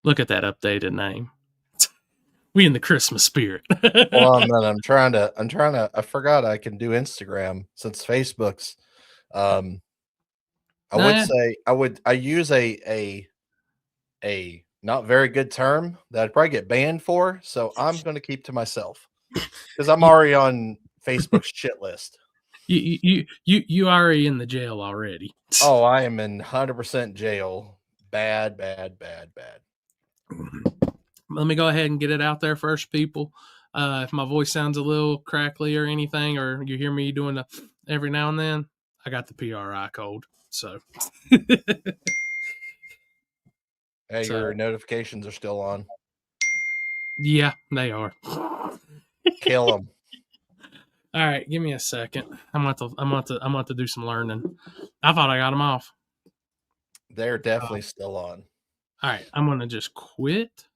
Look at that updated name. We in the Christmas spirit. Well, and then I'm trying to. I forgot I can do Instagram since Facebook's. I use a not very good term that I'd probably get banned for. So I'm going to keep to myself because I'm already on Facebook's shit list. You already in the jail already. Oh, I am in 100% jail. Bad. Let me go ahead and get it out there first, people. If my voice sounds a little crackly or anything, or you hear me doing every now and then, I got the PRI code. So, hey, your notifications are still on. Yeah, they are. Kill them. All right, give me a second. I'm about to do some learning. I thought I got them off. They're definitely still on. All right, I'm gonna just quit.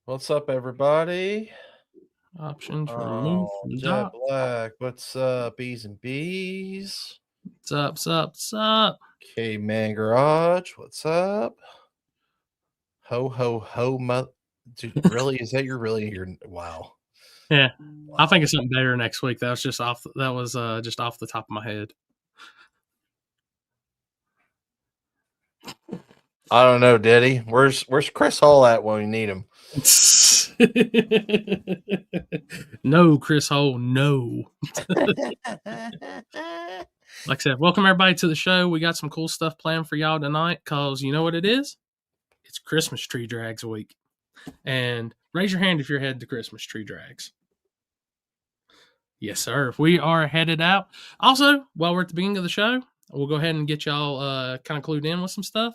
What's up, everybody? Options removed from Jet Black. What's up, B's and B's? What's up? K-Man Garage. What's up? Ho. Dude, really? Is that your wow? Yeah, wow. I'll think of something better next week. That was just off the top of my head. I don't know, Diddy. Where's Chris Hall at when we need him? No, Chris Hall, no. Like I said, welcome everybody to the show. We got some cool stuff planned for y'all tonight because you know what it is? It's Christmas Tree Drags week. And raise your hand if you're headed to Christmas Tree Drags. Yes, sir. We are headed out. Also, while we're at the beginning of the show, we'll go ahead and get y'all kind of clued in with some stuff.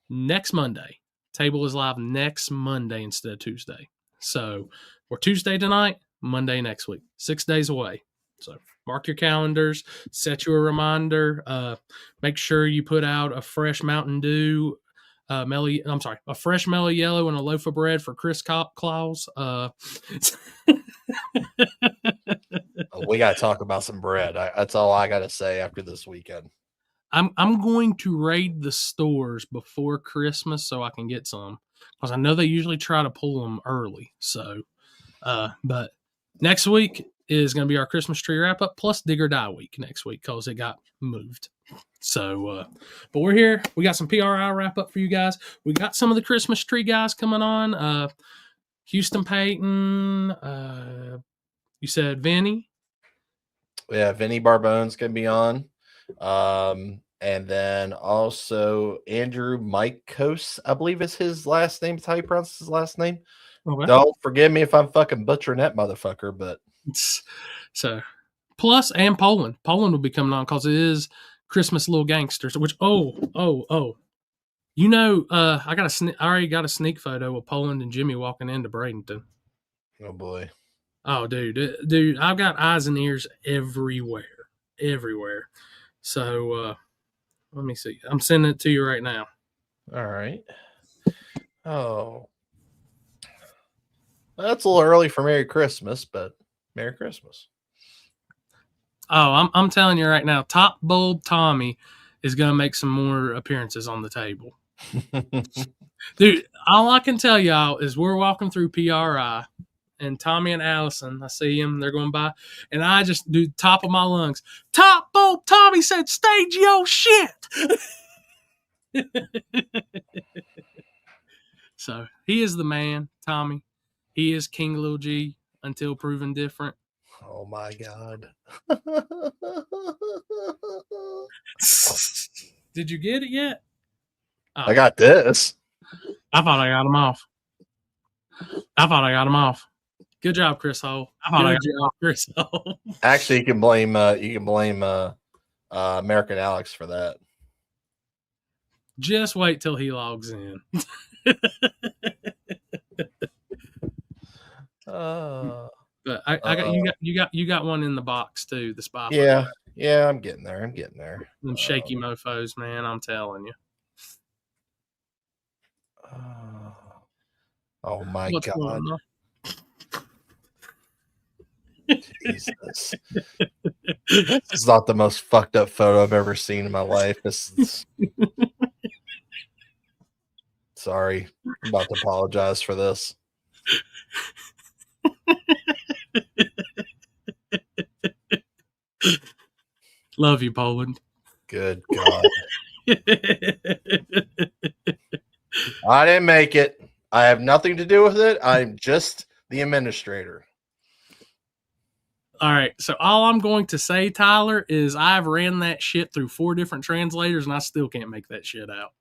Next Monday. Table is live next Monday instead of Tuesday. So we're Tuesday tonight, Monday next week. 6 days away. So mark your calendars, set you a reminder. Make sure you put out a fresh Mountain Dew, a fresh mellow yellow and a loaf of bread for Chris Claus. We got to talk about some bread. That's all I got to say after this weekend. I'm going to raid the stores before Christmas so I can get some because I know they usually try to pull them early. So, but next week is going to be our Christmas tree wrap up plus Dig or Die week next week because it got moved. So, but we're here. We got some PRI wrap up for you guys. We got some of the Christmas tree guys coming on. Houston Peyton. You said Vinny. Yeah, Vinny Barbone's going to be on. And then also Andrew Mikos, I believe is his last name. That's how you pronounce his last name. Okay. Don't forgive me if I'm fucking butchering that motherfucker, but so plus and Poland will be coming on because it is Christmas Little Gangsters. Which you know, I already got a sneak photo of Poland and Jimmy walking into Bradenton. Oh boy. Oh dude, I've got eyes and ears everywhere. So let me see. I'm sending it to you right now. All right. Oh, that's a little early for Merry Christmas, but Merry Christmas. Oh, I'm telling you right now, Top Bulb Tommy is going to make some more appearances on the table. Dude, all I can tell y'all is we're walking through PRI, and Tommy and Allison, I see them, they're going by, and I just do top of my lungs. Top Bulb Tommy said, stage your shit. So he is the man, Tommy. He is King Lil G until proven different. Oh my God. Did you get it yet? Oh. I got this. I thought I got him off. Good job, Chris Hole. Chris Hole. Actually, you can blame American Alex for that. Just wait till he logs in. But I got you got one in the box too. The spy. Yeah, I'm getting there. Them shaky mofos, man. I'm telling you. Oh my God. Jesus. This is not the most fucked up photo I've ever seen in my life. This is Sorry. I'm about to apologize for this. Love you, Poland. Good God. I didn't make it. I have nothing to do with it. I'm just the administrator. All right. So all I'm going to say, Tyler, is I've ran that shit through 4 different translators and I still can't make that shit out.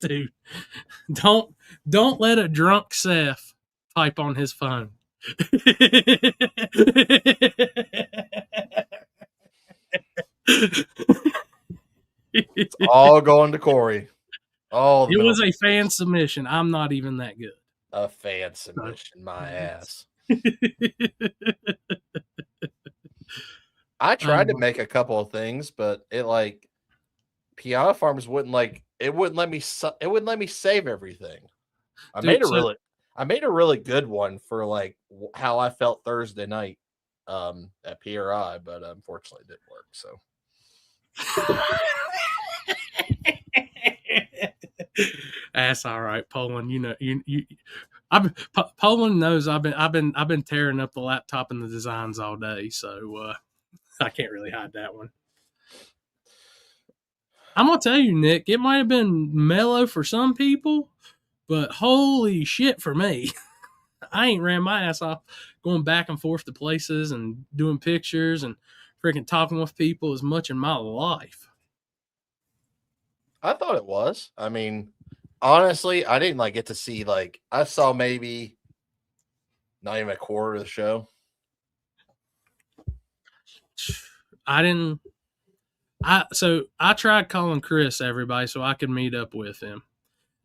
Dude, don't let a drunk Seth type on his phone. It's all going to Corey. All it was a fan submission. I'm not even that good. A fan submission, my ass. I tried to make a couple of things, but it like Piano Farms wouldn't like it wouldn't let me save everything. I made a really good one for like how I felt Thursday night at PRI, but unfortunately it didn't work. So that's all right, Poland. You know, Poland knows I've been tearing up the laptop and the designs all day, so I can't really hide that one. I'm gonna tell you, Nick, it might have been mellow for some people, but holy shit for me. I ain't ran my ass off going back and forth to places and doing pictures and freaking talking with people as much in my life. I thought it was. I mean, honestly, I didn't like get to see like I saw maybe not even a quarter of the show. So I tried calling Chris, everybody, so I could meet up with him.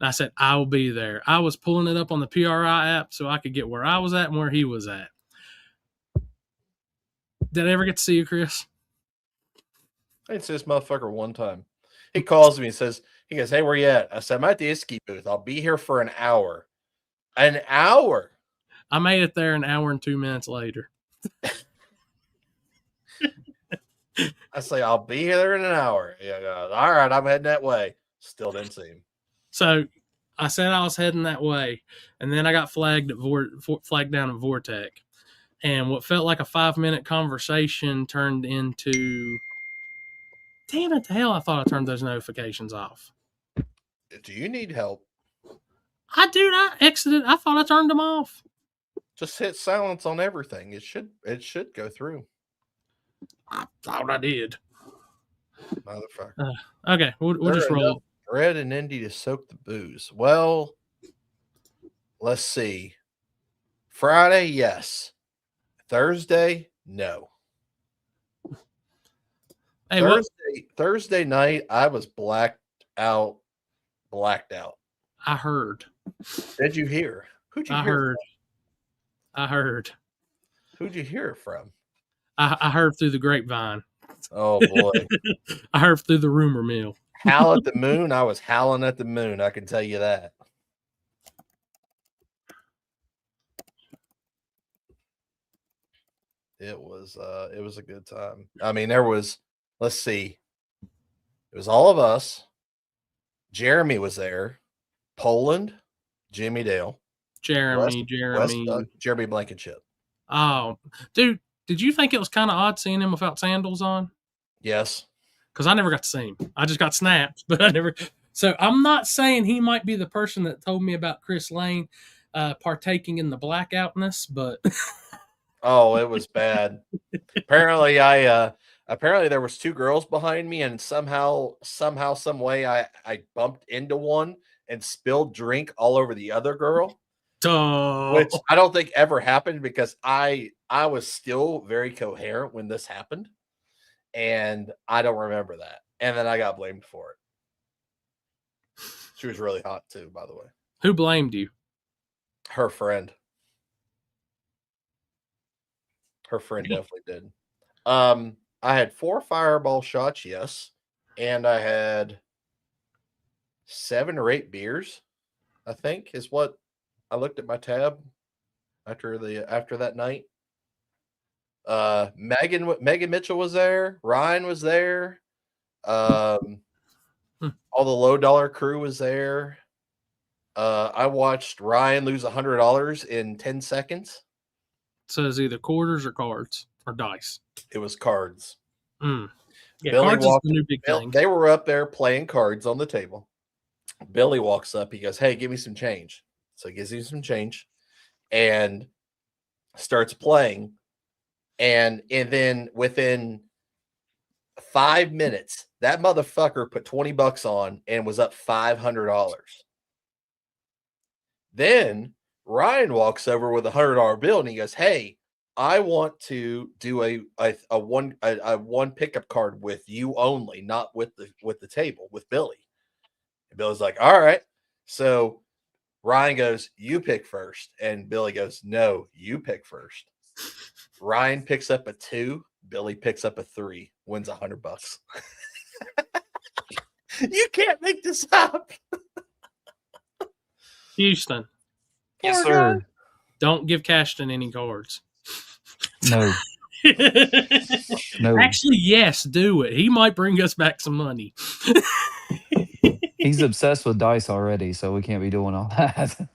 And I said, I'll be there. I was pulling it up on the PRI app so I could get where I was at and where he was at. Did I ever get to see you, Chris? I didn't see this motherfucker one time. He calls me and says, he goes, "Hey, where you at?" I said, "I'm at the Iski booth. I'll be here for an hour." An hour? I made it there an hour and 2 minutes later. I say, "I'll be here in an hour." Yeah, goes, all right, I'm heading that way. Still didn't see him. So I said I was heading that way, and then I got flagged down at Vortec. And what felt like a 5-minute conversation turned into, damn it, the hell, I thought I turned those notifications off. Do you need help? I exited. I thought I turned them off. Just hit silence on everything. It should go through. I thought I did. Motherfucker. Okay, we'll just roll. Bread and Indy to soak the booze. Well, let's see. Friday, yes. Thursday, no. Hey, Thursday night, I was blacked out. I heard. Did you hear? Who'd you hear? I heard. Who'd you hear it from? I heard through the grapevine. Oh boy. I heard through the rumor mill. Howl at the moon. I was howling at the moon. I can tell you that. It was a good time. I mean, let's see. It was all of us. Jeremy was there. Poland, Jimmy Dale. Jeremy Blankenship. Oh, dude, did you think it was kind of odd seeing him without sandals on? Yes. Because I never got to see him. I just got snaps, but I never. So I'm not saying he might be the person that told me about Chris Lane partaking in the blackoutness, but oh, it was bad. Apparently, apparently there was 2 girls behind me, and somehow, some way, I bumped into one and spilled drink all over the other girl, which I don't think ever happened because I was still very coherent when this happened, and I don't remember that. And then I got blamed for it. She was really hot too, by the way. Who blamed you? Her friend. Her friend definitely did. I had 4 fireball shots, yes, and I had 7 or 8 beers, I think, is what I looked at my tab after that night. Megan Mitchell was there. Ryan was there. All the low dollar crew was there. I watched Ryan lose $100 in 10 seconds. So it's either quarters or cards or dice. It was cards. Mm. Yeah, Billy cards is walked. the new big thing. They were up there playing cards on the table. Billy walks up. He goes, "Hey, give me some change." So he gives him some change and starts playing. And then within 5 minutes, that motherfucker put $20 on and was up $500. Then Ryan walks over with $100 bill and he goes, "Hey, I want to do a one pickup card with you only, not with the table with Billy." And Billy's like, "All right." So Ryan goes, "You pick first," and Billy goes, "No, you pick first." Ryan picks up a 2. Billy picks up a 3. Wins $100. You can't make this up. Houston, Yes, sir. don't give Cashton any cards. No. No. Actually, yes, do it. He might bring us back some money. He's obsessed with dice already, so we can't be doing all that.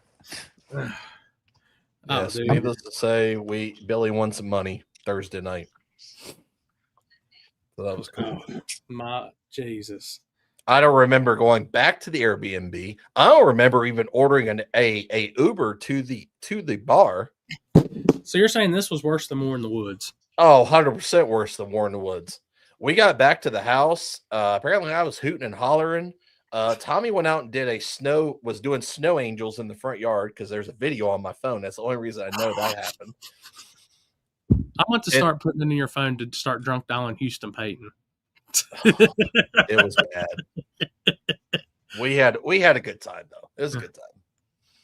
Yes, dude. needless to say, Billy won some money Thursday night. So that was cool. Oh, my Jesus. I don't remember going back to the Airbnb. I don't remember even ordering a Uber to the bar. So you're saying this was worse than War in the Woods? Oh, 100% worse than War in the Woods. We got back to the house. Apparently I was hooting and hollering. Tommy went out and was doing snow angels in the front yard because there's a video on my phone. That's the only reason I know that happened. I want to start putting it in your phone to start drunk dialing Houston Peyton. It was bad. We had a good time though. It was a good time.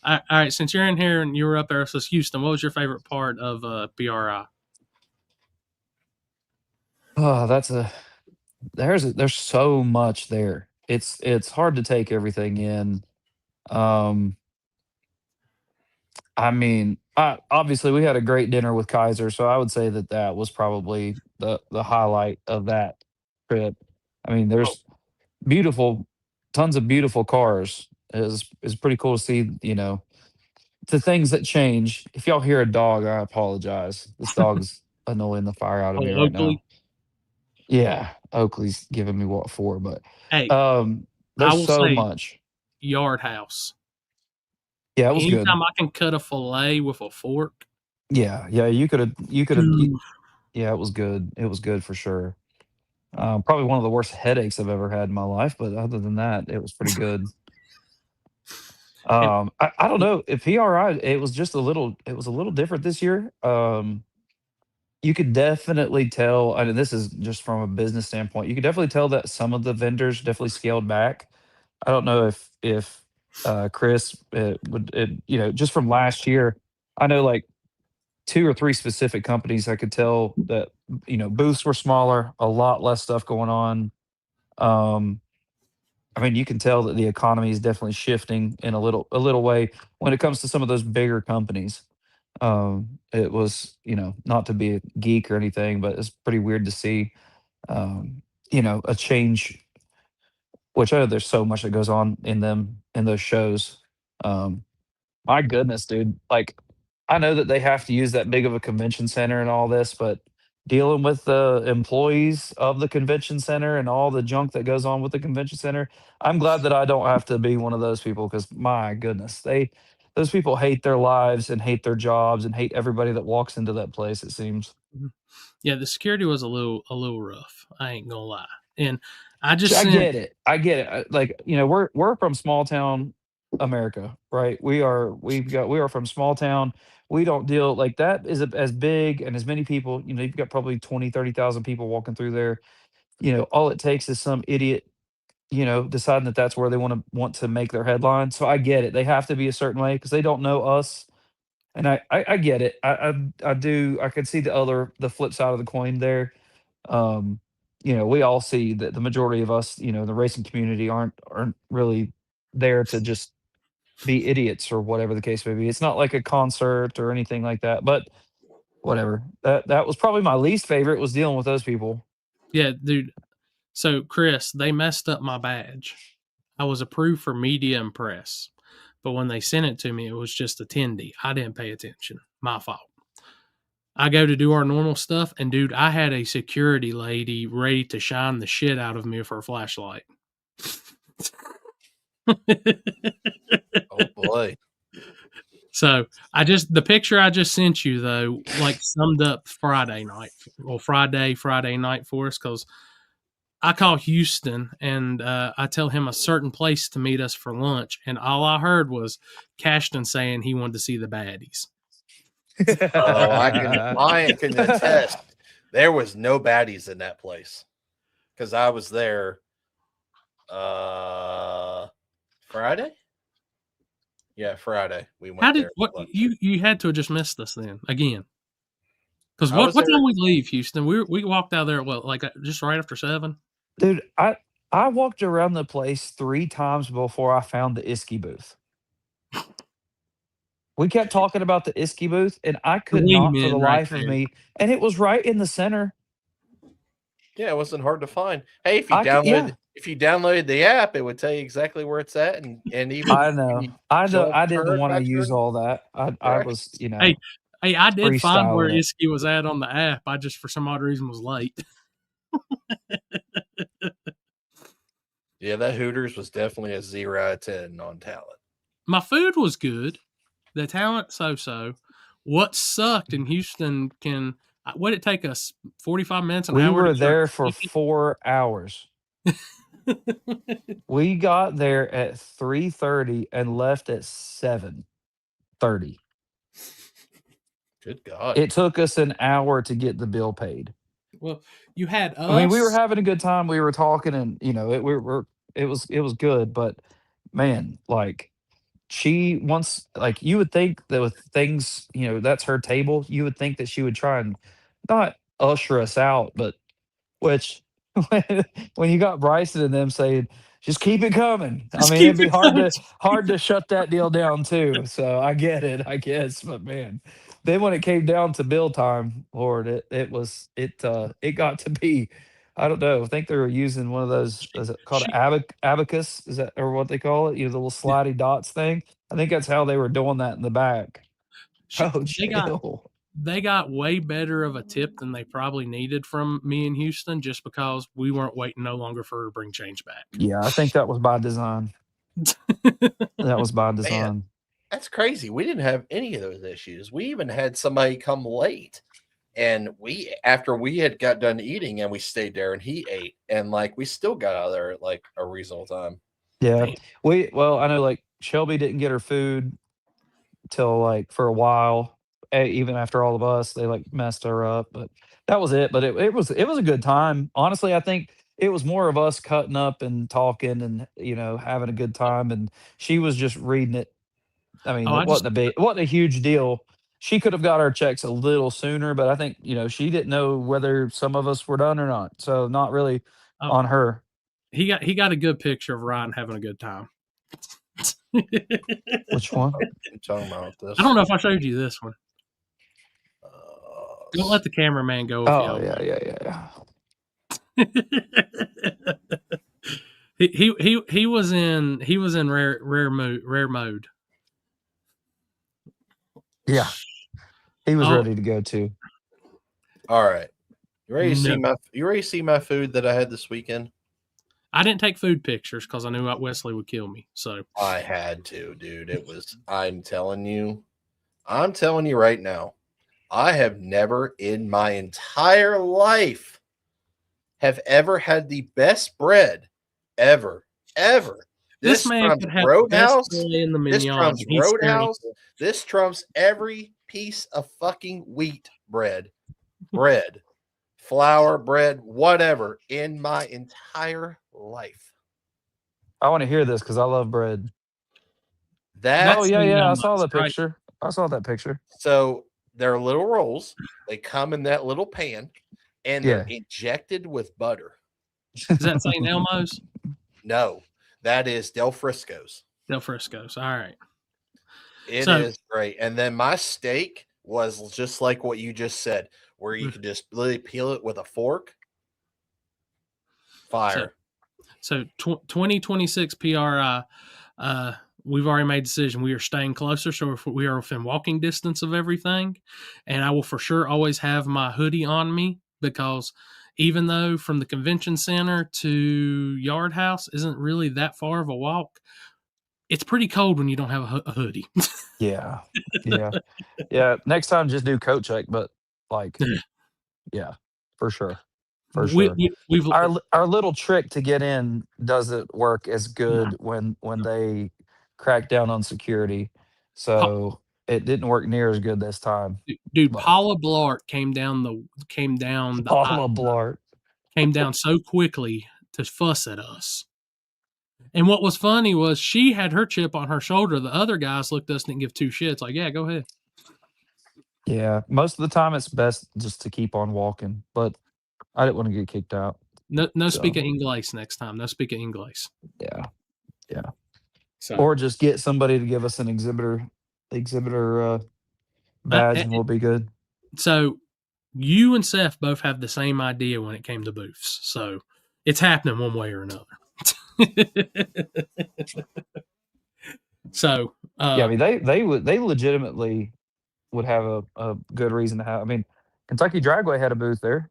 All right, since you're in here and you were up there, so Houston, what was your favorite part of PRI? Oh, there's so much there. It's hard to take everything in. I mean, obviously we had a great dinner with Kaiser, so I would say that was probably the highlight of that trip. I mean, there's tons of beautiful cars. Is pretty cool to see. The things that change. If y'all hear a dog, I apologize. This dog's annoying the fire out of me right now. Oakley? Yeah, Oakley's giving me what for, but Hey, there's so much. Yard House. Yeah, it was good. Anytime I can cut a fillet with a fork. Yeah, you could have. Yeah, it was good. It was good for sure. Probably one of the worst headaches I've ever had in my life, but other than that, it was pretty good. I don't know if PRI. It was just a little. It was a little different this year. You could definitely tell. I mean, this is just from a business standpoint. You could definitely tell that some of the vendors definitely scaled back. I don't know if Chris just from last year. I know like 2 or 3 specific companies. I could tell that booths were smaller, a lot less stuff going on. I mean, you can tell that the economy is definitely shifting in a little way when it comes to some of those bigger companies. It was, not to be a geek or anything, but it's pretty weird to see, a change. Which I know there's so much that goes on in those shows. My goodness, dude! Like, I know that they have to use that big of a convention center and all this, but dealing with the employees of the convention center and all the junk that goes on with the convention center, I'm glad that I don't have to be one of those people because my goodness, those people hate their lives and hate their jobs and hate everybody that walks into that place, it seems. Yeah, the security was a little rough. I ain't gonna lie. And I get it. I get it. Like, we're from small town America, right? We are from small town. We don't deal like that is as big and as many people, you've got probably 20, 30,000 people walking through there. All it takes is some idiot, deciding that that's where they want to make their headline. So I get it. They have to be a certain way because they don't know us. And I get it. I do. I can see the flip side of the coin there. Um, we all see that the majority of us, the racing community aren't really there to just be idiots or whatever the case may be. It's not like a concert or anything like that, but whatever. That was probably my least favorite was dealing with those people. Yeah, dude. So Chris, they messed up my badge. I was approved for media and press, but when they sent it to me, it was just attendee. I didn't pay attention. My fault. I go to do our normal stuff, and dude, I had a security lady ready to shine the shit out of me with her flashlight. Oh boy. So the picture I just sent you though, like summed up Friday night. Well, Friday night for us, because I call Houston and I tell him a certain place to meet us for lunch, and all I heard was Cashton saying he wanted to see the baddies. Oh, I can attest. There was no baddies in that place because I was there. Friday. Yeah, Friday. We went there. You had to have just missed us then again? Because I what was time there- we leave Houston? We walked out there like just right after 7. Dude, I walked around the place 3 times before I found the Iski booth. We kept talking about the Iski booth, and I could not for the wingman right life of there. me. And it was right in the center. Yeah, it wasn't hard to find. Hey, if you Yeah. downloaded the app, it would tell you exactly where it's at, and even I know. I didn't want to use all that. I Right. was, Hey, I did find where freestyling it. Iski was at on the app. I just for some odd reason was late. Yeah, that Hooters was definitely a 0 out of 10 on talent. My food was good. The talent so. What sucked in Houston what did it take us 45 minutes, an We hour were to get our there for ticket? 4 hours. We got there at 3:30 and left at 7:30. Good God. It took us an hour to get the bill paid. Well, you had us. I mean, we were having a good time. We were talking, and it was good. But man, like you would think that with things, that's her table. You would think that she would try and not usher us out, but which when you got Bryson and them saying, "Just keep it coming," I Just mean, keep it'd be it coming. hard to shut that deal down too. So I get it, I guess. But man, then when it came down to bill time, Lord, it got to be. I don't know. I think they were using one of those. Is it called She, abacus? Is that or what they call it? The little slidey dots thing. I think that's how they were doing that in the back. Oh, chill. they got way better of a tip than they probably needed from me in Houston, just because we weren't waiting no longer for her to bring change back. Yeah, I think that was by design. That was by design. Man, that's crazy. We didn't have any of those issues. We even had somebody come late, and after we had got done eating and we stayed there and he ate, and like we still got out of there at like a reasonable time. Yeah. I know like Shelby didn't get her food till like for a while. Even after all of us, they like messed her up, but that was it. But it was a good time. Honestly, I think it was more of us cutting up and talking and having a good time, and she was just reading it. I mean, I just it wasn't a huge deal. She could have got our checks a little sooner, but I think she didn't know whether some of us were done or not. So not really on her. he got a good picture of Ryan having a good time. Which one? I'm talking about this. I don't know if I showed you this one. Don't let the cameraman go. Oh yeah. he was in rare mode. Yeah, he was ready to go too. All right, you ready to see my food that I had this weekend? I didn't take food pictures because I knew Wesley would kill me. So I had to, dude. It was. I'm telling you right now. I have never in my entire life have ever had the best bread ever. This man could have Roadhouse. the best in the This mignon. trumps Roadhouse. This trumps every piece of fucking wheat bread, flour bread, whatever in my entire life. I want to hear this because I love bread. That's I saw the picture. Right? I saw that picture. So they're little rolls. They come in that little pan, and they're injected with butter. Is that St. Elmo's? No, that is Del Frisco's. Del Frisco's. All right. It is great. And then my steak was just like what you just said, where you could just really peel it with a fork. Fire. So 2026 PRI, we've already made a decision. We are staying closer, so if we are within walking distance of everything. And I will for sure always have my hoodie on me, because even though from the convention center to Yard House isn't really that far of a walk, it's pretty cold when you don't have a hoodie. Yeah. Yeah. Yeah. Next time, just do coat check, but like, yeah, for sure. For sure. We've Our little trick to get in doesn't work as good when they crack down on security. So it didn't work near as good this time. dude, But Paula Blart came down the Paula Blart. came down so quickly to fuss at us. And what was funny was she had her chip on her shoulder. The other guys looked at us and didn't give two shits. Like, yeah, go ahead. Yeah. Most of the time it's best just to keep on walking. But I didn't want to get kicked out. No So, speak of English next time. No speak of English. yeah. Yeah. So Or just get somebody to give us an exhibitor badge and we'll be good. So you and Seth both have the same idea when it came to booths. So it's happening one way or another. So Yeah, I mean they legitimately would have a good reason to have. I mean, Kentucky Dragway had a booth there.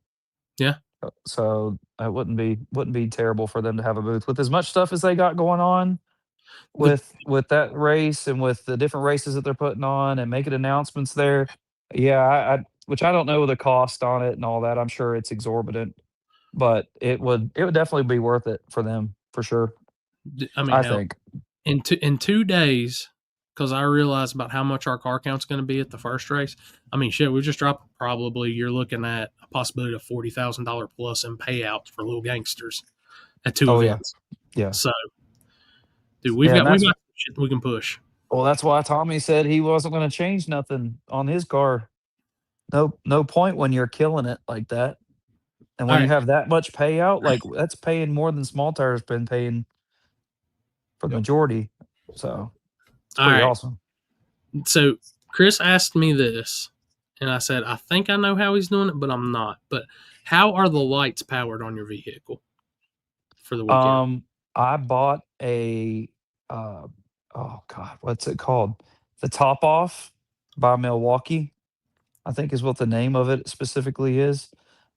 Yeah. So it wouldn't be terrible for them to have a booth with as much stuff as they got going on with that race and with the different races that they're putting on and making announcements there. Yeah, which I don't know the cost on it and all that. I'm sure it's exorbitant, but it would definitely be worth it for them for sure. I mean, I think in 2 days, because I realized about how much our car count's going to be at the first race. I mean, shit, we just dropped probably. You're looking at a possibility of $40,000 plus in payouts for little gangsters at 2 events. Yeah. So, dude, we've got shit we can push. Well, that's why Tommy said he wasn't going to change nothing on his car. No point when you're killing it like that. And when you have that much payout, like that's paying more than Small Tire's been paying for the majority. So it's pretty awesome. So Chris asked me this, and I said, I think I know how he's doing it, but I'm not. But how are the lights powered on your vehicle for the weekend? I bought a oh God, what's it called? The Top Off by Milwaukee, I think is what the name of it specifically is.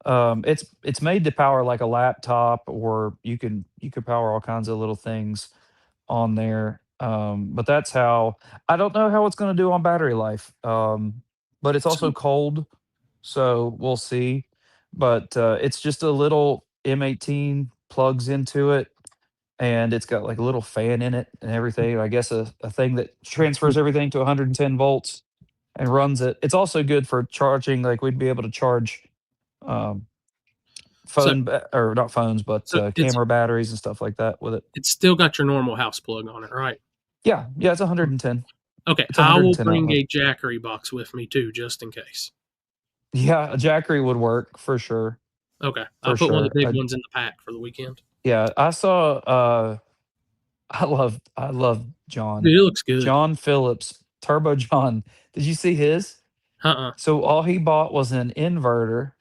It's made to power like a laptop, or you can power all kinds of little things on there. But that's how. I don't know how it's going to do on battery life. But it's also cold, so we'll see. But it's just a little M18 plugs into it, and it's got like a little fan in it and everything. I guess a thing that transfers everything to 110 volts and runs it. It's also good for charging. Like we'd be able to charge or not phones, but camera batteries and stuff like that with it. It's still got your normal house plug on it, right? Yeah, it's 110. Okay, I will bring a Jackery box with me too, just in case. Yeah, a Jackery would work for sure. Okay, I'll put one of the big ones in the pack for the weekend. Yeah, I saw. I love John. Dude, it looks good. John Phillips, Turbo John. Did you see his? So all he bought was an inverter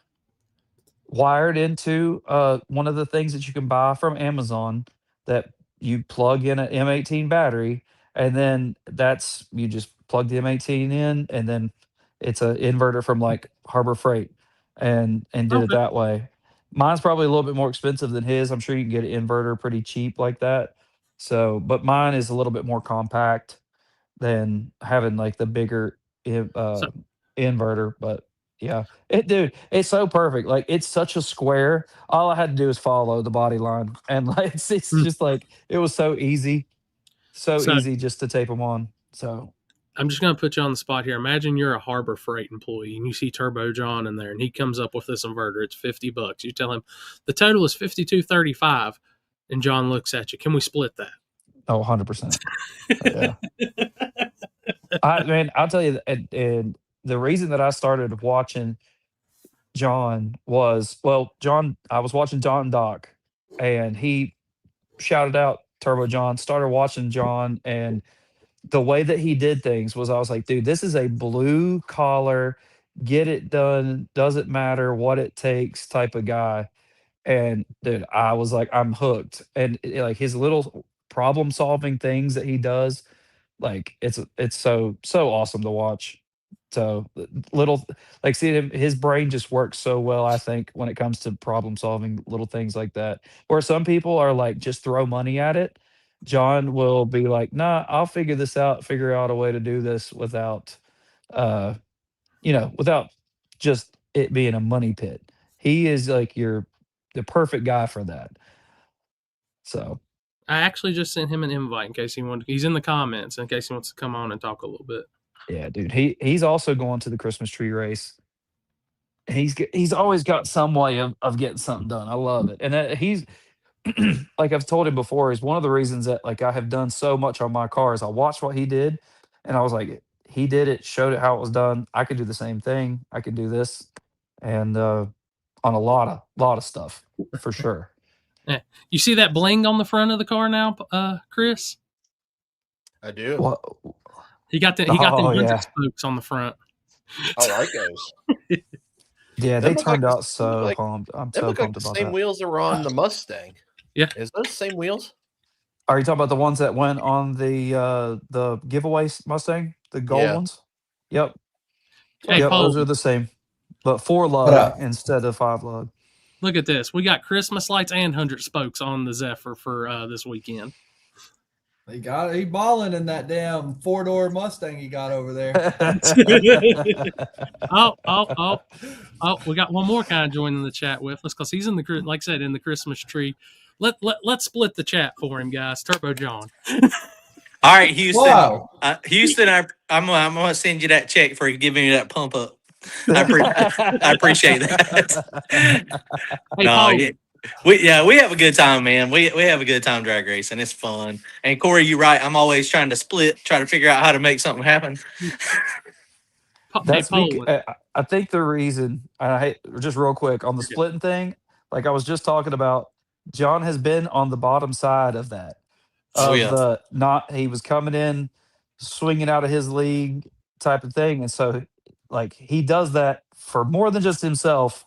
wired into one of the things that you can buy from Amazon that you plug in an M18 battery, and then you just plug the M18 in, and then it's an inverter from like Harbor Freight, and did it that way. Mine's probably a little bit more expensive than his. I'm sure you can get an inverter pretty cheap like that. So, but mine is a little bit more compact than having like the bigger inverter. But yeah, it's so perfect. Like it's such a square. All I had to do is follow the body line, and like it's just like it was so easy, so easy just to tape them on. So I'm just gonna put you on the spot here. Imagine you're a Harbor Freight employee and you see Turbo John in there, and he comes up with this inverter. It's $50. You tell him the total is $52.35, and John looks at you. Can we split that? Oh, 100%. Yeah. I'll tell you, and the reason that I started watching John was, I was watching John Doc, and he shouted out Turbo John, started watching John, and the way that he did things was, I was like, dude, this is a blue collar, get it done, doesn't matter what it takes type of guy. And dude, I was like, I'm hooked. And like his little problem solving things that he does, like it's so awesome to watch. So little like seeing him, his brain just works so well. I think when it comes to problem solving little things like that, where some people are like just throw money at it. John will be like, nah, I'll figure this out, figure out a way to do this without, uh, without just it being a money pit. He is like the perfect guy for that. So I actually just sent him an invite in case he wanted. He's in the comments in case he wants to come on and talk a little bit. yeah, dude, he's also going to the Christmas tree race. He's always got some way of getting something done. I love it, and he's like I've told him before. Is one of the reasons that like I have done so much on my cars. I watched what he did, and I was like, he did it, showed it how it was done. I could do the same thing. I could do this, and on a lot of stuff for sure. Yeah. You see that bling on the front of the car now, Chris? I do. What? He got them 100 yeah. spokes on the front. I like those. Yeah, Them they look turned like out so pumped. I'm They so look like pumped the about same that. wheels that were on the Mustang. Yeah. Is those the same wheels? Are you talking about the ones that went on the giveaway Mustang, the gold Yeah. ones? Yep. Hey, Yep, Paul, those are the same, but 4 lug up? instead of 5 lug. look at this. We got Christmas lights and 100 spokes on the Zephyr for this weekend. He balling in that damn 4-door Mustang he got over there. Oh, we got one more kind joining the chat with us because he's in the, like I said, in the Christmas tree. Let's split the chat for him, guys. Turbo John. All right, Houston. Wow. Houston, I'm gonna send you that check for giving me that pump up. I appreciate that. Hey, No, Paul. yeah, we have a good time, man. We have a good time drag racing. It's fun. And Corey, you're right. I'm always trying to try to figure out how to make something happen. That's Paul. I think the reason, just real quick on the splitting thing, like I was just talking about, John has been on the bottom side of that. Oh, yeah. He was coming in, swinging out of his league type of thing. And so like he does that for more than just himself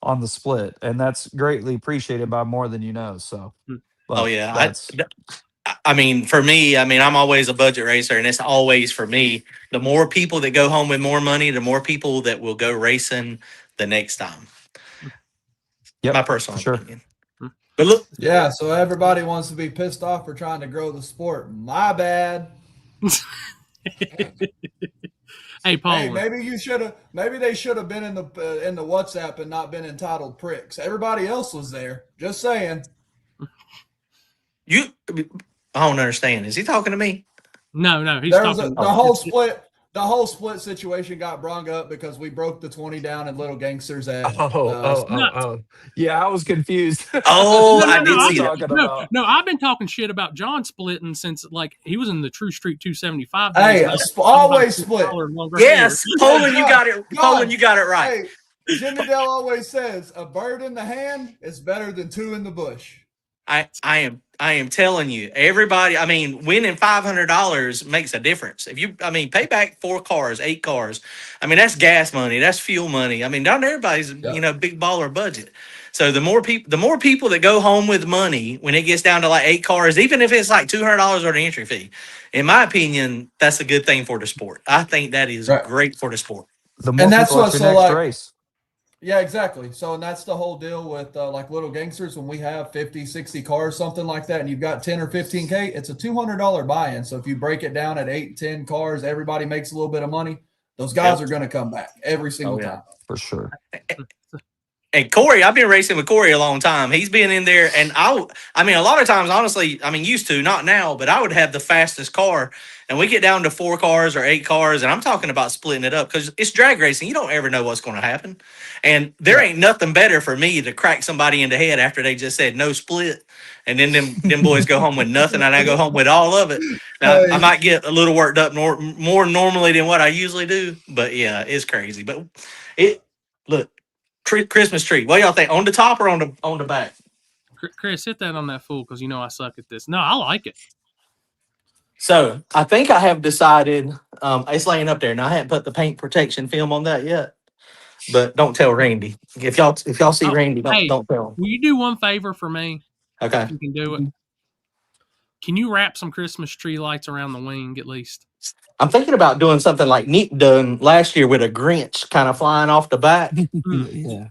on the split. And that's greatly appreciated by more than you know. So, Oh yeah. I mean, for me, I'm always a budget racer, and it's always for me. The more people that go home with more money, the more people that will go racing the next time. Yep, my personal sure. opinion. But look, Yeah, so everybody wants to be pissed off for trying to grow the sport. My bad. Hey, Paul. Hey, maybe they should have been in the WhatsApp and not been entitled pricks. Everybody else was there. Just saying. I don't understand. Is he talking to me? No, he's There was talking. the whole split situation got brung up because we broke the 20 down and little gangsters at. Yeah, I was confused. Oh, I did see that. No, I've been talking shit about John splitting since like he was in the True Street 275. Hey, always split. Yes, Poland, you got it. Poland, you got it right. Hey, Jimmy Dell always says a bird in the hand is better than two in the bush. I am telling you, everybody. Winning $500 makes a difference. If you, pay back 4 cars, 8 cars. That's gas money. That's fuel money. Not everybody's big baller budget. So the more people that go home with money when it gets down to like 8 cars, even if it's like $200 or the entry fee, in my opinion, that's a good thing for the sport. I think that is great for the sport. The more people at your next race. Yeah, exactly. So, and that's the whole deal with like little gangsters. When we have 50, 60 cars, something like that, and you've got 10 or 15K, it's a $200 buy-in. So if you break it down at 8, 10 cars, everybody makes a little bit of money. Those guys are going to come back every single time. For sure. And Corey, I've been racing with Corey a long time. He's been in there, and a lot of times, honestly, used to, not now, but I would have the fastest car, and we get down to 4 cars or 8 cars, and I'm talking about splitting it up because it's drag racing. You don't ever know what's going to happen, and there ain't nothing better for me to crack somebody in the head after they just said no split, and then them boys go home with nothing, and I go home with all of it. Now, I might get a little worked up more normally than what I usually do, but yeah, it's crazy. But look. Christmas tree. What y'all think? On the top or on the back? Chris, hit that on that fool because I suck at this. No, I like it. So I think I have decided. It's laying up there, and I haven't put the paint protection film on that yet. but don't tell Randy. If y'all see Randy, don't tell him. Will you do one favor for me? Okay. If you can do it. Can you wrap some Christmas tree lights around the wing at least? I'm thinking about doing something like Nick done last year with a Grinch kind of flying off the back. Yeah.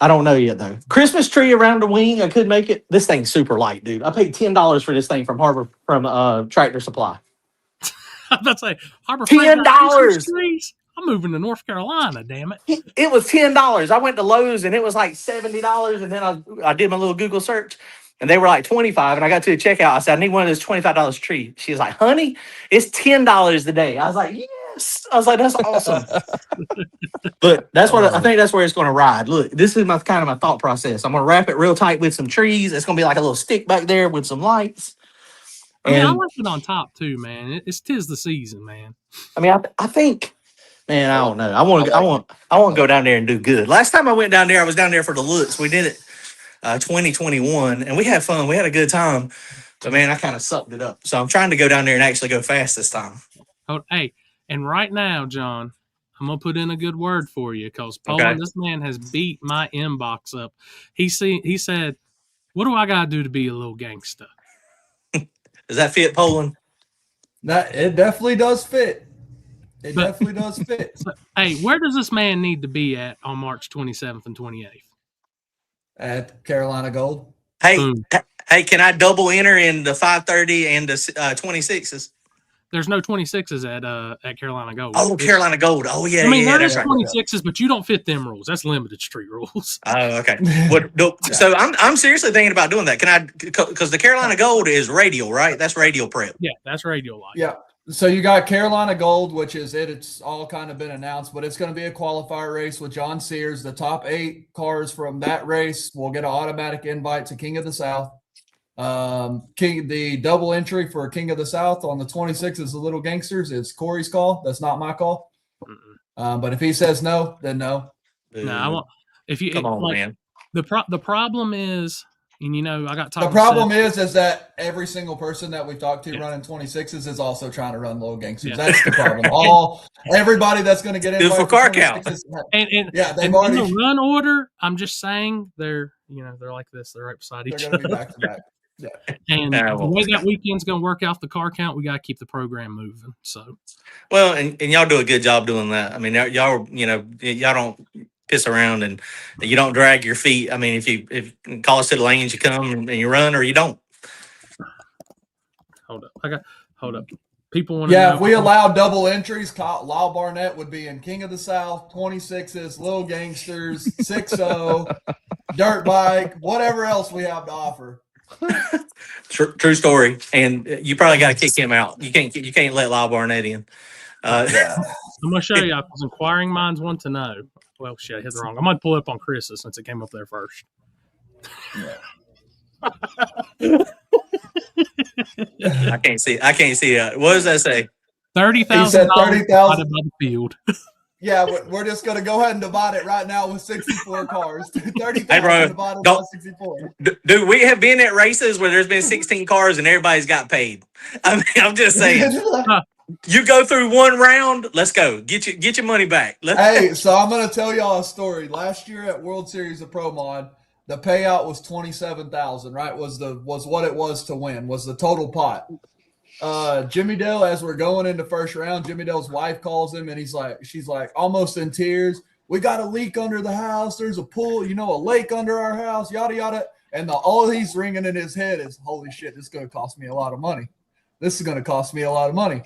I don't know yet though. Christmas tree around the wing, I could make it. This thing's super light, dude. I paid $10 for this thing from Tractor Supply. I'm about to say Harbor $10. trees. I'm moving to North Carolina. Damn it! It was $10. I went to Lowe's and it was like $70, and then I did my little Google search. And they were like $25, and I got to the checkout. I said, I need one of those $25 tree. She was like, honey, it's $10 a day. I was like, yes. I was like, that's awesome. But that's what I think that's where it's going to ride. Look, this is my thought process. I'm going to wrap it real tight with some trees. It's going to be like a little stick back there with some lights. I mean, I like it on top too, man. It's 'tis the season, man. I mean, I think, man, I don't know. I want to go down there and do good. Last time I went down there, I was down there for the looks. We did it 2021, and we had fun. We had a good time, but man, I kind of sucked it up. So I'm trying to go down there and actually go fast this time. Oh, hey, and right now, John, I'm gonna put in a good word for you because Poland, this man has beat my inbox up. He said, "What do I gotta do to be a little gangster?" Does that fit, Poland? That it definitely does fit. It definitely does fit. So, hey, where does this man need to be at on March 27th and 28th? At Carolina Gold. Hey, hey, can I double enter in the 530 and the 26s? There's no 26s at Carolina Gold. Oh, Carolina Gold. Oh, yeah. I mean, yeah, there's right. 26s, but you don't fit them rules. That's limited street rules. Oh, okay. So I'm seriously thinking about doing that. Can I? Because the Carolina Gold is radial, right? That's radial prep. Yeah, that's radial light. Yeah. So you got Carolina Gold, which is it. It's all kind of been announced, but it's going to be a qualifier race with John Sears. The top 8 cars from that race will get an automatic invite to King of the South. The double entry for King of the South on the 26 is the Little Gangsters. It's Corey's call. That's not my call. But if he says no, then no. No, I want. If you Come on, like, man. The problem is, and I got talked. The problem is that every single person that we've talked to running 26s is also trying to run Little Gangsters. Yeah. That's the problem. Everybody that's going to get in for car count. And they've already in the run order. I'm just saying they're like this. They're right beside each they're going to other. be back to back. Yeah. And the way that weekend's going to work out the car count, we got to keep the program moving. So, well, and y'all do a good job doing that. I mean, y'all don't piss around and you don't drag your feet. I mean, if you call us to the lanes, you come and you run, or you don't. Hold up. People want to Yeah, know. if we allow double entries, Lyle Barnett would be in King of the South, 26s, Little Gangsters, 6-0, dirt bike, whatever else we have to offer. True story. And you probably got to kick him out. You can't let Lyle Barnett in. Yeah. I'm going to show you. Because inquiring minds want to know. Well, shit, I hit the wrong. I'm going to pull up on Chris's since it came up there first. I can't see that. What does that say? $30,000 He said divided by the field. Yeah, we're just going to go ahead and divide it right now with 64 cars. 30,000 Hey, bro, divided by 64. Dude, we have been at races where there's been 16 cars and everybody's got paid. I mean, I'm just saying. You go through one round, let's go. Get your money back. Hey, so I'm going to tell y'all a story. Last year at World Series of Pro Mod, the payout was $27,000, right? Was what it was to win, was the total pot. Jimmy Dale, as we're going into first round, Jimmy Dale's wife calls him and she's like almost in tears. We got a leak under the house. There's a pool, a lake under our house, yada, yada. And all he's ringing in his head is, holy shit, this is going to cost me a lot of money. This is going to cost me a lot of money.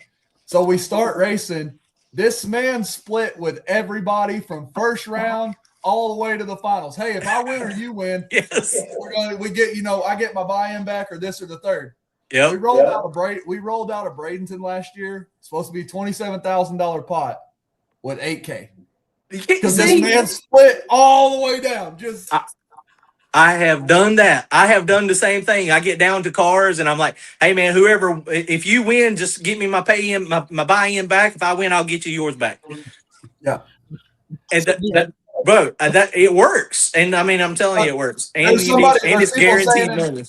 So we start racing. This man split with everybody from first round all the way to the finals. Hey, if I win or you win, Yes. I get my buy-in back or this or the third. Yep. We rolled out a Bradenton last year. It's supposed to be $27,000 pot with $8K. Because this man split all the way down. I have done that. I have done the same thing. I get down to cars and I'm like, hey man, whoever, if you win, just get me my pay-in, my buy-in back. If I win, I'll get you yours back. Yeah. And that it works. And I mean, I'm telling you, it works. And it's guaranteed money.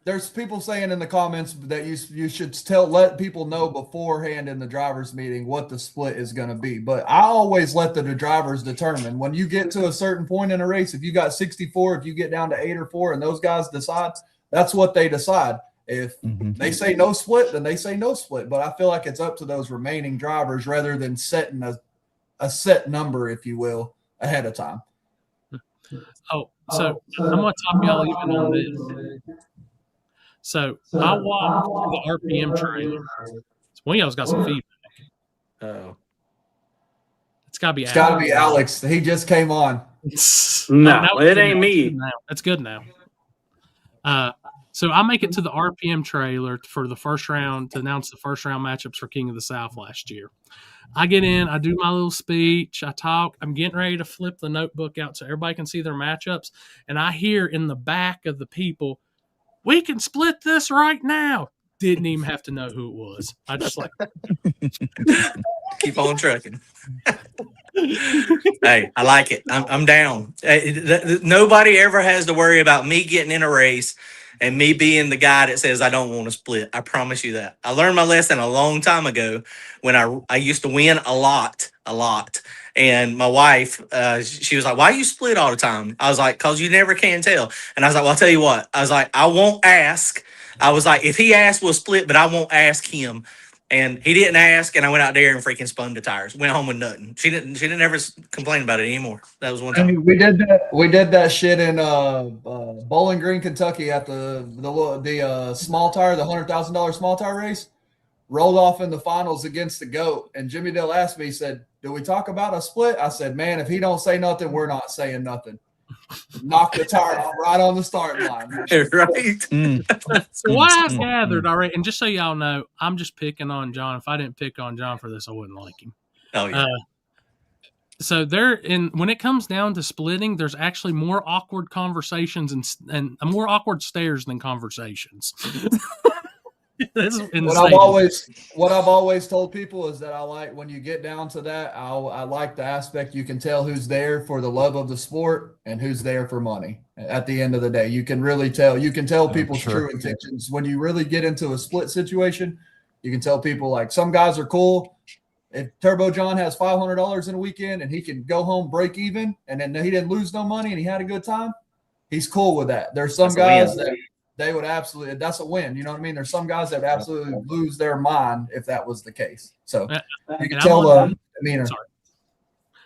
there's people saying in the comments that you should let people know beforehand in the drivers meeting what the split is going to be. But I always let the drivers determine when you get to a certain point in a race. If you got 64, if you get down to 8 or 4, and those guys decide, that's what they decide. If they say no split, then they say no split. But I feel like it's up to those remaining drivers rather than setting a set number, if you will, ahead of time. Oh, so I'm going to top y'all even on this. So I walked the RPM trailer. One of y'all's got some feedback. Oh, It's got to be It's got to be Alex. He just came on. No, it ain't me. That's good now. So I make it to the RPM trailer for the first round to announce the first round matchups for King of the South last year. I get in, I do my little speech, I talk, I'm getting ready to flip the notebook out so everybody can see their matchups, and I hear in the back of the people, "We can split this right now." Didn't even have to know who it was. I just like keep on trucking. Hey, I like it. I'm down. Nobody ever has to worry about me getting in a race and me being the guy that says I don't want to split. I promise you that. I learned my lesson a long time ago when I used to win a lot. And my wife, she was like, "Why you split all the time?" I was like, "Cause you never can tell." And I was like, "Well, I'll tell you what." I was like, "I won't ask." I was like, "If he asks, we'll split, but I won't ask him." And he didn't ask, and I went out there and freaking spun the tires. Went home with nothing. She didn't ever complain about it anymore. That was one time. I mean, we did that shit in Bowling Green, Kentucky at the small tire, the $100,000 small tire race. Rolled off in the finals against the GOAT, and Jimmy Dale asked me, he said, "Do we talk about a split?" I said, "Man, if he don't say nothing, we're not saying nothing." Knocked the tire off right on the start line. Right. So what I've gathered already, and just so y'all know, I'm just picking on John. If I didn't pick on John for this, I wouldn't like him. Oh yeah. So when it comes down to splitting, there's actually more awkward conversations and more awkward stares than conversations. What I've always told people is that I like when you get down to that, I like the aspect you can tell who's there for the love of the sport and who's there for money. At the end of the day, you can really tell. You can tell people's true intentions when you really get into a split situation. You can tell people, like, some guys are cool. If Turbo John has $500 in a weekend and he can go home break even, and then he didn't lose no money and he had a good time, he's cool with that. There's some guys that they would absolutely, that's a win. You know what I mean? There's some guys that would absolutely lose their mind if that was the case. So you can tell the demeanor.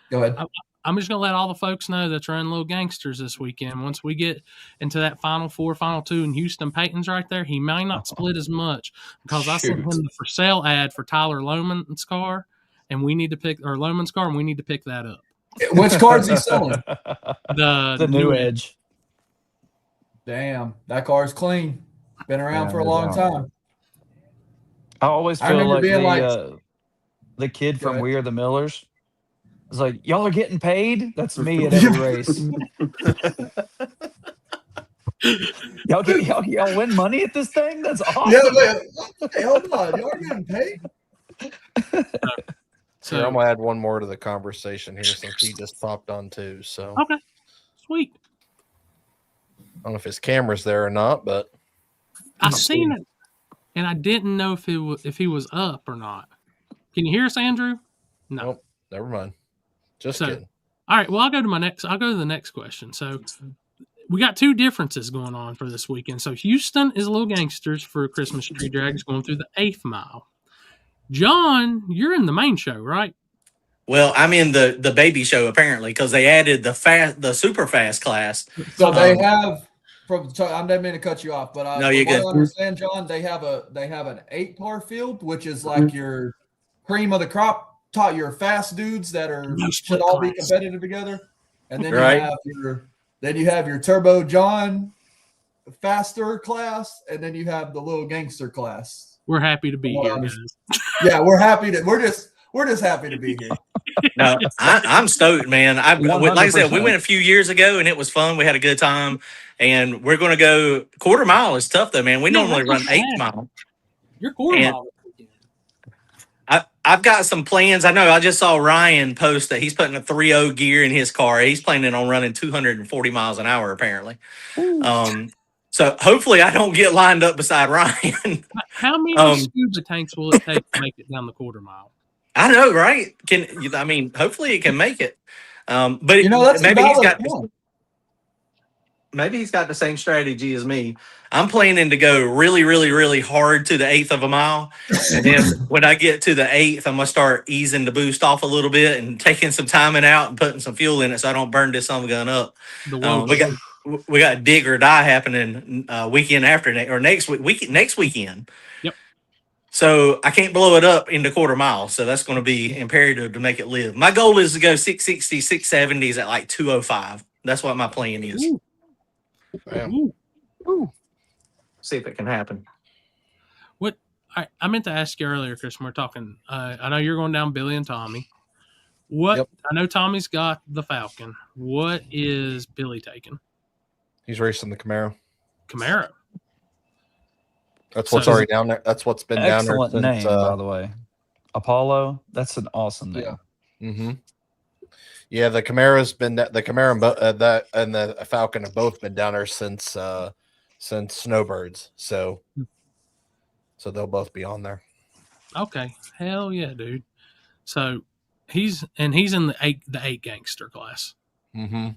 Go ahead. I'm just going to let all the folks know that you're in Little Gangsters this weekend. Once we get into that Final Four, Final Two, and Houston, Peyton's right there, he may not split as much because I sent him the for sale ad for Tyler Loman's car, and we need to pick, or Loman's car, and we need to pick that up. Which car's he selling? The new Edge. Damn, that car's clean. Been around for a long time. I always feel like the kid from We Are the Millers. It's like, y'all are getting paid? That's me at every race. y'all win money at this thing? That's awesome. Yeah, hey, hold on. Y'all are getting paid? So I'm going to add one more to the conversation here since he just popped on too. So okay, sweet. I don't know if his camera's there or not, but I seen it, and I didn't know if he was up or not. Can you hear us, Andrew? No. Nope, never mind. Just kidding. All right. Well, I'll go to the next question. So we got two differences going on for this weekend. So Houston is Little Gangsters for Christmas Tree Drags going through the 8th mile. John, you're in the main show, right? Well, I'm in the baby show apparently because they added the super fast class. So they have. I didn't mean to cut you off, but no, you're good. I understand, John. They have an 8-car field, which is like your cream of the crop. Taught your fast dudes that should all be competitive together, and then you have your Turbo John faster class, and then you have the Little Gangster class. We're happy to be here, guys. Yeah, we're happy to. We're just happy to be here. No, I'm stoked, man. Like I said, we went a few years ago, and it was fun. We had a good time, and we're going to go quarter mile. Is tough though, man. We normally run 8 mile. You're quarter mile. I've got some plans. I know I just saw Ryan post that he's putting a 3.0 gear in his car. He's planning on running 240 miles an hour, apparently. So So hopefully I don't get lined up beside Ryan. How many scuba tanks will it take to make it down the quarter mile? I know, right? Hopefully it can make it. But that's maybe he's got the same strategy as me. I'm planning to go really, really, really hard to the 1/8 of a mile. And then when I get to the 1/8, I'm going to start easing the boost off a little bit and taking some timing out and putting some fuel in it so I don't burn this son of a gun up. We got dig or die happening weekend after next weekend. Yep. So I can't blow it up into quarter mile. So that's going to be imperative to make it live. My goal is to go 660, 670s at like 205. That's what my plan is. Ooh. Ooh. See if it can happen. What I meant to ask you earlier, Chris, when we're talking. I know you're going down Billy and Tommy. I know Tommy's got the Falcon. What is Billy taking? He's racing the Camaro. That's what's already down there. That's what's been down there. Excellent name, by the way. Apollo. That's an awesome name. Yeah. Mm-hmm. Yeah, the Camaro and the Falcon have both been down there since Snowbirds. So they'll both be on there. Okay, hell yeah, dude. So he's in the eight gangster class. Mm-hmm.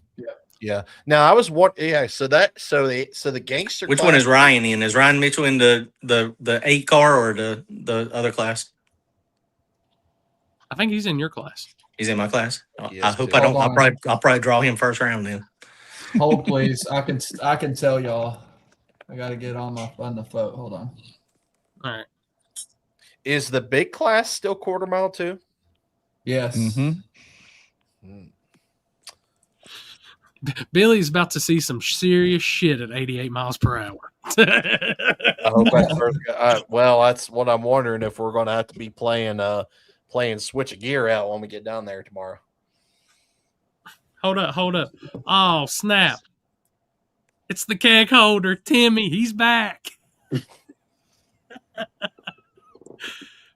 Yeah. Now I was So the gangster. Which one is Ryan in? Is Ryan Mitchell in the 8 car or the other class? I think he's in your class. He's in my class. Yes, I hope I don't. I'll probably draw him first round then. Hold please. I can tell y'all. I got to get on the phone. Hold on. All right. Is the big class still quarter mile too? Yes. Mm-hmm. Billy's about to see some serious shit at 88 miles per hour. I hope that's well, that's what I'm wondering, if we're going to have to be playing switch a gear out when we get down there tomorrow. Hold up. Oh, snap. It's the keg holder, Timmy. He's back.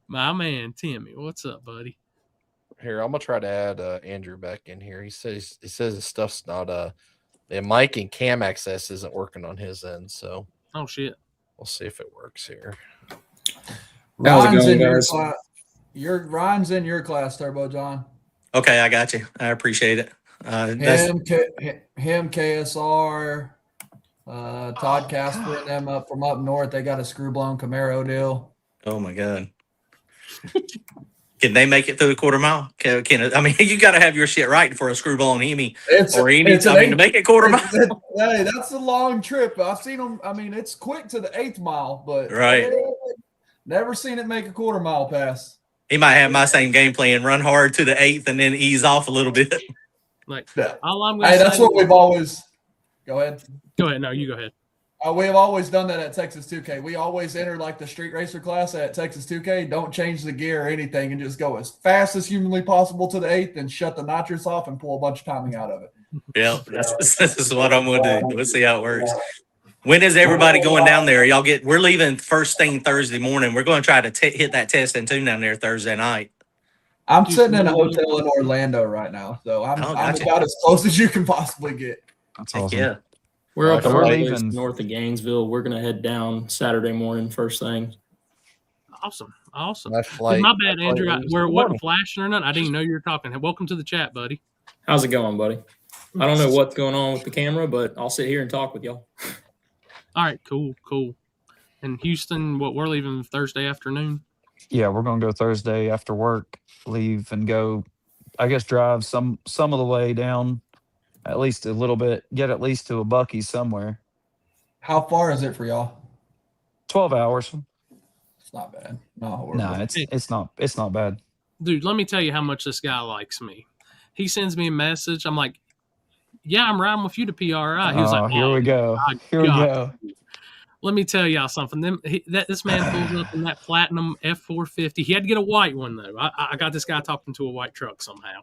My man, Timmy. What's up, buddy? Here, I'm gonna try to add Andrew back in here. He says his stuff's not the mic and cam access isn't working on his end, so oh shit. We'll see if it works here. Ryan's in your class. Ryan's in your class, Turbo John. Okay, I got you. I appreciate it. Him, KSR, Todd Casper and them up from up north. They got a screw blown Camaro deal. Oh my god. Can they make it through the quarter mile? I mean, you got to have your shit right for a screw blown Hemi to make it quarter mile. Hey, that's a long trip. I've seen them. I mean, it's quick to the 8th mile, but never seen it make a quarter mile pass. He might have my same game plan: run hard to the 8th and then ease off a little bit. All I'm gonna say, that's what we've always. Go ahead. Go ahead. No, you go ahead. We have always done that at Texas 2K. We always enter like the street racer class at Texas 2K. Don't change the gear or anything and just go as fast as humanly possible to the 8th and shut the nitrous off and pull a bunch of timing out of it. Yeah, this is what I'm going to do. Let's see how it works. When is everybody going down there? We're leaving first thing Thursday morning. We're going to try to hit that test and tune down there Thursday night. I'm sitting in a hotel in Orlando right now, so I'm about as close as you can possibly get. That's awesome. Yeah. We're up north of Gainesville. We're going to head down Saturday morning first thing. Awesome. My bad, Andrew. We're wasn't flashing or nothing. I didn't even know you were talking. Welcome to the chat, buddy. How's it going, buddy? I don't know what's going on with the camera, but I'll sit here and talk with y'all. All right, cool. In Houston, we're leaving Thursday afternoon? Yeah, we're going to go Thursday after work, leave and go, I guess, drive some of the way down. At least a little bit, get at least to a Buc-ee's somewhere. How far is it for y'all? 12 hours. It's not bad. No, it's not bad. Dude, let me tell you how much this guy likes me. He sends me a message. I'm like, yeah, I'm riding with you to PRI. He was like, here we go. Here we go. Let me tell y'all something. This man pulls up in that platinum F450. He had to get a white one, though. I got this guy talking to a white truck somehow.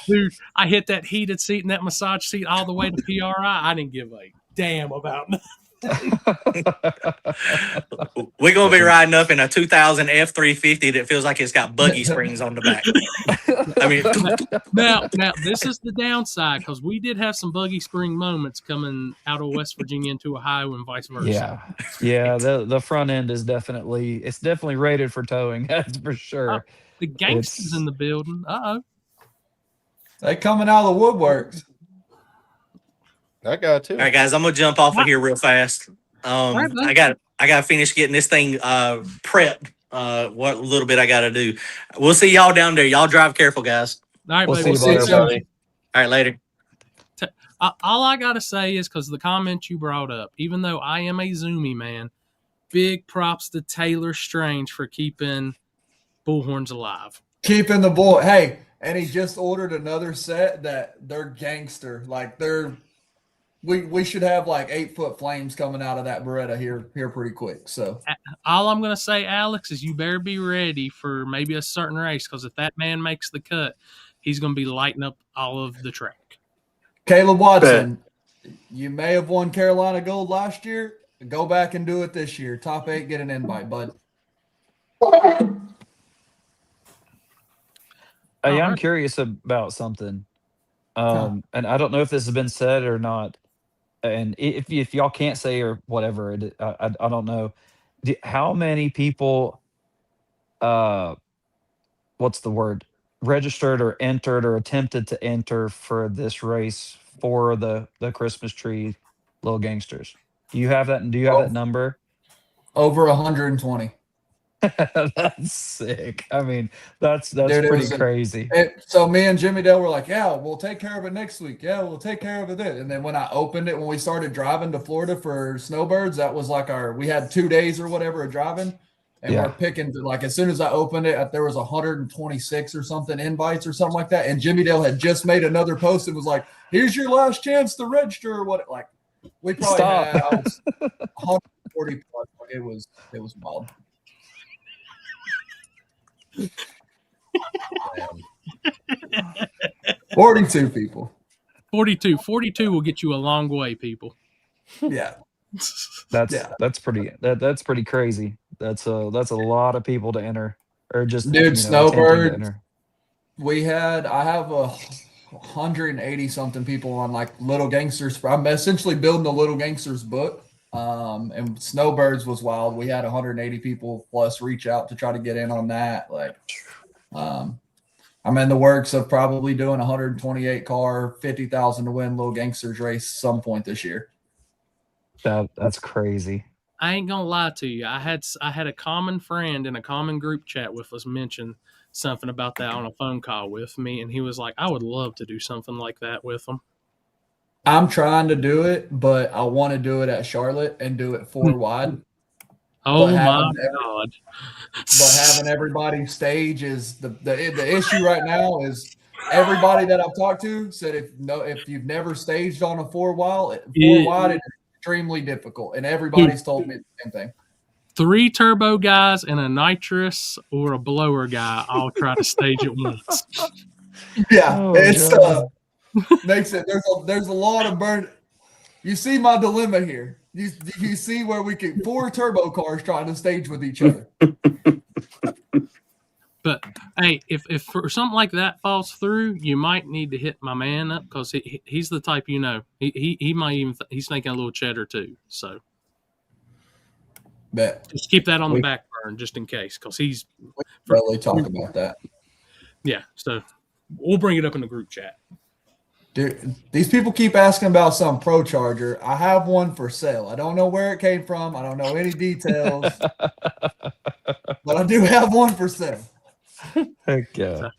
Dude, I hit that heated seat and that massage seat all the way to PRI. I didn't give a damn about nothing. We're gonna be riding up in a 2000 F350 that feels like it's got buggy springs on the back. I mean, now this is the downside because we did have some buggy spring moments coming out of West Virginia into Ohio and vice versa. Yeah. The front end is definitely rated for towing. That's for sure. The gangsters in the building. They coming out of the woodworks. I got too. all right, guys, I'm gonna jump off of here real fast. I got to finish getting this thing prepped. What little bit I got to do. We'll see y'all down there. Y'all drive careful, guys. All right, We'll buddy. see you later, buddy. All right, later. All I got to say is because the comment you brought up, even though I am a Zoomy man, big props to Taylor Strange for keeping Bullhorns alive. Keeping the bull. Hey, and he just ordered another set that they're gangster. Like we should have like 8-foot flames coming out of that Beretta here pretty quick. So all I'm gonna say, Alex, is you better be ready for maybe a certain race because if that man makes the cut, he's gonna be lighting up all of the track. Caleb Watson, you may have won Carolina Gold last year. Go back and do it this year. Top 8, get an invite, bud. Hey, I'm curious about something. And I don't know if this has been said or not. And if y'all can't say or whatever, I don't know. How many people, what's the word, registered or entered or attempted to enter for this race for the Christmas tree Little Gangsters? Do you have that? Do you have that number? Over 120. That's sick. I mean, that's Dude, pretty crazy. So me and Jimmy Dale were like, yeah, we'll take care of it next week. Yeah, we'll take care of it then. And then when I opened it, when we started driving to Florida for Snowbirds, that was like we had 2 days or whatever of driving. And we're picking, like, as soon as I opened it, there was 126 or something invites or something like that. And Jimmy Dale had just made another post and was like, here's your last chance to register or what. Like, we probably had 140 plus. It was wild. 42 people. 42 will get you a long way, people. Yeah. That's pretty crazy. That's a lot of people to enter, or just Snowbird. I have 180 something people on like Little Gangsters. I'm essentially building the Little Gangsters book. And Snowbirds was wild. We had 180 people plus reach out to try to get in on that. Like, I'm in the works of probably doing 128 car, 50,000 to win Little Gangsters race some point this year. That's crazy. I ain't gonna lie to you. I had a common friend in a common group chat with us mention something about that on a phone call with me, and he was like, "I would love to do something like that with them." I'm trying to do it, but I want to do it at Charlotte and do it 4 wide. Oh my God! But having everybody stage is the issue right now. Is everybody that I've talked to said if you've never staged on a 4 wide, it's extremely difficult, and everybody's told me the same thing. 3 turbo guys and a nitrous or a blower guy all try to stage at once. Yeah, it's makes it. There's a lot of burn. You see my dilemma here. You see where we can 4 turbo cars trying to stage with each other. But hey, if for something like that falls through, you might need to hit my man up because he's the type he might even he's making a little cheddar too. So just keep that on the back burner just in case because he's really talk about that. Yeah, so we'll bring it up in the group chat. Dude, these people keep asking about some Pro Charger. I have one for sale. I don't know where it came from. I don't know any details. But I do have one for sale. Heck yeah. So,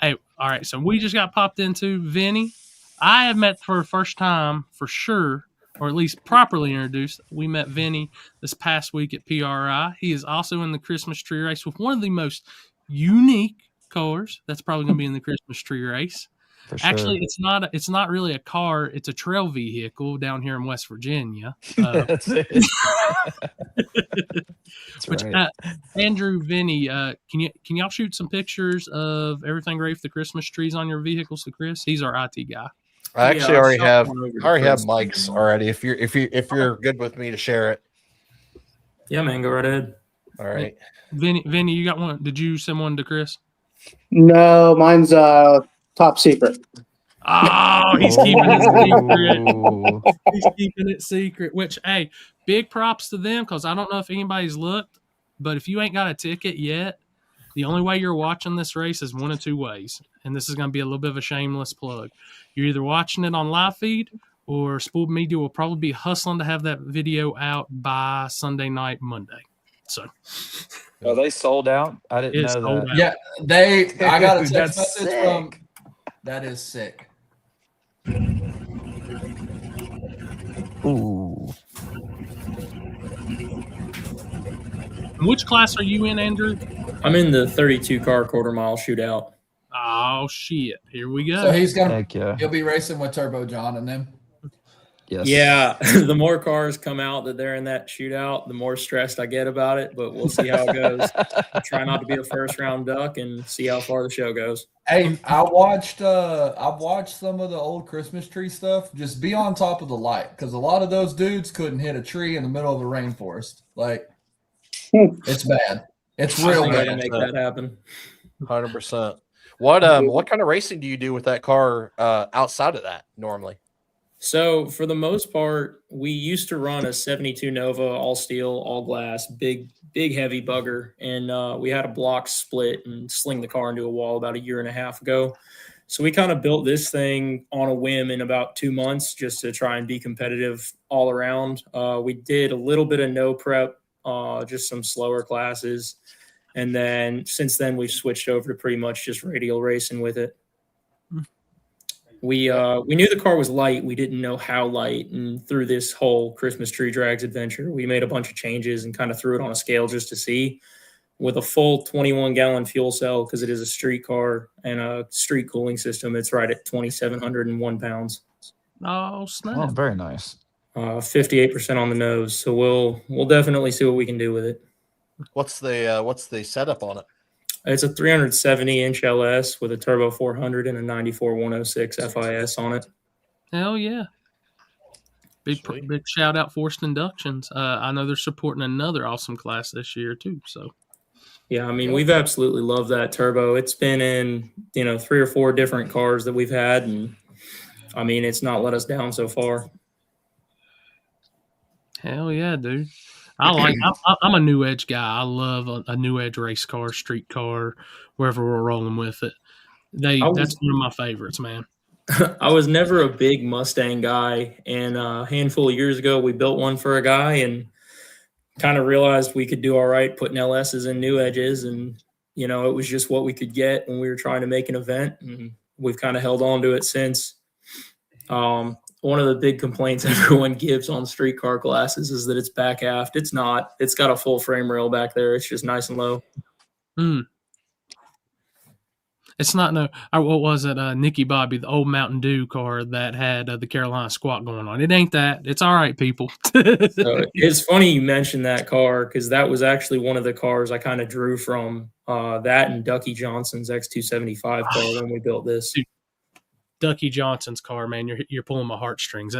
hey, all right. So we just got popped into Vinny. I have met for the first time for sure, or at least properly introduced. We met Vinny this past week at PRI. He is also in the Christmas tree race with one of the most unique cars that's probably going to be in the Christmas tree race. For sure. Actually, it's not really a car. It's a trail vehicle down here in West Virginia. That's it. That's right. Andrew, Vinny, can y'all shoot some pictures of everything ready for the Christmas trees on your vehicles to Chris? He's our IT guy. I actually Yeah, already shot have one over to have Chris. mics already. If you're good with me to share it. Yeah, man, go right ahead. All right. Vinny, you got one? Did you send one to Chris? No, mine's top secret. Oh, he's keeping it secret. Ooh. He's keeping it secret. Which, hey, big props to them because I don't know if anybody's looked, but if you ain't got a ticket yet, the only way you're watching this race is one of two ways. And this is going to be a little bit of a shameless plug. You're either watching it on live feed or Spooled Media will probably be hustling to have that video out by Sunday night, Monday. So, Are they sold out? I didn't it's know sold that. out. Yeah, I got a Dude, text that's message sick. from. That is sick. Ooh. Which class are you in, Andrew? I'm in the 32 car quarter mile shootout. Oh, shit. Here we go. So Heck yeah. he'll be racing with Turbo John and them. Yes. Yeah, the more cars come out that they're in that shootout, the more stressed I get about it. But we'll see how it goes. I try not to be the first round duck and see how far the show goes. Hey, I've watched some of the old Christmas tree stuff. Just be on top of the light because a lot of those dudes couldn't hit a tree in the middle of a rainforest. Like, it's bad. It's I real think I can bad. make that happen. 100%. What kind of racing do you do with that car outside of that normally? So for the most part, we used to run a 72 Nova, all steel, all glass, big heavy bugger, and we had a block split and sling the car into a wall about a year and a half ago. So we kind of built this thing on a whim in about 2 months just to try and be competitive all around. We did a little bit of no prep, just some slower classes, and then since then we've switched over to pretty much just radial racing with it. We knew the car was light. We didn't know how light. And through this whole Christmas tree drags adventure, we made a bunch of changes and kind of threw it on a scale just to see. With a full 21-gallon fuel cell, because it is a street car and a street cooling system, it's right at 2,701 pounds. Oh, snap. Oh, very nice. 58% on the nose. So we'll definitely see what we can do with it. What's the setup on it? It's a 370-inch LS with a turbo 400 and a 94 106 FIS on it. Hell yeah. Big shout out Forced Inductions. I know they're supporting another awesome class this year too. So yeah, I mean, we've absolutely loved that turbo. It's been in, 3 or 4 different cars that we've had, and I mean, it's not let us down so far. hell yeah, dude. I'm a New Edge guy. I love a New Edge race car, street car, wherever we're rolling with it. That's one of my favorites, man. I was never a big Mustang guy, and a handful of years ago, we built one for a guy and kind of realized we could do all right putting LSs in New Edges, and it was just what we could get when we were trying to make an event, and we've kind of held on to it since. One of the big complaints everyone gives on street car classes is that it's back aft. It's not. It's got a full frame rail back there. It's just nice and low. It's not what was it? Nicky Bobby, the old Mountain Dew car that had the Carolina Squat going on. It ain't that. It's all right, people. So it's funny you mentioned that car because that was actually one of the cars I kind of drew from that and Ducky Johnson's X275 car when we built this. Dude, Ducky Johnson's car, man, you're pulling my heartstrings.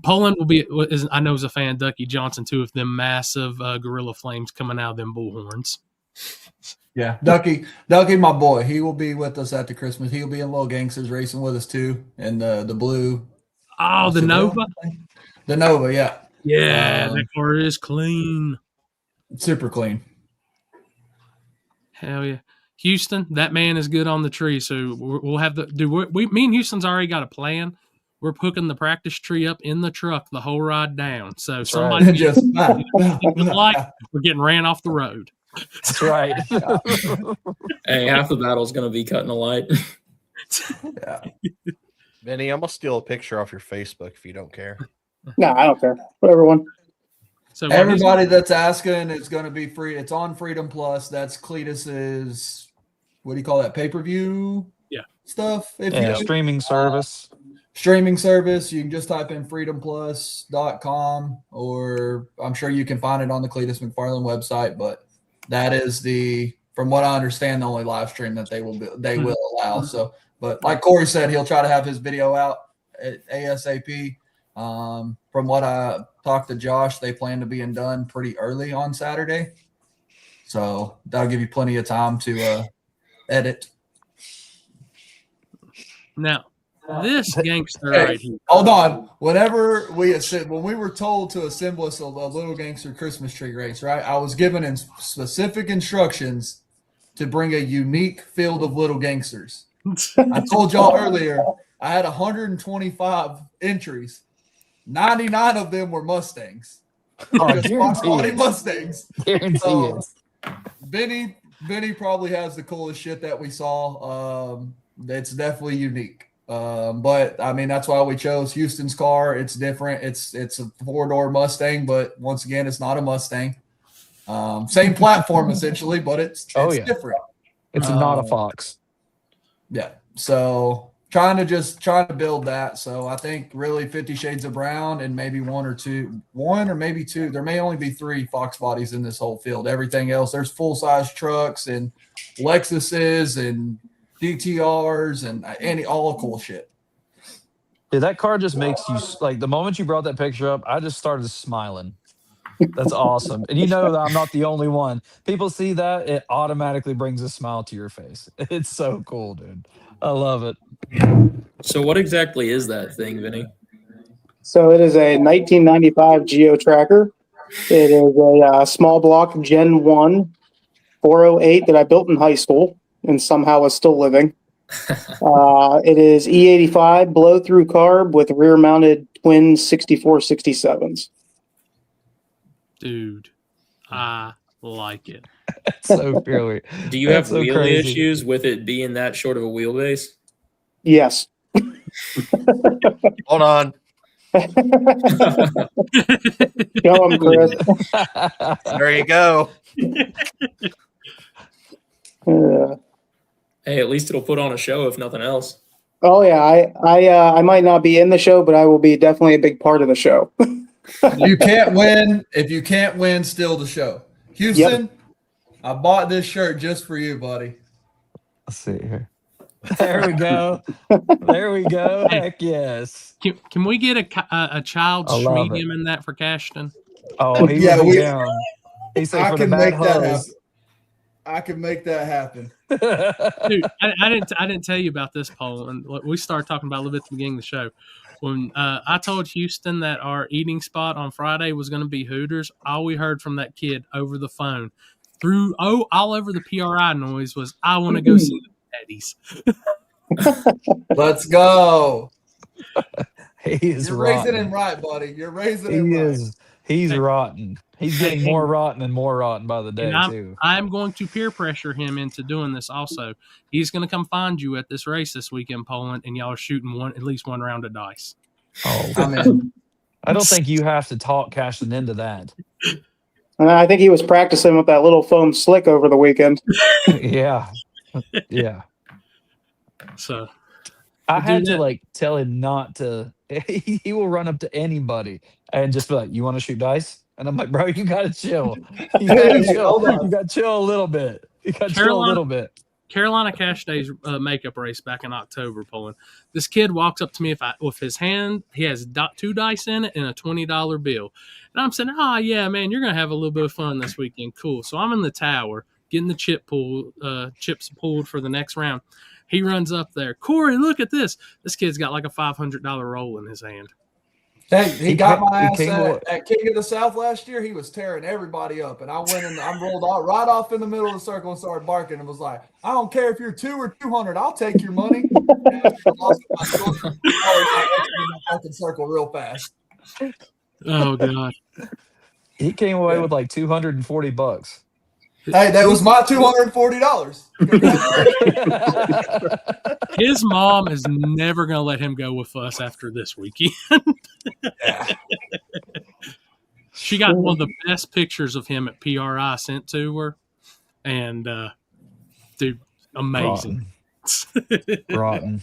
Poland I know is a fan of Ducky Johnson too, with them massive gorilla flames coming out of them bullhorns. Yeah, Ducky, my boy. He will be with us at the Christmas. He'll be in Little Gangsters racing with us too, and the blue. Oh, the Nova. The Nova, yeah. Yeah, that car is clean. Super clean. Hell yeah. Houston, that man is good on the tree. So we'll have me and Houston's already got a plan. We're hooking the practice tree up in the truck the whole ride down. So somebody we're getting ran off the road. That's right. Hey, half the battle is going to be cutting a light. Yeah. Vinny, I'm gonna steal a picture off your Facebook if you don't care. No, I don't care. Whatever one. So everybody that's asking, it's going to be free. It's on Freedom Plus. That's Cletus's, what do you call that? Pay-per-view stuff. Streaming service. Streaming service. You can just type in freedomplus.com, or I'm sure you can find it on the Cletus McFarland website, but that is from what I understand, the only live stream that they will allow. So, but like Corey said, he'll try to have his video out ASAP. From what I talked to Josh, they plan to be done pretty early on Saturday. So that'll give you plenty of time to edit. Now, this gangster right here. Hold on. When we were told to assemble us a Little Gangster Christmas tree race, right? I was given specific instructions to bring a unique field of little gangsters. I told y'all earlier I had 125 entries. 99 of them were Mustangs. Mustangs. Guarantee it. Benny probably has the coolest shit that we saw. It's definitely unique. But I mean, that's why we chose Houston's car. It's different. It's a 4-door Mustang, but once again, it's not a Mustang. Same platform essentially, but it's different. It's not a Fox. Yeah. So trying to build that. So I think really 50 Shades of Brown and maybe one or maybe two. There may only be 3 Fox bodies in this whole field. Everything else, there's full-size trucks and Lexuses and DTRs and all cool shit. Yeah, that car just makes you like the moment you brought that picture up, I just started smiling. That's awesome. And you know that I'm not the only one. People see that, it automatically brings a smile to your face. It's so cool, dude. I love it. So what exactly is that thing, Vinny? So it is a 1995 Geo Tracker. It is a small block Gen 1 408 that I built in high school and somehow is still living. It is E85 blow-through carb with rear-mounted twin 6467s. Dude, I like it. That's so purely. Do you have so wheelie crazy. issues with it being that short of a wheelbase? Yes. Hold on. Go on, Chris. There you go. Hey, at least it'll put on a show if nothing else. Oh yeah, I might not be in the show, but I will be definitely a big part of the show. You can't win. If you can't win, still the show. Houston, I bought this shirt just for you, buddy. Let's see here. There we go. There we go. Heck yes. Can we get a child's I love medium it. in that for Cashton? Oh, he Yeah, would be we- down. He said I for the can bad make that happen. hose. I can make that happen. Dude, I didn't tell you about this, Paul, and we started talking about it a little bit at the beginning of the show. When I told Houston that our eating spot on Friday was going to be Hooters, all we heard from that kid over the phone all over the PRI noise was, "I want to go see the Eddie's." Let's go. He is You're rotten. raising him right, buddy. You're raising him He right. is. He's rotten. He's getting more rotten and more rotten by the day, And too. I'm going to peer pressure him into doing this also. He's going to come find you at this race this weekend, Poland, and y'all are shooting at least one round of dice. Oh, I'm in. I don't think you have to talk Cashton into that. And I think he was practicing with that little foam slick over the weekend. Yeah. Yeah. So I Do had to that. tell him not to. He will run up to anybody and just be like, "You want to shoot dice?" And I'm like, "Bro, you gotta chill. You gotta chill. Hold on. You gotta chill a little bit. You gotta chill a Carolina- little bit." Carolina Cash Day's makeup race back in October, Poland. This kid walks up to me with his hand. He has 2 dice in it and a $20 bill. And I'm saying, "Oh, yeah, man, you're going to have a little bit of fun this weekend. Cool." So I'm in the tower getting the chips pulled for the next round. He runs up there. "Corey, look at this." This kid's got like a $500 roll in his hand. Hey, he got my ass came away- at King of the South last year. He was tearing everybody up, and I went and I rolled out right off in the middle of the circle and started barking and was like, "I don't care if you're 2 or 200, I'll take your money." Fucking circle real fast. Oh, God. He came away with like $240. Hey, that was my $240. His mom is never going to let him go with us after this weekend. She got one of the best pictures of him at PRI sent to her. And, dude, amazing. Rotten.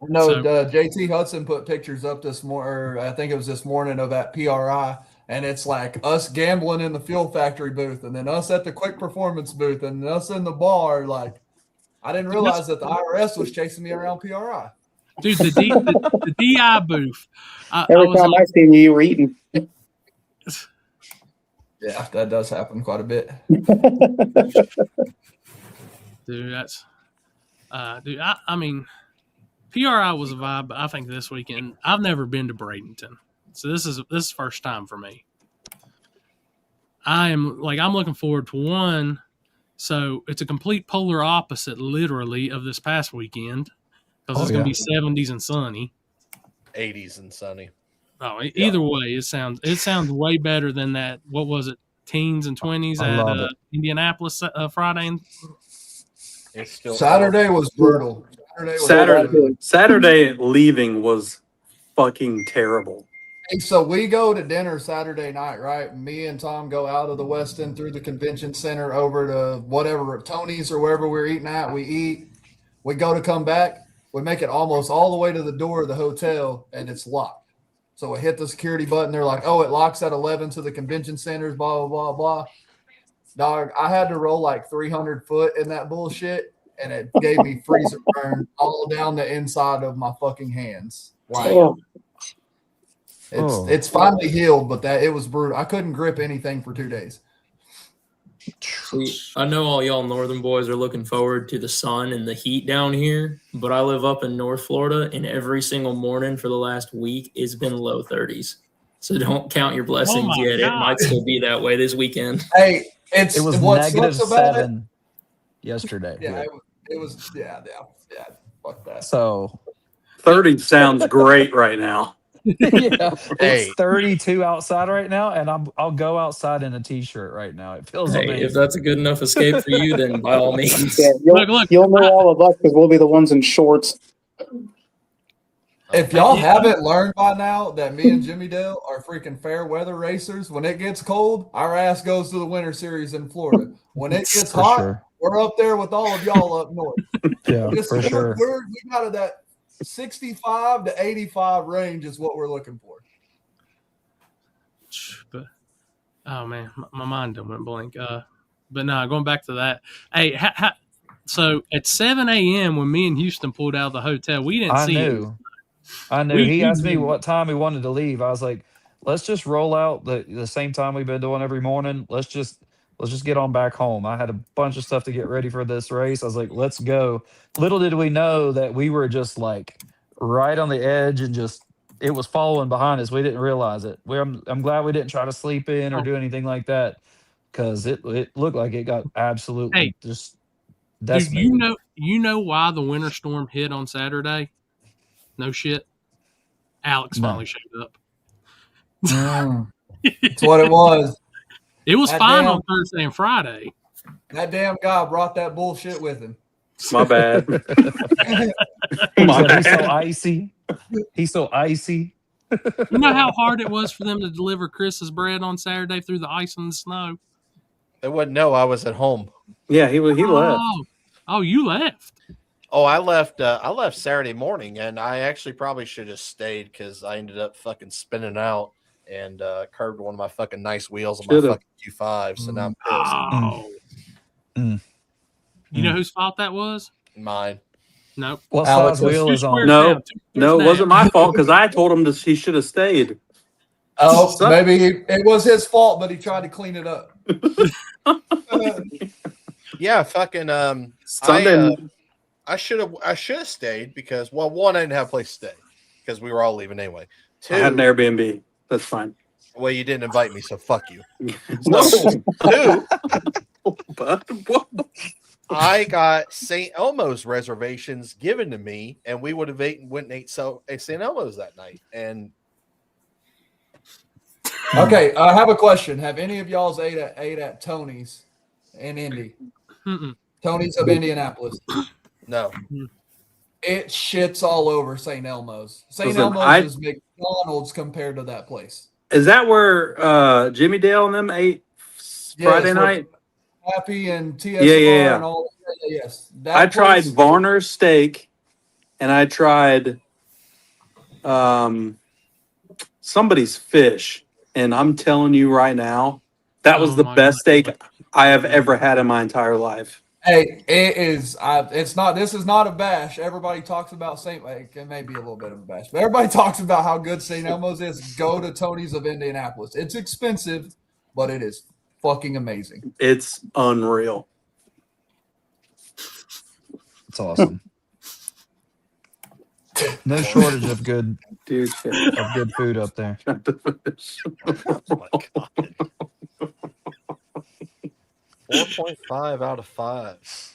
No, So- JT Hudson put pictures up this morning. I think it was this morning of at PRI, and it's like us gambling in the Fuel Factory booth, and then us at the Quick Performance booth, and us in the bar. Like, I didn't realize that the IRS was chasing me around PRI. Dude, the DI booth. Every time I see you were eating. Yeah, that does happen quite a bit. Dude, that's dude. I mean, PRI was a vibe, but I think this weekend I've never been to Bradenton, so this is first time for me. I'm looking forward to one. So it's a complete polar opposite, literally, of this past weekend because it's going to be 70s and sunny, 80s and sunny. Oh, either way, it sounds way better than that. What was it? Teens and 20s at Indianapolis Friday. It's still Saturday was brutal. Saturday leaving was fucking terrible. Hey, so we go to dinner Saturday night, right? Me and Tom go out of the West End through the convention center over to whatever, Tony's or wherever we're eating at. We eat. We go to come back. We make it almost all the way to the door of the hotel, and it's locked. So we hit the security button. They're like, oh, it locks at 11 to the convention centers, blah, blah, blah, blah. Dog, I had to roll like 300 foot in that bullshit, and it gave me freezer burn all down the inside of my fucking hands. Like, it's finally healed, but it was brutal. I couldn't grip anything for 2 days. See, I know all y'all northern boys are looking forward to the sun and the heat down here, but I live up in North Florida, and every single morning for the last week it's been low 30s. So don't count your blessings yet. God. It might still be that way this weekend. Hey, it was -7 yesterday. Yeah, it was. Fuck that. So 30 sounds great right now. Yeah, it's 32 outside right now, and I'll go outside in a t-shirt right now. It feels amazing. If that's a good enough escape for you, then by all means. Yeah, you'll know all of us because we'll be the ones in shorts. If y'all haven't learned by now that me and Jimmy Dale are freaking fair weather racers, when it gets cold, our ass goes to the Winter Series in Florida. When it gets hot, we're up there with all of y'all up north. Yeah, for sure. We got that 65 to 85 range is what we're looking for. But oh man, my mind went blank. But no, going back to that. Hey, so at 7 a.m. when me and Houston pulled out of the hotel, we didn't see him. I knew. He asked me what time he wanted to leave. I was like, let's just roll out the same time we've been doing every morning. Let's just get on back home. I had a bunch of stuff to get ready for this race. I was like, let's go. Little did we know that we were just like right on the edge and just it was following behind us. We didn't realize it. I'm glad we didn't try to sleep in or do anything like that because it looked like it got absolutely just decimated. Dude, you know why the winter storm hit on Saturday? No shit. Alex finally showed up. That's what it was. It was fine on Thursday and Friday. That damn guy brought that bullshit with him. My bad. He's so icy. He's so icy. You know how hard it was for them to deliver Chris's bread on Saturday through the ice and the snow? They wouldn't know I was at home. Yeah, he left. Oh, you left. Oh, I left Saturday morning, and I actually probably should have stayed because I ended up fucking spinning out and curved one of my fucking nice wheels on my fucking Q5. So now I'm pissed. You know whose fault that was? Mine. Nope. What size wheel is on? No, it wasn't my fault because I told him he should have stayed. Oh, maybe it was his fault, but he tried to clean it up. Yeah, fucking Sunday. I should have stayed because one, I didn't have a place to stay because we were all leaving anyway. Two, I had an Airbnb. That's fine. Well, you didn't invite me, so fuck you. No. Two, I got St. Elmo's reservations given to me, and we would have went and ate at St. Elmo's that night. And okay, I have a question. Have any of y'all's ate at Tony's in Indy? Tony's of Indianapolis. No. It shits all over St. Elmo's. St. Elmo's is McDonald's compared to that place. Is that where Jimmy Dale and them ate Friday night? Happy and TSR and all. Yes. I tried Varner's steak, and I tried somebody's fish, and I'm telling you right now, that was the best steak I have ever had in my entire life. Hey, it is. It's not. This is not a bash. Everybody talks about St. It may be a little bit of a bash, but everybody talks about how good St. Elmo's is. Go to Tony's of Indianapolis. It's expensive, but it is fucking amazing. It's unreal. It's awesome. No shortage of good Dude, food up there. Oh my God. 4.5 out of 5.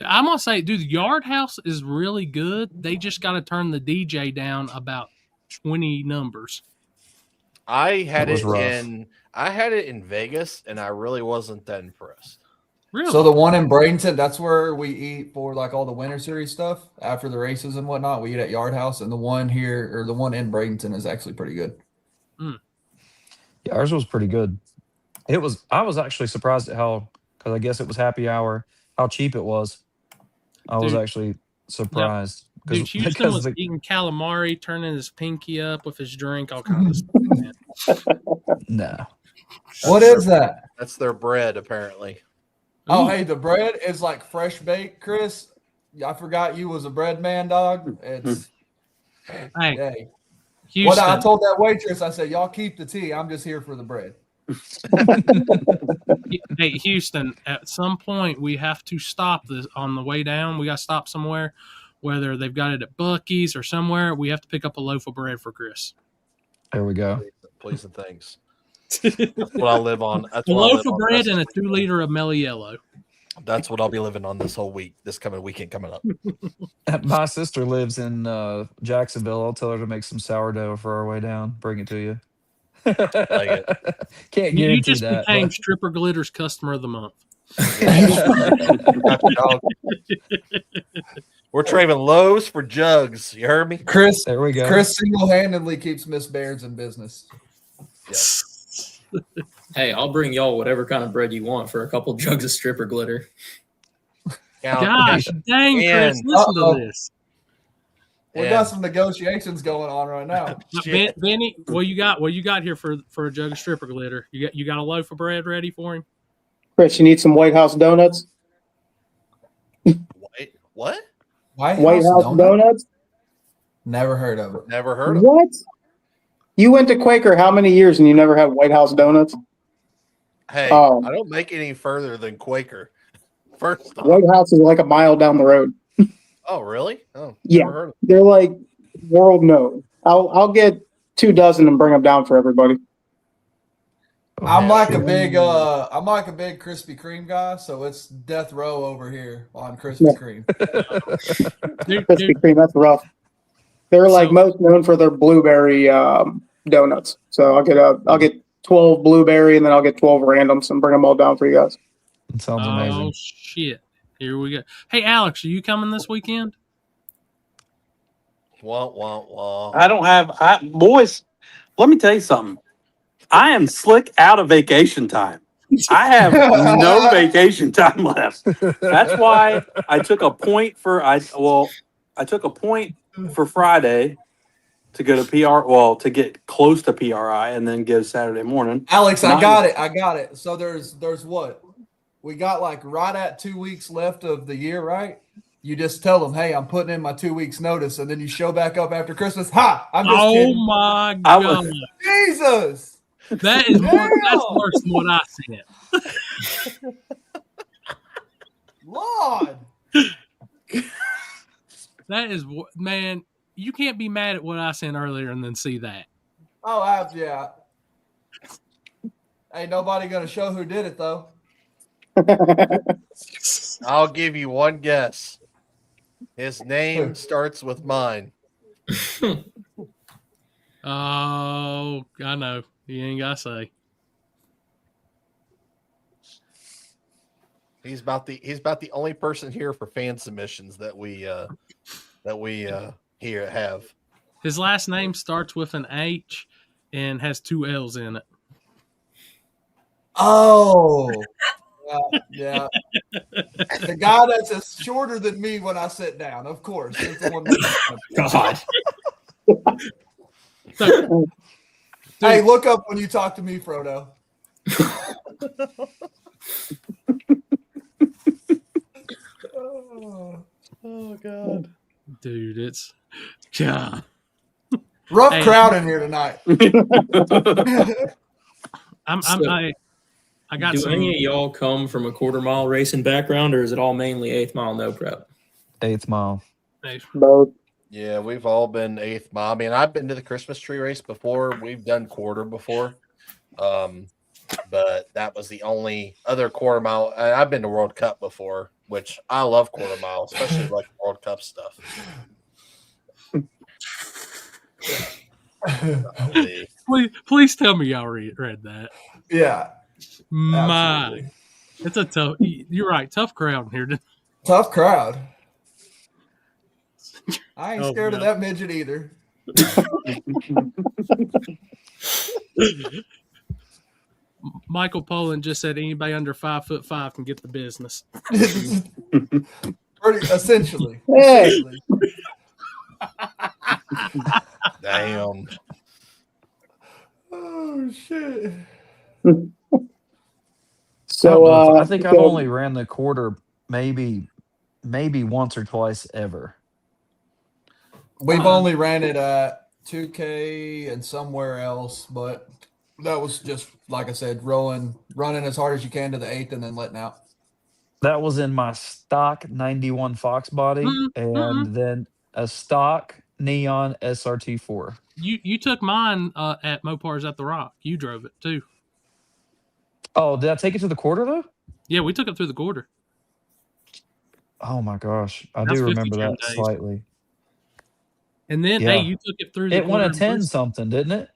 I'm gonna say, dude, the Yard House is really good. They just got to turn the DJ down about 20 numbers. I had was it rough. in Vegas, and I really wasn't that impressed. Really? So the one in Bradenton, that's where we eat for like all the Winter Series stuff after the races and whatnot. We eat at Yard House, and the one here or the one in Bradenton is actually pretty good. Yeah, ours was pretty good. I was actually surprised at how, because I guess it was happy hour, how cheap it was. I was Dude. actually surprised. Dude, Houston because was the- eating calamari, turning his pinky up with his drink, all kinds of stuff, man. Nah. What is that? That's their bread, apparently. Oh, hey, the bread is like fresh baked, Chris. I forgot you was a bread man, dog. It's Hey, hey. What Houston. I told that waitress, I said, y'all keep the tea. I'm just here for the bread. Hey, Houston, at some point we have to stop this on the way down. We got to stop somewhere, whether they've got it at Buc-ee's or somewhere. We have to pick up a loaf of bread for Chris. There we go. Please and thanks. That's what I live on. That's A what I loaf live of on. bread and a 2 liter of Melly Yellow. That's what I'll be living on this whole week, this coming weekend coming up. My sister lives in Jacksonville. I'll tell her to make some sourdough for our way down. Bring it to you. Like Can't You guarantee just that. became but- Stripper Glitter's customer of the month. We're trading loaves for jugs. You heard me? Chris There we go. Chris single-handedly keeps Miss Baird's in business. Hey, I'll bring y'all whatever kind of bread you want for a couple jugs of stripper glitter. Gosh, dang, Chris, And- listen to Uh-oh. this. We And- got some negotiations going on right now. Benny, what you got here for a jug of stripper glitter? You got a loaf of bread ready for him? Chris, you need some White House donuts? Wait, what? White House donuts? Never heard of it. Never heard of it. What? You went to Quaker how many years and you never had White House donuts? Hey, Oh. I don't make any further than Quaker. First off. White House is like a mile down the road. Oh, really? Oh, Yeah. never heard of They're like world known. I'll get 2 dozen and bring them down for everybody. I'm like a shit. big Krispy Kreme guy, so it's death row over here on Krispy Kreme. Dude, Krispy dude, Kreme, that's rough. They're like So- most known for their blueberry donuts. So I'll get 12 blueberry and then I'll get 12 randoms and bring them all down for you guys. It sounds oh amazing. shit! Here we go. Hey, Alex, are you coming this weekend? Wah, wah, wah. I don't have boys. Let me tell you something. I am slick out of vacation time. I have no vacation time left. That's why I took a point for Friday to go to PR. Well, to get close to PRI and then go Saturday morning. Alex, I Not- got it. So there's what? We got like right at 2 weeks left of the year, right? You just tell them, hey, I'm putting in my 2 weeks notice, and then you show back up after Christmas. Ha! I'm just Oh kidding. my I god, was- Jesus! that is more. That's Damn! worse than what I said. Lord! That is man. You can't be mad at what I sent earlier and then see that. Oh, yeah. Ain't nobody gonna show who did it though. I'll give you one guess. His name starts with mine. Oh, I know. You ain't gotta say. He's about the only person here for fan submissions that we here have. His last name starts with an H and has 2 L's in it. Oh, yeah. The guy that's as shorter than me when I sit down, of course. Is the one God. So, hey, look up when you talk to me, Frodo. Oh God. Dude, it's God. Rough Hey, crowd in here tonight. I got Do some. any of y'all come from a quarter mile racing background, or is it all mainly 8th mile no prep? 8th mile. Both. Yeah, we've all been 8th mile. I mean, I've been to the Christmas tree race before. We've done quarter before. But that was the only other quarter mile. I've been to World Cup before, which I love quarter mile, especially like World Cup stuff. Please tell me y'all read that. Yeah. My, Absolutely. it's a tough. You're right. Tough crowd here. Tough crowd. I ain't Oh, scared of no. that midget either. Michael Poland just said anybody under 5'5" can get the business. Essentially. Hey. Essentially. Damn. Oh shit. So I think I've only ran the quarter maybe once or twice ever. We've only ran it at 2K and somewhere else, but that was just like I said, running as hard as you can to the 8th and then letting out. That was in my stock 91 Fox body and then a stock neon SRT4. You took mine at Mopars at the Rock. You drove it too. Oh, did I take it to the quarter though? Yeah, we took it through the quarter. Oh my gosh, I That's do 50 remember trim that days. slightly. And then, Yeah. hey, you took it through the It won quarter. a 10 something, didn't it?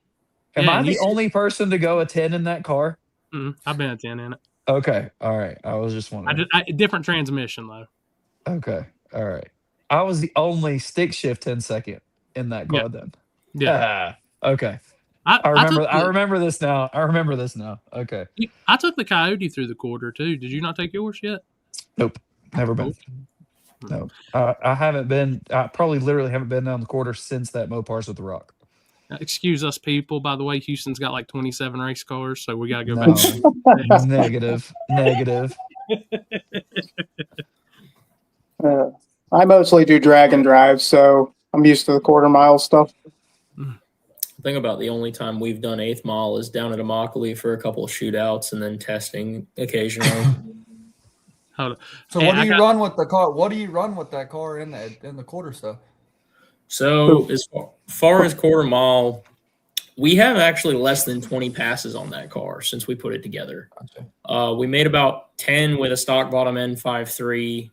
Am Yeah, I and the you- only person to go a 10 in that car? I've been a 10 in it. Okay, all right. I was just wondering. Different transmission though. Okay, all right. I was the only stick shift 10-second in that car then. Yeah. Okay. I remember this now. Okay. I took the Coyote through the quarter too. Did you not take yours yet? Nope. Never been. No. I haven't been. I probably literally haven't been down the quarter since that Mopars with the Rock. Excuse us, people. By the way, Houston's got like 27 race cars, so we got to go No. back. Negative. I mostly do drag and drive, so I'm used to the quarter mile stuff. The thing about the only time we've done 8th mile is down at Immokalee for a couple of shootouts and then testing occasionally. Hold on. So what do you run with the car? What do you run with that car in the quarter stuff? So as far as quarter mile, we have actually less than 20 passes on that car since we put it together. Gotcha. We made about 10 with a stock bottom N53,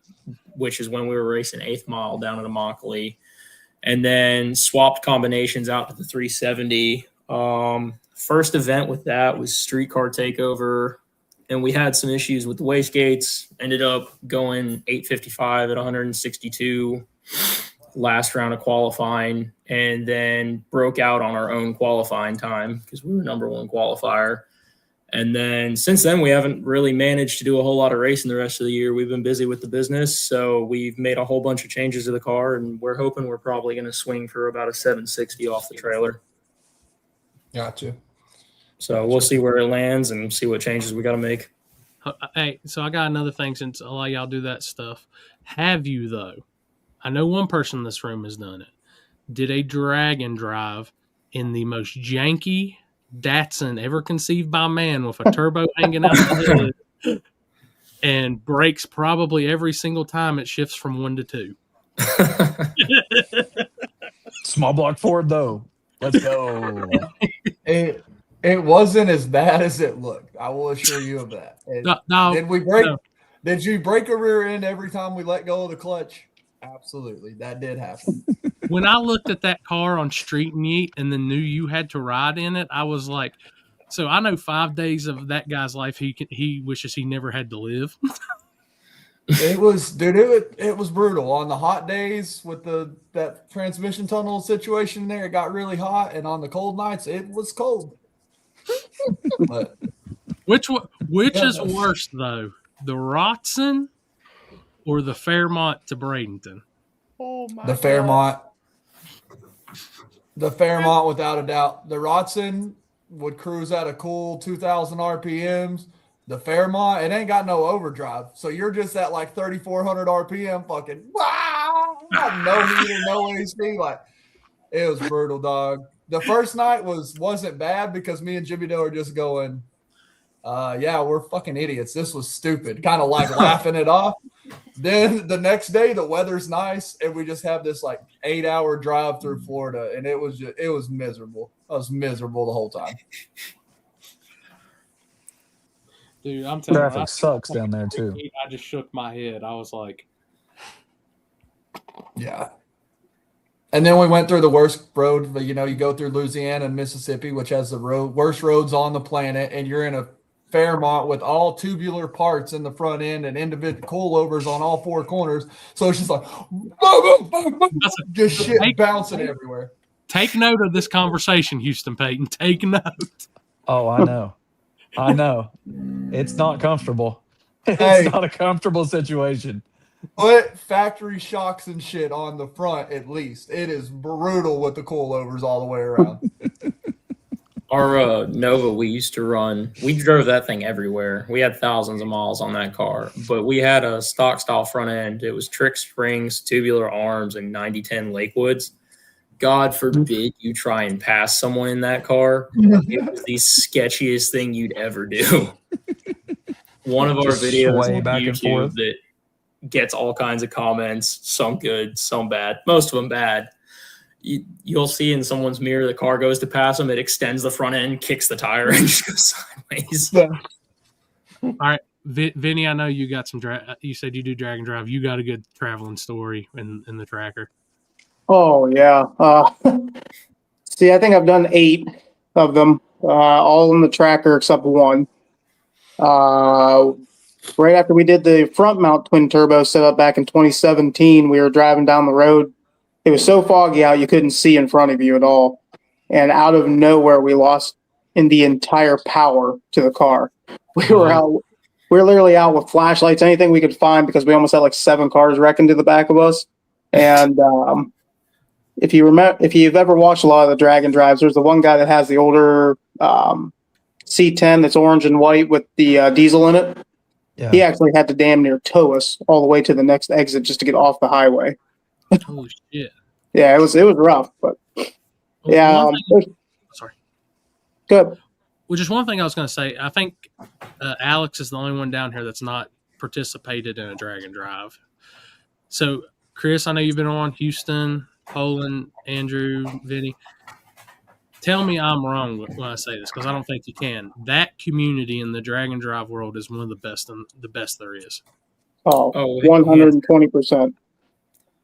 which is when we were racing 8th mile down at Immokalee, and then swapped combinations out to the 370. First event with that was Streetcar Takeover, and we had some issues with the wastegates. Ended up going 855 at 162 last round of qualifying, and then broke out on our own qualifying time because we were #1 qualifier. And then since then, we haven't really managed to do a whole lot of racing the rest of the year. We've been busy with the business, so we've made a whole bunch of changes to the car, and we're hoping we're probably going to swing for about a 760 off the trailer. Gotcha. So we'll see where it lands and see what changes we got to make. Hey, so I got another thing since a lot of y'all do that stuff. Have you, though? I know one person in this room has done it. Did a drag and drive in the most janky Datsun ever conceived by man with a turbo hanging out the hood and brakes probably every single time it shifts from 1 to 2. Small block Ford though. Let's go. It wasn't as bad as it looked. I will assure you of that. No, did we break? No. Did you break a rear end every time we let go of the clutch? Absolutely, that did happen. When I looked at that car on Street Meet and then knew you had to ride in it, I was like, so I know 5 days of that guy's life he wishes he never had to live. It was brutal. On the hot days with that transmission tunnel situation there, it got really hot, and on the cold nights, it was cold. But which is worse though, the Rotson or the Fairmont to Bradenton? Oh my! The Fairmont. The Fairmont, without a doubt. The Rotson would cruise at a cool 2,000 RPMs. The Fairmont, it ain't got no overdrive. So you're just at like 3,400 RPM fucking, wow, no heater, no AC. Like, it was brutal, dog. The first night wasn't bad because me and Jimmy Dale were just going, yeah, we're fucking idiots. This was stupid. Kind of like laughing it off. Then the next day, the weather's nice, and we just have this like 8-hour drive through Florida, and it was miserable. I was miserable the whole time. Dude, I'm telling you, Traffic sucks down there too. I just shook my head. I was like, yeah. And then we went through the worst road. You know, you go through Louisiana and Mississippi, which has the worst roads on the planet, and you're in a Fairmont with all tubular parts in the front end and individual coilovers on all four corners. So it's just like just shit bouncing everywhere. Take note of this conversation, Houston Peyton. Take note. Oh, I know. I know. It's not comfortable. It's Hey. not a comfortable situation. Put factory shocks and shit on the front at least. It is brutal with the coilovers all the way around. Our Nova we used to run, we drove that thing everywhere. We had thousands of miles on that car, but we had a stock style front end. It was trick springs, tubular arms, and 90-10 Lakewoods. God forbid you try and pass someone in that car. It was the sketchiest thing you'd ever do. One of our Just videos sway on back and YouTube forth. that gets all kinds of comments, some good, some bad, most of them bad. You'll see in someone's mirror, the car goes to pass them, it extends the front end, kicks the tire, and just goes sideways. All right, Vinny, I know you got some. You said you do drag and drive. You got a good traveling story in the tracker. Oh yeah. See, I think I've done 8 of them, all in the tracker except one. Right after we did the front mount twin turbo setup back in 2017, we were driving down the road. It was so foggy out you couldn't see in front of you at all. And out of nowhere, we lost in the entire power to the car. We were literally out with flashlights, anything we could find, because we almost had like 7 cars wrecking to the back of us. And if you've ever watched a lot of the drag and drives, there's the one guy that has the older C10 that's orange and white with the diesel in it. Yeah. He actually had to damn near tow us all the way to the next exit just to get off the highway. Holy shit! Yeah, it was rough, but yeah. Sorry. Good. Well, just one thing I was going to say. I think Alex is the only one down here that's not participated in a drag and drive. So, Chris, I know you've been on. Houston, Poland, Andrew, Vinny. Tell me I'm wrong when I say this, because I don't think you can. That community in the drag and drive world is one of the best there is. Oh, Oh, 120%.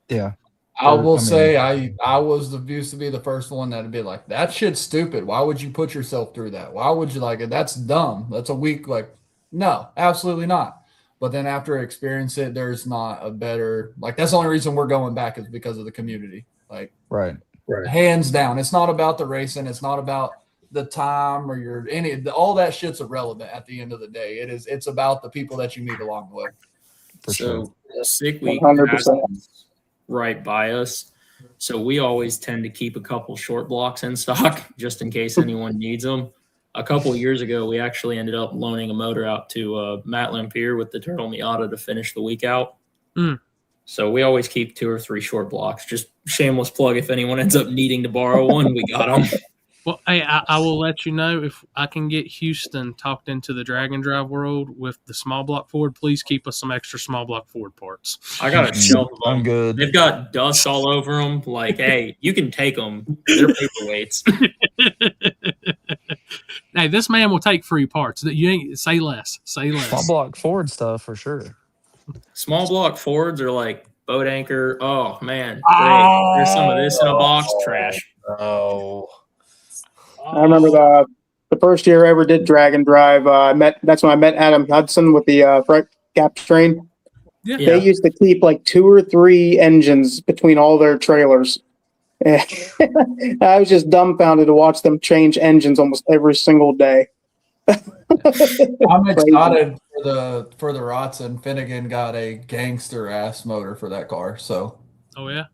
Yeah. I will I mean- say I used to be the first one that'd be like, that shit's stupid. Why would you put yourself through that? Why would you like it? That's dumb. That's a weak, like, no, absolutely not. But then after I experience it, there's not a better, like, that's the only reason we're going back is because of the community. Like, Right. hands down. It's not about the racing. It's not about the time or all that shit's irrelevant at the end of the day. It's about the people that you meet along the way. For sure. Sick Week 100%. passes right by us. So we always tend to keep a couple short blocks in stock just in case anyone needs them. A couple of years ago, we actually ended up loaning a motor out to Matt Lampier with the Turtle Miata to finish the week out. Mm. So we always keep 2 or 3 short blocks. Just shameless plug. If anyone ends up needing to borrow one, we got them. Well, hey, I will let you know if I can get Houston talked into the drag and drive world with the small block Ford. Please keep us some extra small block Ford parts. I got a shelf of them. I'm good. They've got dust all over them. Like, hey, you can take them. They're paperweights. Hey, this man will take free parts. You ain't say less. Say less. Small block Ford stuff for sure. Small block Fords are like boat anchor. Oh man, great. There's some of this in a box. Trash. Oh, I remember the first year I ever did drag and drive. That's when I met Adam Hudson with the front gap train. Yeah. They used to keep like 2 or 3 engines between all their trailers. I was just dumbfounded to watch them change engines almost every single day. I'm excited for the Rotson. Finnegan got a gangster ass motor for that car. So Oh yeah.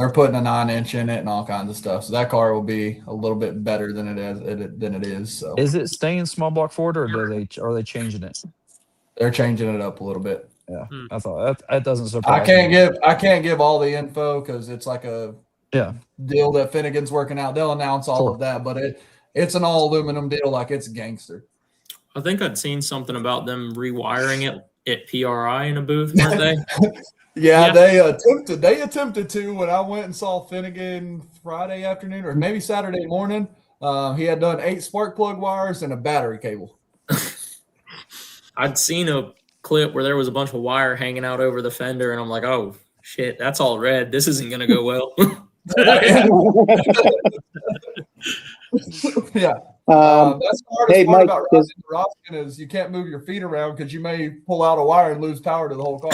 They're putting a 9-inch in it and all kinds of stuff. So that car will be a little bit better than it is. So Is it staying small block Ford, or are they changing it? they're changing it up a little bit. Yeah, Hmm. I thought that doesn't I surprise can't me. give all the info because it's like a deal that Finnegan's working out. They'll announce all of that, but it's an all aluminum deal, like it's gangster. I think I'd seen something about them rewiring it at PRI in a booth, weren't they? Yeah, they attempted to when I went and saw Finnegan Friday afternoon or maybe Saturday morning. He had done 8 spark plug wires and a battery cable. I'd seen a clip where there was a bunch of wire hanging out over the fender, and I'm like, oh shit, that's all red. This isn't gonna go well. Yeah. That's the hardest part about riding the Roskin is you can't move your feet around because you may pull out a wire and lose power to the whole car.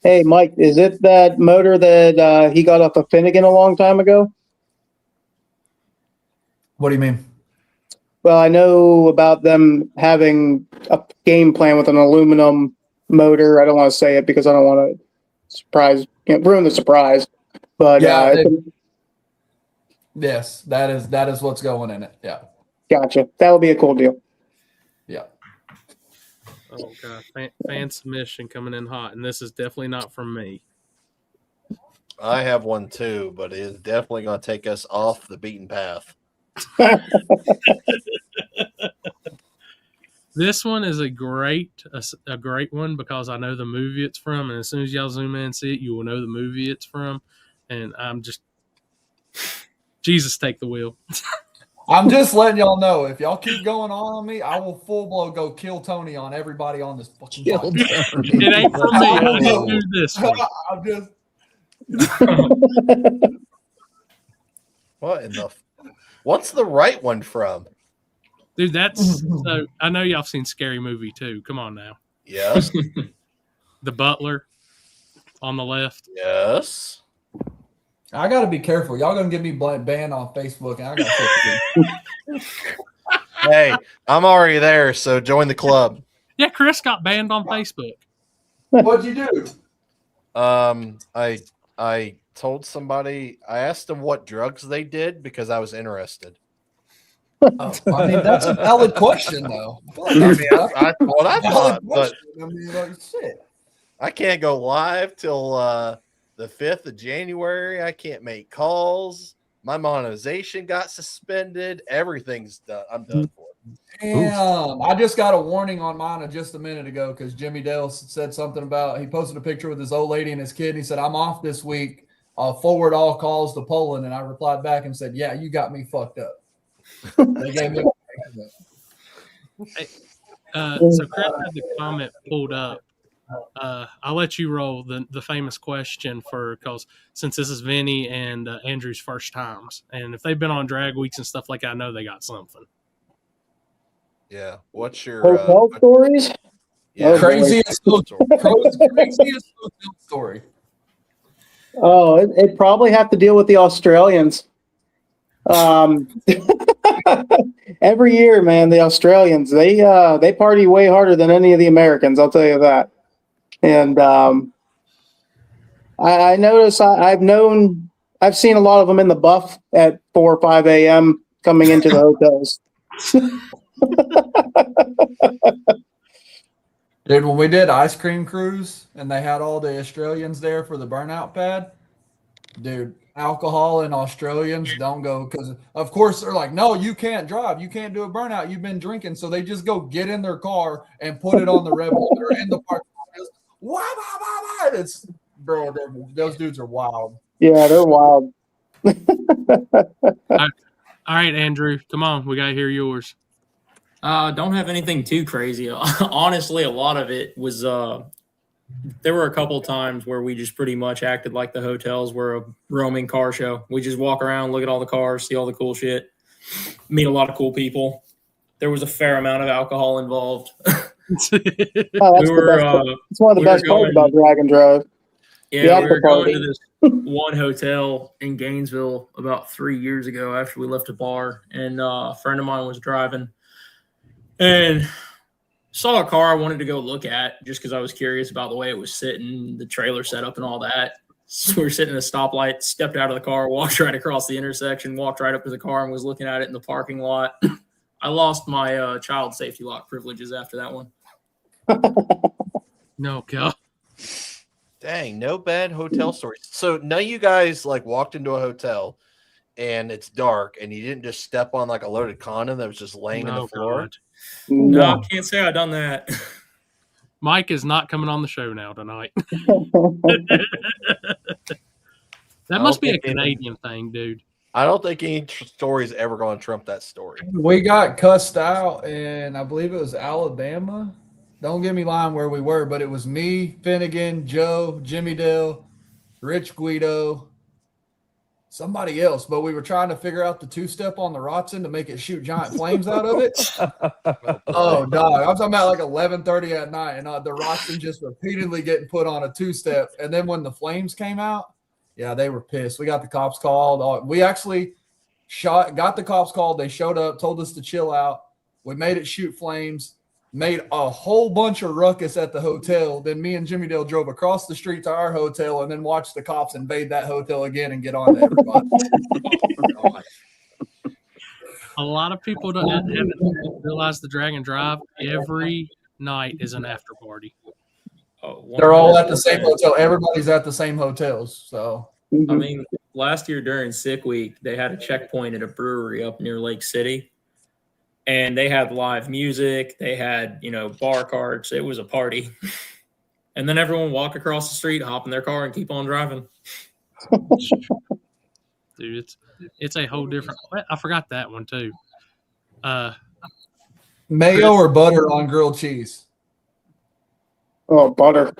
Hey, Mike, is it that motor that he got off of Finnegan a long time ago? What do you mean? Well, I know about them having a game plan with an aluminum motor. I don't want to say it because I don't want to ruin the surprise. But yes, that is what's going in it. Yeah. Gotcha. That would be a cool deal. Yeah. Oh god, fan submission coming in hot, and this is definitely not from me. I have one too, but it is definitely going to take us off the beaten path. This one is a great one because I know the movie it's from, and as soon as y'all zoom in and see it, you will know the movie it's from. And I'm just Jesus, take the wheel. I'm just letting y'all know if y'all keep going on me, I will full blow go kill Tony on everybody on this fucking podcast. It ain't from me. I didn't do this one. I'm just What in the? What's the right one from? Dude, that's so. I know y'all have seen Scary Movie too. Come on now. Yes. The butler on the left. Yes. I got to be careful. Y'all gonna get me banned on Facebook, and I got to. Hey, I'm already there, so join the club. Yeah, Chris got banned on Facebook. What'd you do? I told somebody. I asked them what drugs they did because I was interested. Oh, I mean, that's a valid question, though. I mean, I thought, but I mean, like, shit. I can't go live till the 5th of January. I can't make calls. My monetization got suspended. Everything's done. I'm done for it. Damn. I just got a warning on mine just a minute ago because Jimmy Dale said something about he posted a picture with his old lady and his kid. And he said, I'm off this week. I'll forward all calls to Poland. And I replied back and said, yeah, you got me fucked up. They gave me so Chris had the comment pulled up. I'll let you roll the famous question because since this is Vinny and Andrew's first times, and if they've been on drag weeks and stuff like that, I know they got something. Yeah. What's your hotel stories? Yeah, craziest story. Oh, it'd probably have to deal with the Australians. Every year, man, the Australians they party way harder than any of the Americans. I'll tell you that. And I notice I've seen a lot of them in the buff at 4 or 5 a.m. coming into the hotels. Dude, when we did Ice Cream Cruise and they had all the Australians there for the burnout pad, dude, alcohol and Australians don't go because, of course, they're like, no, you can't drive. You can't do a burnout. You've been drinking. So they just go get in their car and put it on the Rebel. They're in the park. It's, bro, those dudes are wild. Yeah, they're wild. All right, Andrew, come on. We got to hear yours. Don't have anything too crazy. Honestly, a lot of it was there were a couple times where we just pretty much acted like the hotels were a roaming car show. We just walk around, look at all the cars, see all the cool shit, meet a lot of cool people. There was a fair amount of alcohol involved. It's one of the best parts about Drag and Drive. Yeah, we were going to this one hotel in Gainesville about 3 years ago after we left a bar, and a friend of mine was driving and saw a car I wanted to go look at just because I was curious about the way it was sitting, the trailer setup and all that. So we were sitting at a stoplight, stepped out of the car, walked right across the intersection, walked right up to the car, and was looking at it in the parking lot. I lost my child safety lock privileges after that one. No, God. Dang, no bad hotel stories. So none of you guys like walked into a hotel and it's dark and you didn't just step on like a loaded condom that was just laying in the floor? God. No, I can't say I've done that. Mike is not coming on the show now tonight. That must be a Canadian thing, dude. I don't think any story is ever going to trump that story. We got cussed out, and I believe it was Alabama. Don't get me lying where we were, but it was me, Finnegan, Joe, Jimmy Dale, Rich Guido, somebody else. But we were trying to figure out the two-step on the Rotson to make it shoot giant flames out of it. Oh, dog. I'm talking about like 11:30 at night, and the Rotson just repeatedly getting put on a two-step. And then when the flames came out, yeah, they were pissed. We got the cops called. We actually got the cops called. They showed up, told us to chill out. We made it shoot flames. Made a whole bunch of ruckus at the hotel. Then me and Jimmy Dale drove across the street to our hotel and then watched the cops invade that hotel again and get on to everybody. A lot of people haven't realized the Dragon Drive every night is an after party. Oh, They're all at the same hotel. Everybody's at the same hotels. So I mean, last year during Sick Week, they had a checkpoint at a brewery up near Lake City. And they had live music. They had, bar carts. It was a party. And then everyone walk across the street, hop in their car, and keep on driving. Dude, it's a whole different. I forgot that one too. mayo or butter on grilled cheese? Oh, butter.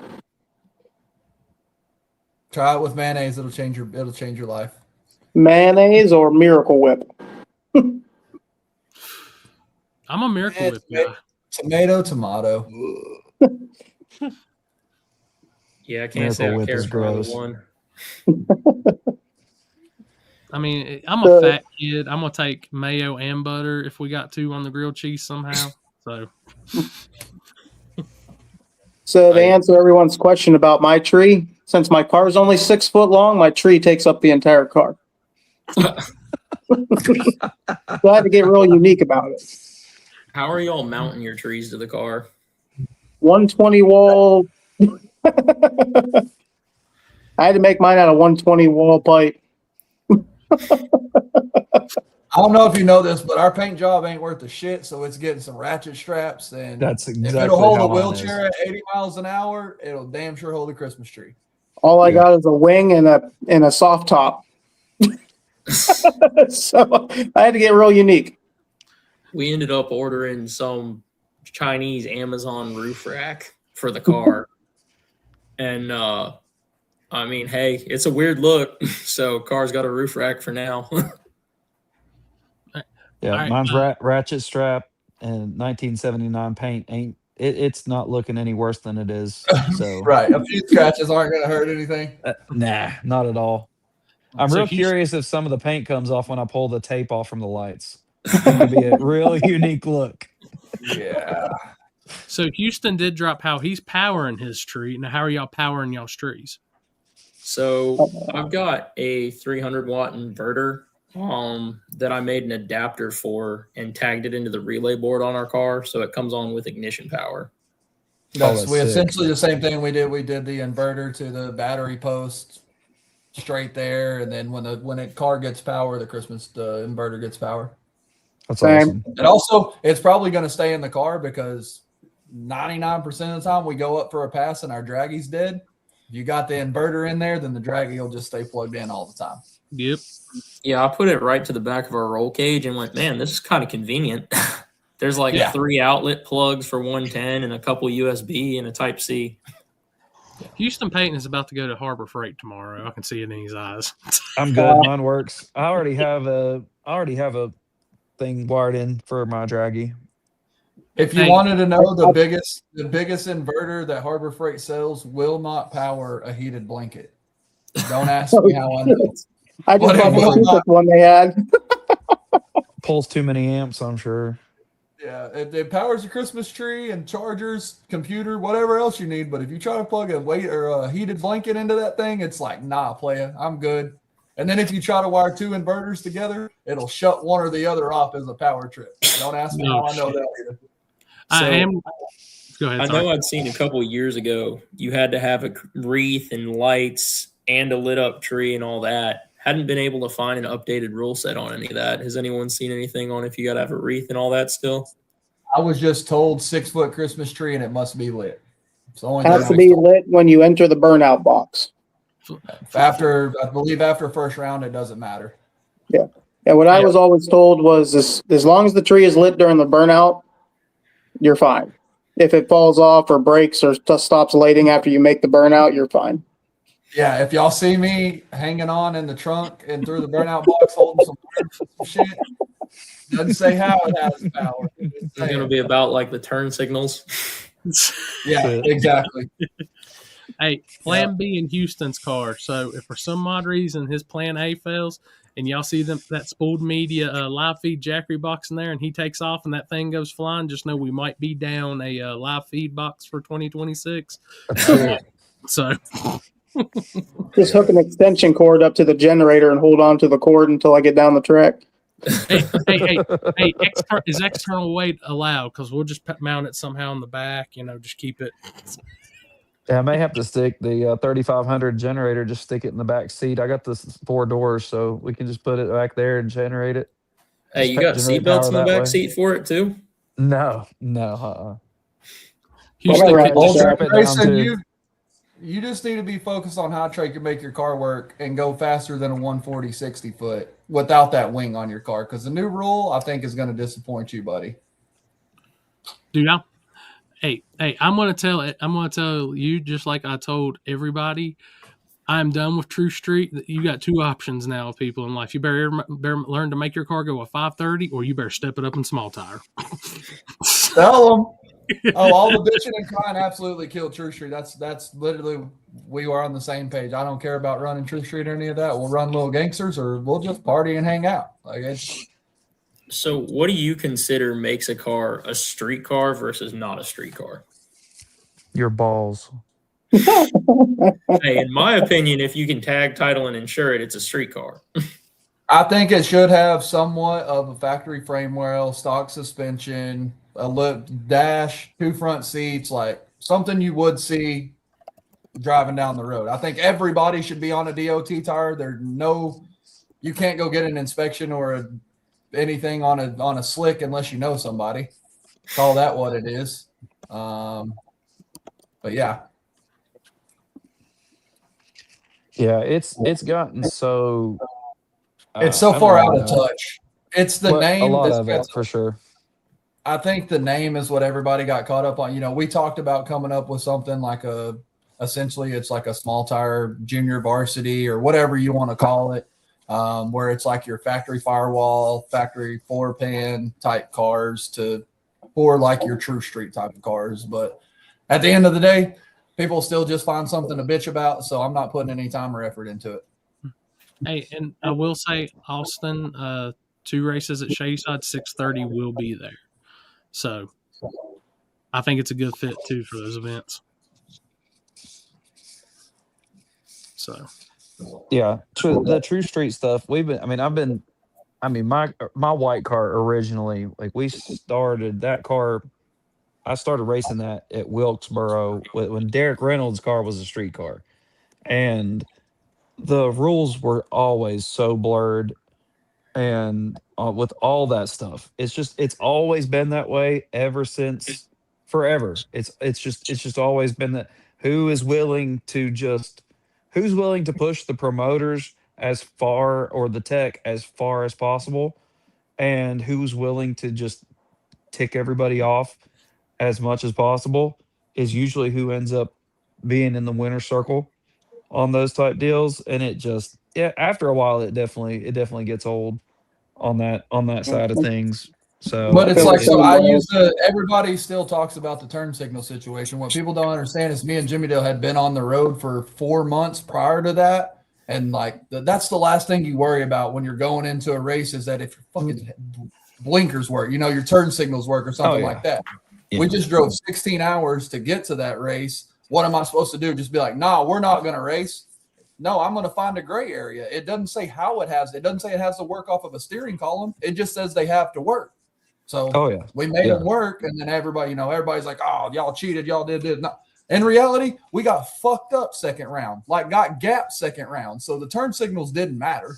Try it with mayonnaise. It'll change your life. Mayonnaise or Miracle Whip? I'm a Miracle Whip guy. Tomato. Yeah, I can't say I care for either one. I mean, I'm a fat kid. I'm gonna take mayo and butter if we got two on the grilled cheese somehow. So to answer everyone's question about my tree, since my car is only 6 foot long, my tree takes up the entire car. So I had to get real unique about it. How are y'all mounting your trees to the car? 120 wall. I had to make mine out of 120 wall pipe. I don't know if you know this, but our paint job ain't worth a shit, so it's getting some ratchet straps. And That's exactly if it'll hold how a mine wheelchair at 80 miles an hour, it'll damn sure hold a Christmas tree. All I got is a wing and a soft top. So I had to get real unique. We ended up ordering some Chinese Amazon roof rack for the car. And, I mean, hey, it's a weird look. So car's got a roof rack for now. Yeah, right, mine's ratchet strap and 1979 paint. It's not looking any worse than it is. So Right. A few scratches aren't going to hurt anything. nah, not at all. I'm So real curious if some of the paint comes off when I pull the tape off from the lights. It's going to be a real unique look. Yeah. So Houston did drop how he's powering his tree. Now, how are y'all powering y'all's trees? So I've got a 300-watt inverter that I made an adapter for and tagged it into the relay board on our car, so it comes on with ignition power. That's that's we sick. essentially the same thing we did. We did the inverter to the battery post straight there, and then when the car gets power, the inverter gets power. That's Same. awesome. And also, it's probably going to stay in the car because 99% of the time we go up for a pass and our draggy's dead. If you got the inverter in there, then the draggy will just stay plugged in all the time. Yep. Yeah, I put it right to the back of our roll cage and went, man, this is kind of convenient. There's like 3 outlet plugs for 110 and a couple USB and a Type-C. Houston Peyton is about to go to Harbor Freight tomorrow. I can see it in his eyes. I'm good. Mine works. I already have a thing wired in for my draggy. If you Hey. wanted to know, the biggest inverter that Harbor Freight sells will not power a heated blanket. Don't ask me how I know. I just But it bought will the cheapest not. one they had. Pulls too many amps, I'm sure. Yeah, it powers your Christmas tree and chargers, computer, whatever else you need. But if you try to plug a heated blanket into that thing, it's like, nah, playa, I'm good. And then if you try to wire two inverters together, it'll shut one or the other off as a power trip. Don't ask me how I know that either. Go ahead. I know I'd seen a couple of years ago, you had to have a wreath and lights and a lit up tree and all that. Hadn't been able to find an updated rule set on any of that. Has anyone seen anything on if you got to have a wreath and all that still? I was just told 6-foot Christmas tree and it must be lit. It's the only Has to be lit when you enter the burnout box. I believe after first round, it doesn't matter. Yeah. And what I was always told was as long as the tree is lit during the burnout, you're fine. If it falls off or breaks or just stops lighting after you make the burnout, you're fine. Yeah, if y'all see me hanging on in the trunk and through the burnout box holding some shit, doesn't say how it has power. It's going to be about like the turn signals. Yeah, exactly. Hey, Plan B in Houston's car. So if for some odd reason his Plan A fails and y'all see that spooled media live feed Jackery box in there and he takes off and that thing goes flying, just know we might be down a live feed box for 2026. So just hook an extension cord up to the generator and hold on to the cord until I get down the track. Hey, is external weight allowed? Because we'll just mount it somehow in the back, just keep it. Yeah, I may have to stick the 3500 generator, just stick it in the back seat. I got the 4 doors, so we can just put it back there and generate it. Hey, you got seatbelts in the back seat for it too? No. You just need to be focused on how to make your car work and go faster than a 140 60 foot without that wing on your car. Because the new rule, I think, is going to disappoint you, buddy. Dude, I'm gonna tell you just like I told everybody. I'm done with True Street. You got 2 options now with people in life. You better learn to make your car go a 530, or you better step it up in small tire. Tell them. Oh, all the bitching and crying absolutely killed True Street. That's literally, we are on the same page. I don't care about running True Street or any of that. We'll run Little Gangsters or we'll just party and hang out. So what do you consider makes a car a street car versus not a street car? Your balls. Hey, in my opinion, if you can tag, title, and insure it, it's a street car. I think it should have somewhat of a factory frame rail, stock suspension, a lip dash, 2 front seats, like something you would see driving down the road. I think everybody should be on a DOT tire. You can't go get an inspection or anything on a slick unless you know somebody. Call that what it is. But yeah. Yeah, it's gotten so it's so far out of touch. It's the name. A lot of it, for sure. I think the name is what everybody got caught up on. We talked about coming up with something like essentially it's like a small tire junior varsity or whatever you want to call it, where it's like your factory firewall, factory 4-pan type cars or like your True Street type of cars. But at the end of the day, people still just find something to bitch about. So I'm not putting any time or effort into it. Hey, and I will say, Austin, 2 races at Shadyside, 6:30 will be there. So I think it's a good fit too for those events. So yeah, the True Street stuff. My white car originally, like we started that car. I started racing that at Wilkesboro when Derek Reynolds' car was a street car, and the rules were always so blurred. And with all that stuff, it's always been that way ever since forever. It's just always been that who's willing to push the promoters as far or the tech as far as possible, and who's willing to just tick everybody off as much as possible is usually who ends up being in the winner's circle on those type deals. And after a while, it definitely gets old on that side of things. So, but it's like, everybody still talks about the turn signal situation. What people don't understand is me and Jimmy Dale had been on the road for 4 months prior to that. And like, that's the last thing you worry about when you're going into a race is that if you're fucking blinkers work, your turn signals work or something like that. Yeah. We just drove 16 hours to get to that race. What am I supposed to do? Just be like, nah, we're not going to race. No, I'm going to find a gray area. It doesn't say how it has. It doesn't say it has to work off of a steering column. It just says they have to work. So we made them work, and then everybody, everybody's like, oh, y'all cheated. Y'all did this. No. In reality, we got fucked up second round, like got gapped second round. So the turn signals didn't matter.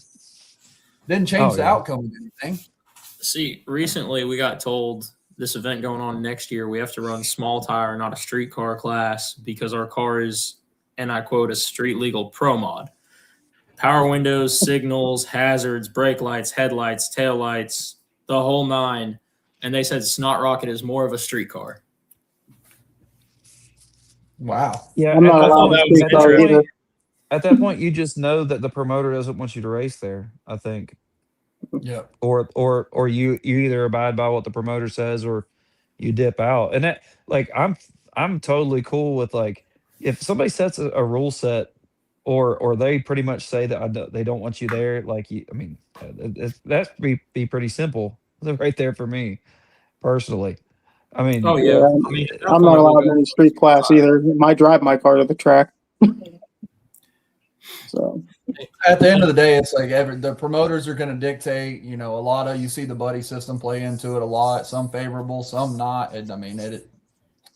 Didn't change the outcome of anything. See, recently we got told this event going on next year, we have to run small tire, not a street car class, because our car is, and I quote, a street legal pro mod. Power windows, signals, hazards, brake lights, headlights, tail lights, the whole nine. And they said Snot Rocket is more of a street car. Wow. Yeah, I'm not allowed to speak about it either. At that point, you just know that the promoter doesn't want you to race there, I think. Yeah. Or you either abide by what the promoter says or you dip out. And that, like, I'm totally cool with, like, if somebody sets a rule set or they pretty much say that they don't want you there, like, that's be pretty simple right there for me personally. I mean, Oh yeah, I'm not allowed any street class either. I drive my car to the track. So at the end of the day, it's like the promoters are going to dictate. A lot of, you see the buddy system play into it a lot. Some favorable, some not. It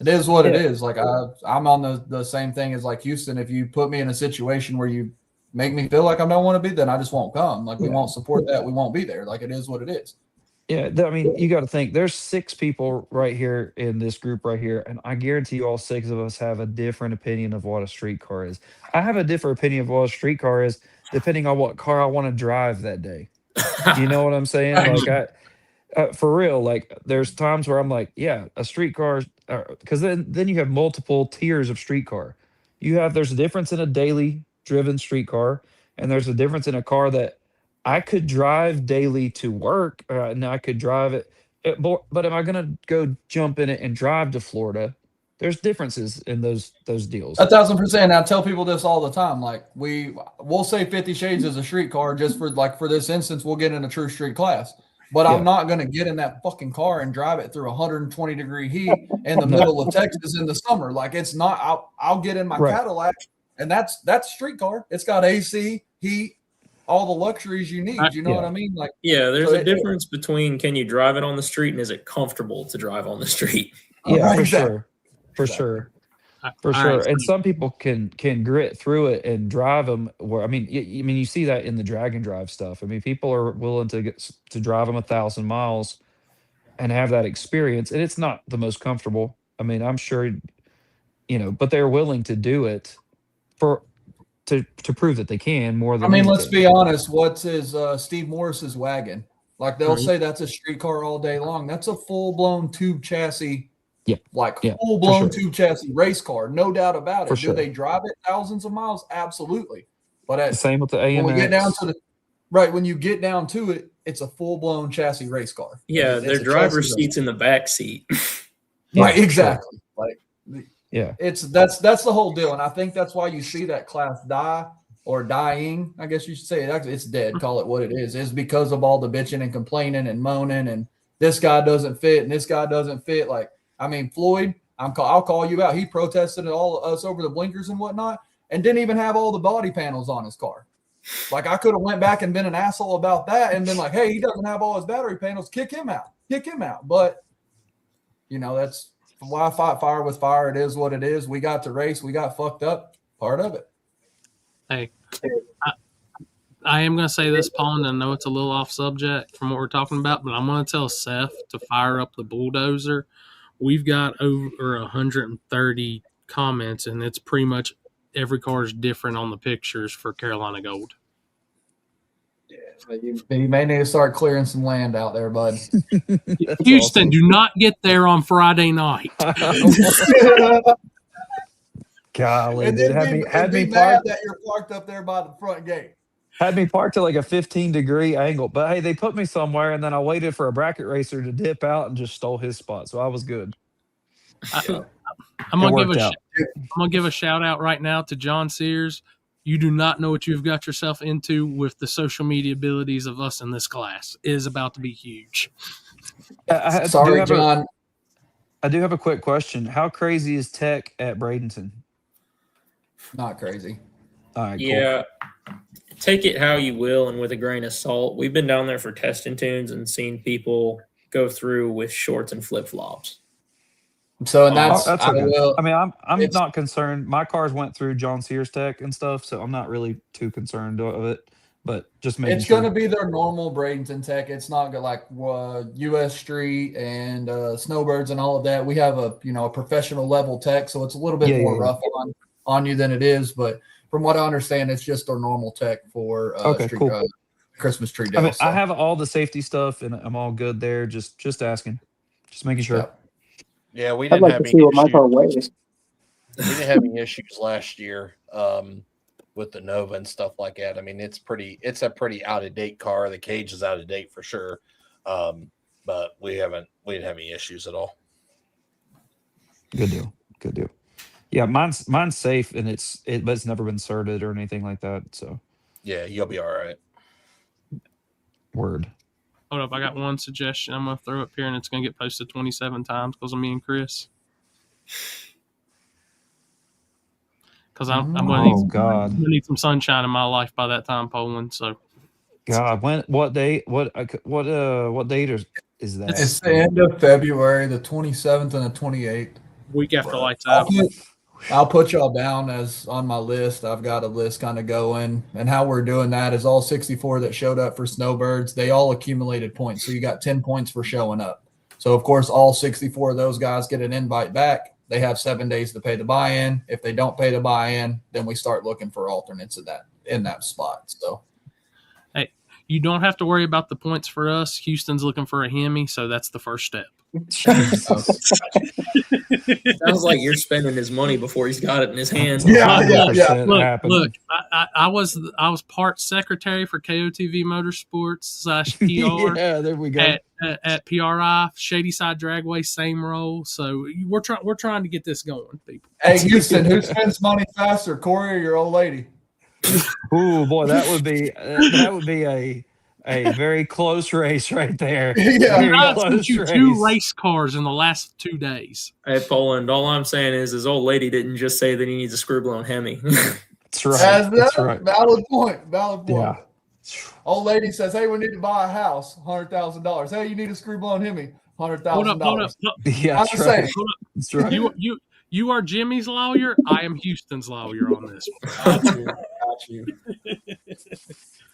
is what it is. Like I'm on the same thing as like Houston. If you put me in a situation where you make me feel like I don't want to be, then I just won't come. Like we won't support that. We won't be there. Like it is what it is. Yeah, I mean, you got to think there's 6 people right here in this group right here, and I guarantee you all 6 of us have a different opinion of what a street car is. I have a different opinion of what a street car is depending on what car I want to drive that day. You know what I'm saying? Like for real, like there's times where I'm like, yeah, a street car, because then you have multiple tiers of street car. There's a difference in a daily driven street car, and there's a difference in a car that I could drive daily to work, and I could drive it. But am I going to go jump in it and drive to Florida? There's differences in those deals. 1,000%. I tell people this all the time. Like we'll say 50 Shades is a street car just for this instance. We'll get in a true street class, but I'm not going to get in that fucking car and drive it through 120-degree heat in the middle of Texas in the summer. Like it's not. I'll get in my Cadillac, and that's a street car. It's got AC, heat, all the luxuries you need. You know what I mean? Like, there's a difference between can you drive it on the street and is it comfortable to drive on the street? Yeah, for sure. And some people can grit through it and drive them. Where you see that in the drag and drive stuff. I mean, people are willing to drive them 1,000 miles and have that experience, and it's not the most comfortable. I mean, I'm sure, but they're willing to do it to prove that they can more than. Let's be honest. What's Steve Morris's wagon? Like they'll say that's a street car all day long. That's a full-blown tube chassis. Full-blown tube chassis race car, no doubt about it. Do they drive it thousands of miles? Absolutely. But same with the AMX. When we get down to when you get down to it, it's a full-blown chassis race car. Yeah, their driver's seat's in the back seat. Right, exactly. Like, that's the whole deal, and I think that's why you see that class die or dying. I guess you should say it's dead. Call it what it is because of all the bitching and complaining and moaning, and this guy doesn't fit and this guy doesn't fit. Like, Floyd, I'll call you out. He protested all us over the blinkers and whatnot, and didn't even have all the body panels on his car. Like I could have went back and been an asshole about that, and been like, "Hey, he doesn't have all his battery panels. Kick him out. But that's why I fight fire with fire. It is what it is. We got to race. We got fucked up. Part of it. Hey, I am going to say this, Paul, and I know it's a little off subject from what we're talking about, but I'm going to tell Seth to fire up the bulldozer. We've got over 130 comments, and it's pretty much every car is different on the pictures for Carolina Gold. Yeah, you may need to start clearing some land out there, bud. Houston, do not get there on Friday night. Golly, and dude, had me parked that you're parked up there by the front gate. Had me parked at like a 15-degree angle, but hey, they put me somewhere, and then I waited for a bracket racer to dip out and just stole his spot, so I was good. I'm gonna give a shout out right now to John Sears. You do not know what you've got yourself into with the social media abilities of us in this class. It is about to be huge. Sorry, John. I do have a quick question. How crazy is tech at Bradenton? Not crazy. All right, cool. Yeah. Take it how you will and with a grain of salt. We've been down there for testing tunes and seen people go through with shorts and flip flops. So and that's okay. I mean, I'm it's- not concerned. My cars went through John Sears Tech and stuff, so I'm not really too concerned of it. But just making it's sure. going to be their normal Bradenton tech. It's not gonna like U.S. Street and Snowbirds and all of that. We have a professional level tech, so it's a little bit more rough on you than it is. But from what I understand, it's just their normal tech for cool. Christmas tree day. I mean, I have all the safety stuff, and I'm all good there. Just asking, just making sure. Yeah, we I'd didn't like have to any see what my issues. car weighs. We didn't have any issues last year with the Nova and stuff like that. I mean, it's a pretty out of date car. The cage is out of date for sure, but we didn't have any issues at all. Good deal. Yeah, mine's safe, and but it's never been certed or anything like that. So Yeah, you'll be all right. word. Hold up, I got one suggestion. I'm gonna throw up here, and it's gonna get posted 27 times because of me and Chris. Because I'm gonna need some sunshine in my life by that time, Poland. So, God, what date? What date is that? It's the end of February, the 27th and the 28th. week after lights out. I'll put y'all down as on my list. I've got a list kind of going, and how we're doing that is all 64 that showed up for Snowbirds. They all accumulated points, so you got 10 points for showing up. So of course, all 64 of those guys get an invite back. They have 7 days to pay the buy-in. If they don't pay the buy-in, then we start looking for alternates in that spot. So, hey, you don't have to worry about the points for us. Houston's looking for a Hemi, so that's the first step. Sounds like you're spending his money before he's got it in his hand. Yeah. Look. I was part secretary for KOTV Motorsports / PR. Yeah, there we go. At PRI, Shady Side Dragway, same role. So we're trying to get this going, people. Hey, Houston, who spends money faster, Corey or your old lady? Ooh, boy, that would be a very close race right there. Yeah. I sent you 2 race cars in the last 2 days. Hey, Poland, all I'm saying is his old lady didn't just say that he needs a screw-blown Hemi. That's right. That's right. Valid point. Yeah. Old lady says, "Hey, we need to buy a house, $100,000. Hey, you need a screw-blown Hemi, $100,000." Hold up. Yeah, that's right. That's right. You are Jimmy's lawyer. I am Houston's lawyer on this. Got you.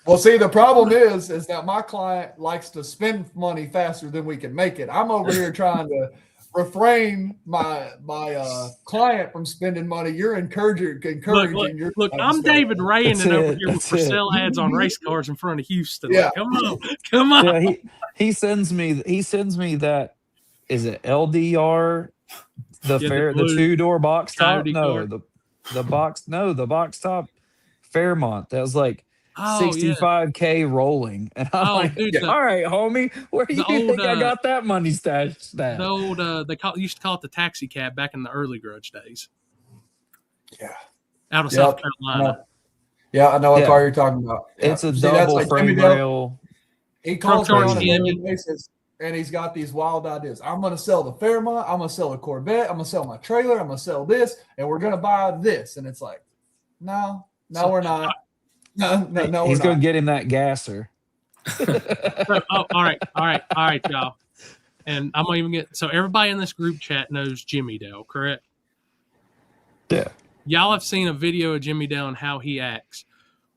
Well, see, the problem is that my client likes to spend money faster than we can make it. I'm over here trying to refrain my client from spending money. You're encouraging. Look, I'm David Ray and over here with for sale ads on race cars in front of Houston. Yeah. Like, come on. Yeah, he sends me that. Is it LDR? The 2-door box top? No, the box top Fairmont. That was like 65K rolling. And I'm like, dude, all right, homie, where do you think I got that money stashed at? The old used to call it the taxi cab back in the early grudge days. Yeah. Out of South Carolina. Yeah, I know what car you're talking about. Yeah. It's a double frame rail. He calls me on a daily basis, and he's got these wild ideas. I'm going to sell the Fairmont. I'm going to sell the Corvette. I'm going to sell my trailer. I'm going to sell this, and we're going to buy this. And it's like, no, we're not. No, he's going to get him that gasser. All right, y'all. And I'm going to even get – so everybody in this group chat knows Jimmy Dale, correct? Yeah. Y'all have seen a video of Jimmy Dale and how he acts.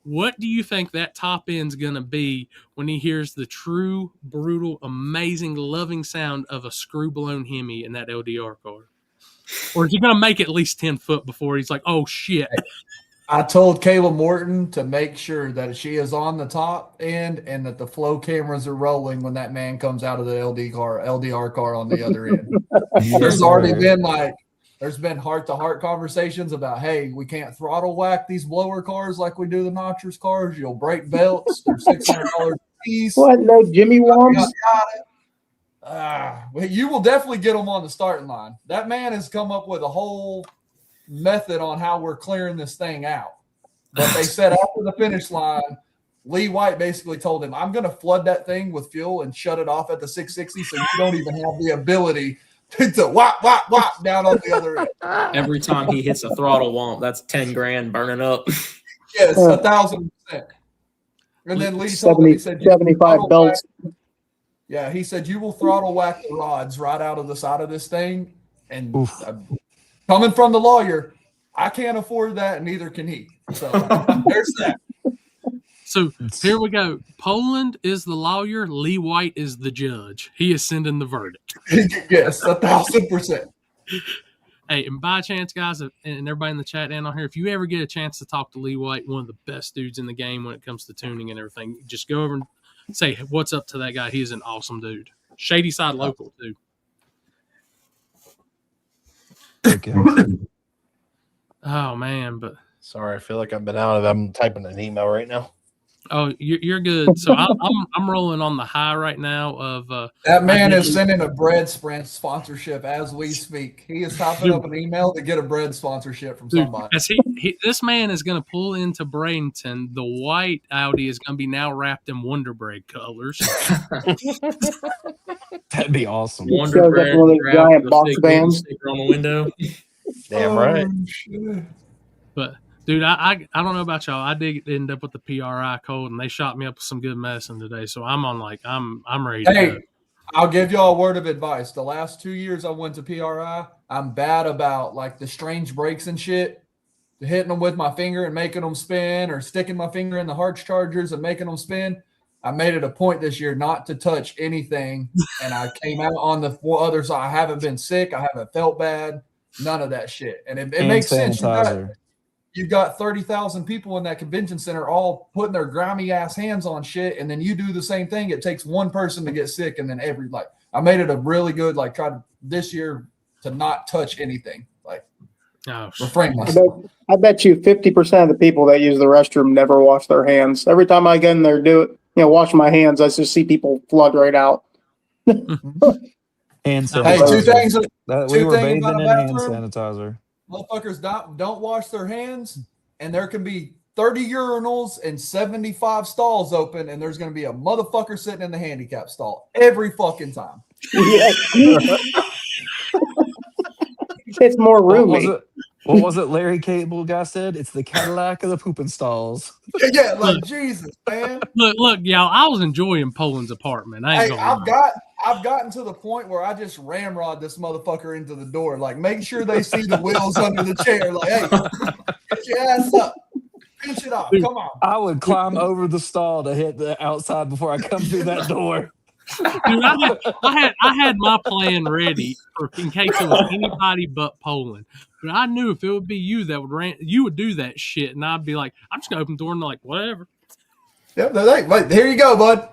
What do you think that top end's going to be when he hears the true, brutal, amazing, loving sound of a screw-blown Hemi in that LDR car? Or is he going to make at least 10 foot before he's like, oh, shit? I told Kayla Morton to make sure that she is on the top end and that the flow cameras are rolling when that man comes out of the LDR car on the other end. There's already been heart-to-heart conversations about, hey, we can't throttle whack these blower cars like we do the Notchers cars. You'll break belts. They're $600 a piece. What? No Jimmy Worms? You will definitely get them on the starting line. That man has come up with a whole method on how we're clearing this thing out. But they said after the finish line, Lee White basically told him, I'm going to flood that thing with fuel and shut it off at the 660 so you don't even have the ability to whop, whop, whop down on the other end. Every time he hits a throttle womp, that's 10 grand burning up. Yes, 1,000%. And then Lee told him, he said, 75 belts. Yeah, he said, you will throttle whack the rods right out of the side of this thing. And coming from the lawyer, I can't afford that, and neither can he. So there's that. So here we go. Poland is the lawyer. Lee White is the judge. He is sending the verdict. Yes, 1,000%. Hey, and by chance, guys, and everybody in the chat and on here, if you ever get a chance to talk to Lee White, one of the best dudes in the game when it comes to tuning and everything, just go over and say what's up to that guy. He is an awesome dude. Shady Side local, too. Okay. Oh, man, but... Sorry, I feel like I've been out of it. I'm typing an email right now. Oh, you're good. So I'm rolling on the high right now of that man is sending a bread sprint sponsorship as we speak. He is typing up an email to get a bread sponsorship from somebody. This man is going to pull into Bradenton. The white Audi is going to be now wrapped in Wonder Bread colors. That'd be awesome. Wonder Bread one of those giant box bands on the window. Damn right. But dude, I don't know about y'all. I did end up with the PRI code, and they shot me up with some good medicine today. So I'm on I'm ready to go. I'll give y'all a word of advice. The last 2 years I went to PRI, I'm bad about like the strange brakes and shit, hitting them with my finger and making them spin, or sticking my finger in the harsh chargers and making them spin. I made it a point this year not to touch anything, and I came out on the other side. I haven't been sick. I haven't felt bad. None of that shit. And it makes sense. You've got 30,000 people in that convention center all putting their grimy ass hands on shit, and then you do the same thing. It takes one person to get sick, and then I made it a really good, tried this year to not touch anything. Refrain myself. I bet you 50% of the people that use the restroom never wash their hands. Every time I get in there, wash my hands, I just see people flood right out. Hand sanitizer. Hey, two things. We were bathing in hand sanitizer. Motherfuckers don't wash their hands, and there can be 30 urinals and 75 stalls open, and there's going to be a motherfucker sitting in the handicap stall every fucking time. It's more roomy. What was it Larry Cable guy said? It's the Cadillac of the pooping stalls. Yeah, Jesus, man. Look, y'all, I was enjoying Poland's apartment. I've gotten to the point where I just ramrod this motherfucker into the door. Make sure they see the wheels under the chair. Hey, get your ass up. Pinch it off. Dude, come on. I would climb over the stall to hit the outside before I come through that door. Dude, I had my plan ready in case it was anybody but Poland. But I knew if it would be you that you would do that shit, and I'd be like, I'm just gonna open the door and like whatever. Yep, wait, here you go, bud.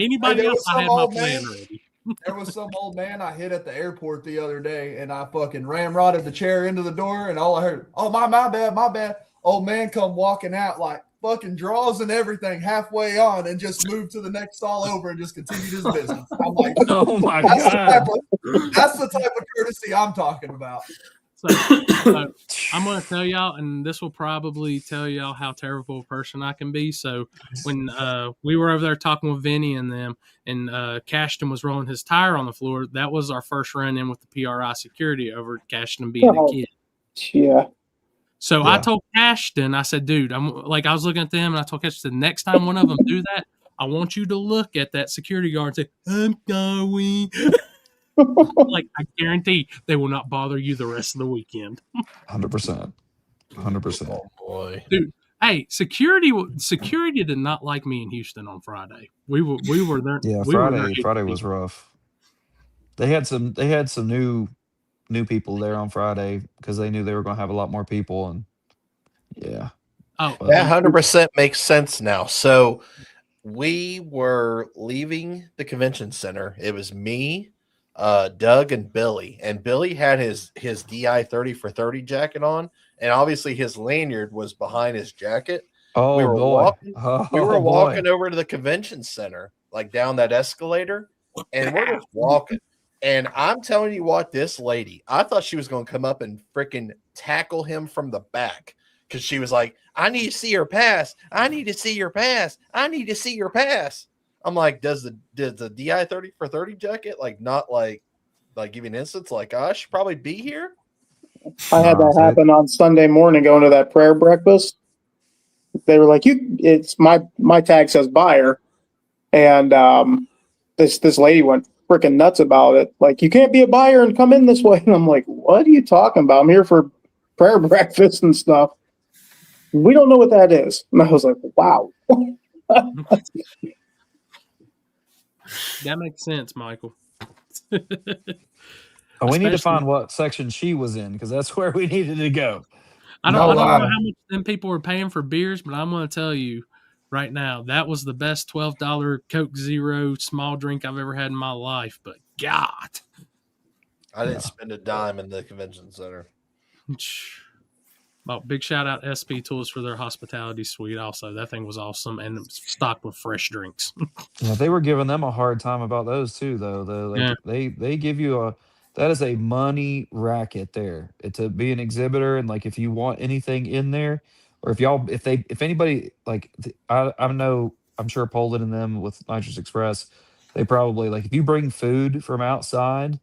Anybody else? I had my plan ready. There was some old man I hit at the airport the other day, and I fucking ramrodded the chair into the door, and all I heard, oh my bad. Old man come walking out fucking draws and everything halfway on, and just moved to the next stall over and just continued his business. I'm like, oh my god, that's the type of courtesy I'm talking about. So I'm going to tell y'all, and this will probably tell y'all how terrible a person I can be. So when we were over there talking with Vinny and them, and Cashton was rolling his tire on the floor, that was our first run in with the PRI security over Cashton being a kid. Yeah. So I told Cashton, I said, dude, I was looking at them, and I told Cashton, next time one of them do that, I want you to look at that security guard and say, I'm going. I guarantee they will not bother you the rest of the weekend. 100%. Oh boy, dude. Hey, security did not like me in Houston on Friday. We were there. Yeah, Friday was rough. They had some new people there on Friday because they knew they were going to have a lot more people, and yeah. Oh, that 100% makes sense now. So we were leaving the convention center. It was me, Doug, and Billy. And Billy had his DI 30 for 30 jacket on, and obviously his lanyard was behind his jacket. Oh, we were boy. walking over to the convention center, down that escalator, and we're just walking. And I'm telling you what, this lady, I thought she was going to come up and freaking tackle him from the back. because she was like, I need to see your pass. I need to see your pass. I need to see your pass. I'm like, does the DI 30 for 30 jacket not give you an instance like, I should probably be here? I had that happen on Sunday morning going to that prayer breakfast. They were like, it's my tag says buyer. And this lady went freaking nuts about it. Like, you can't be a buyer and come in this way. And I'm like, what are you talking about? I'm here for prayer breakfast and stuff. We don't know what that is. And I was like, wow. That makes sense, Michael. We need to find what section she was in, because that's where we needed to go. I don't know how much them people were paying for beers, but I'm going to tell you right now, that was the best $12 Coke Zero small drink I've ever had in my life. But God, I didn't spend a dime in the convention center. Well, big shout out SP Tools for their hospitality suite. Also, that thing was awesome and stocked with fresh drinks. Yeah, they were giving them a hard time about those too, though. They give you that is a money racket there to be an exhibitor, and like if you want anything in there, or if anybody I know, I'm sure Poland and them with Nitrous Express, they probably if you bring food from outside,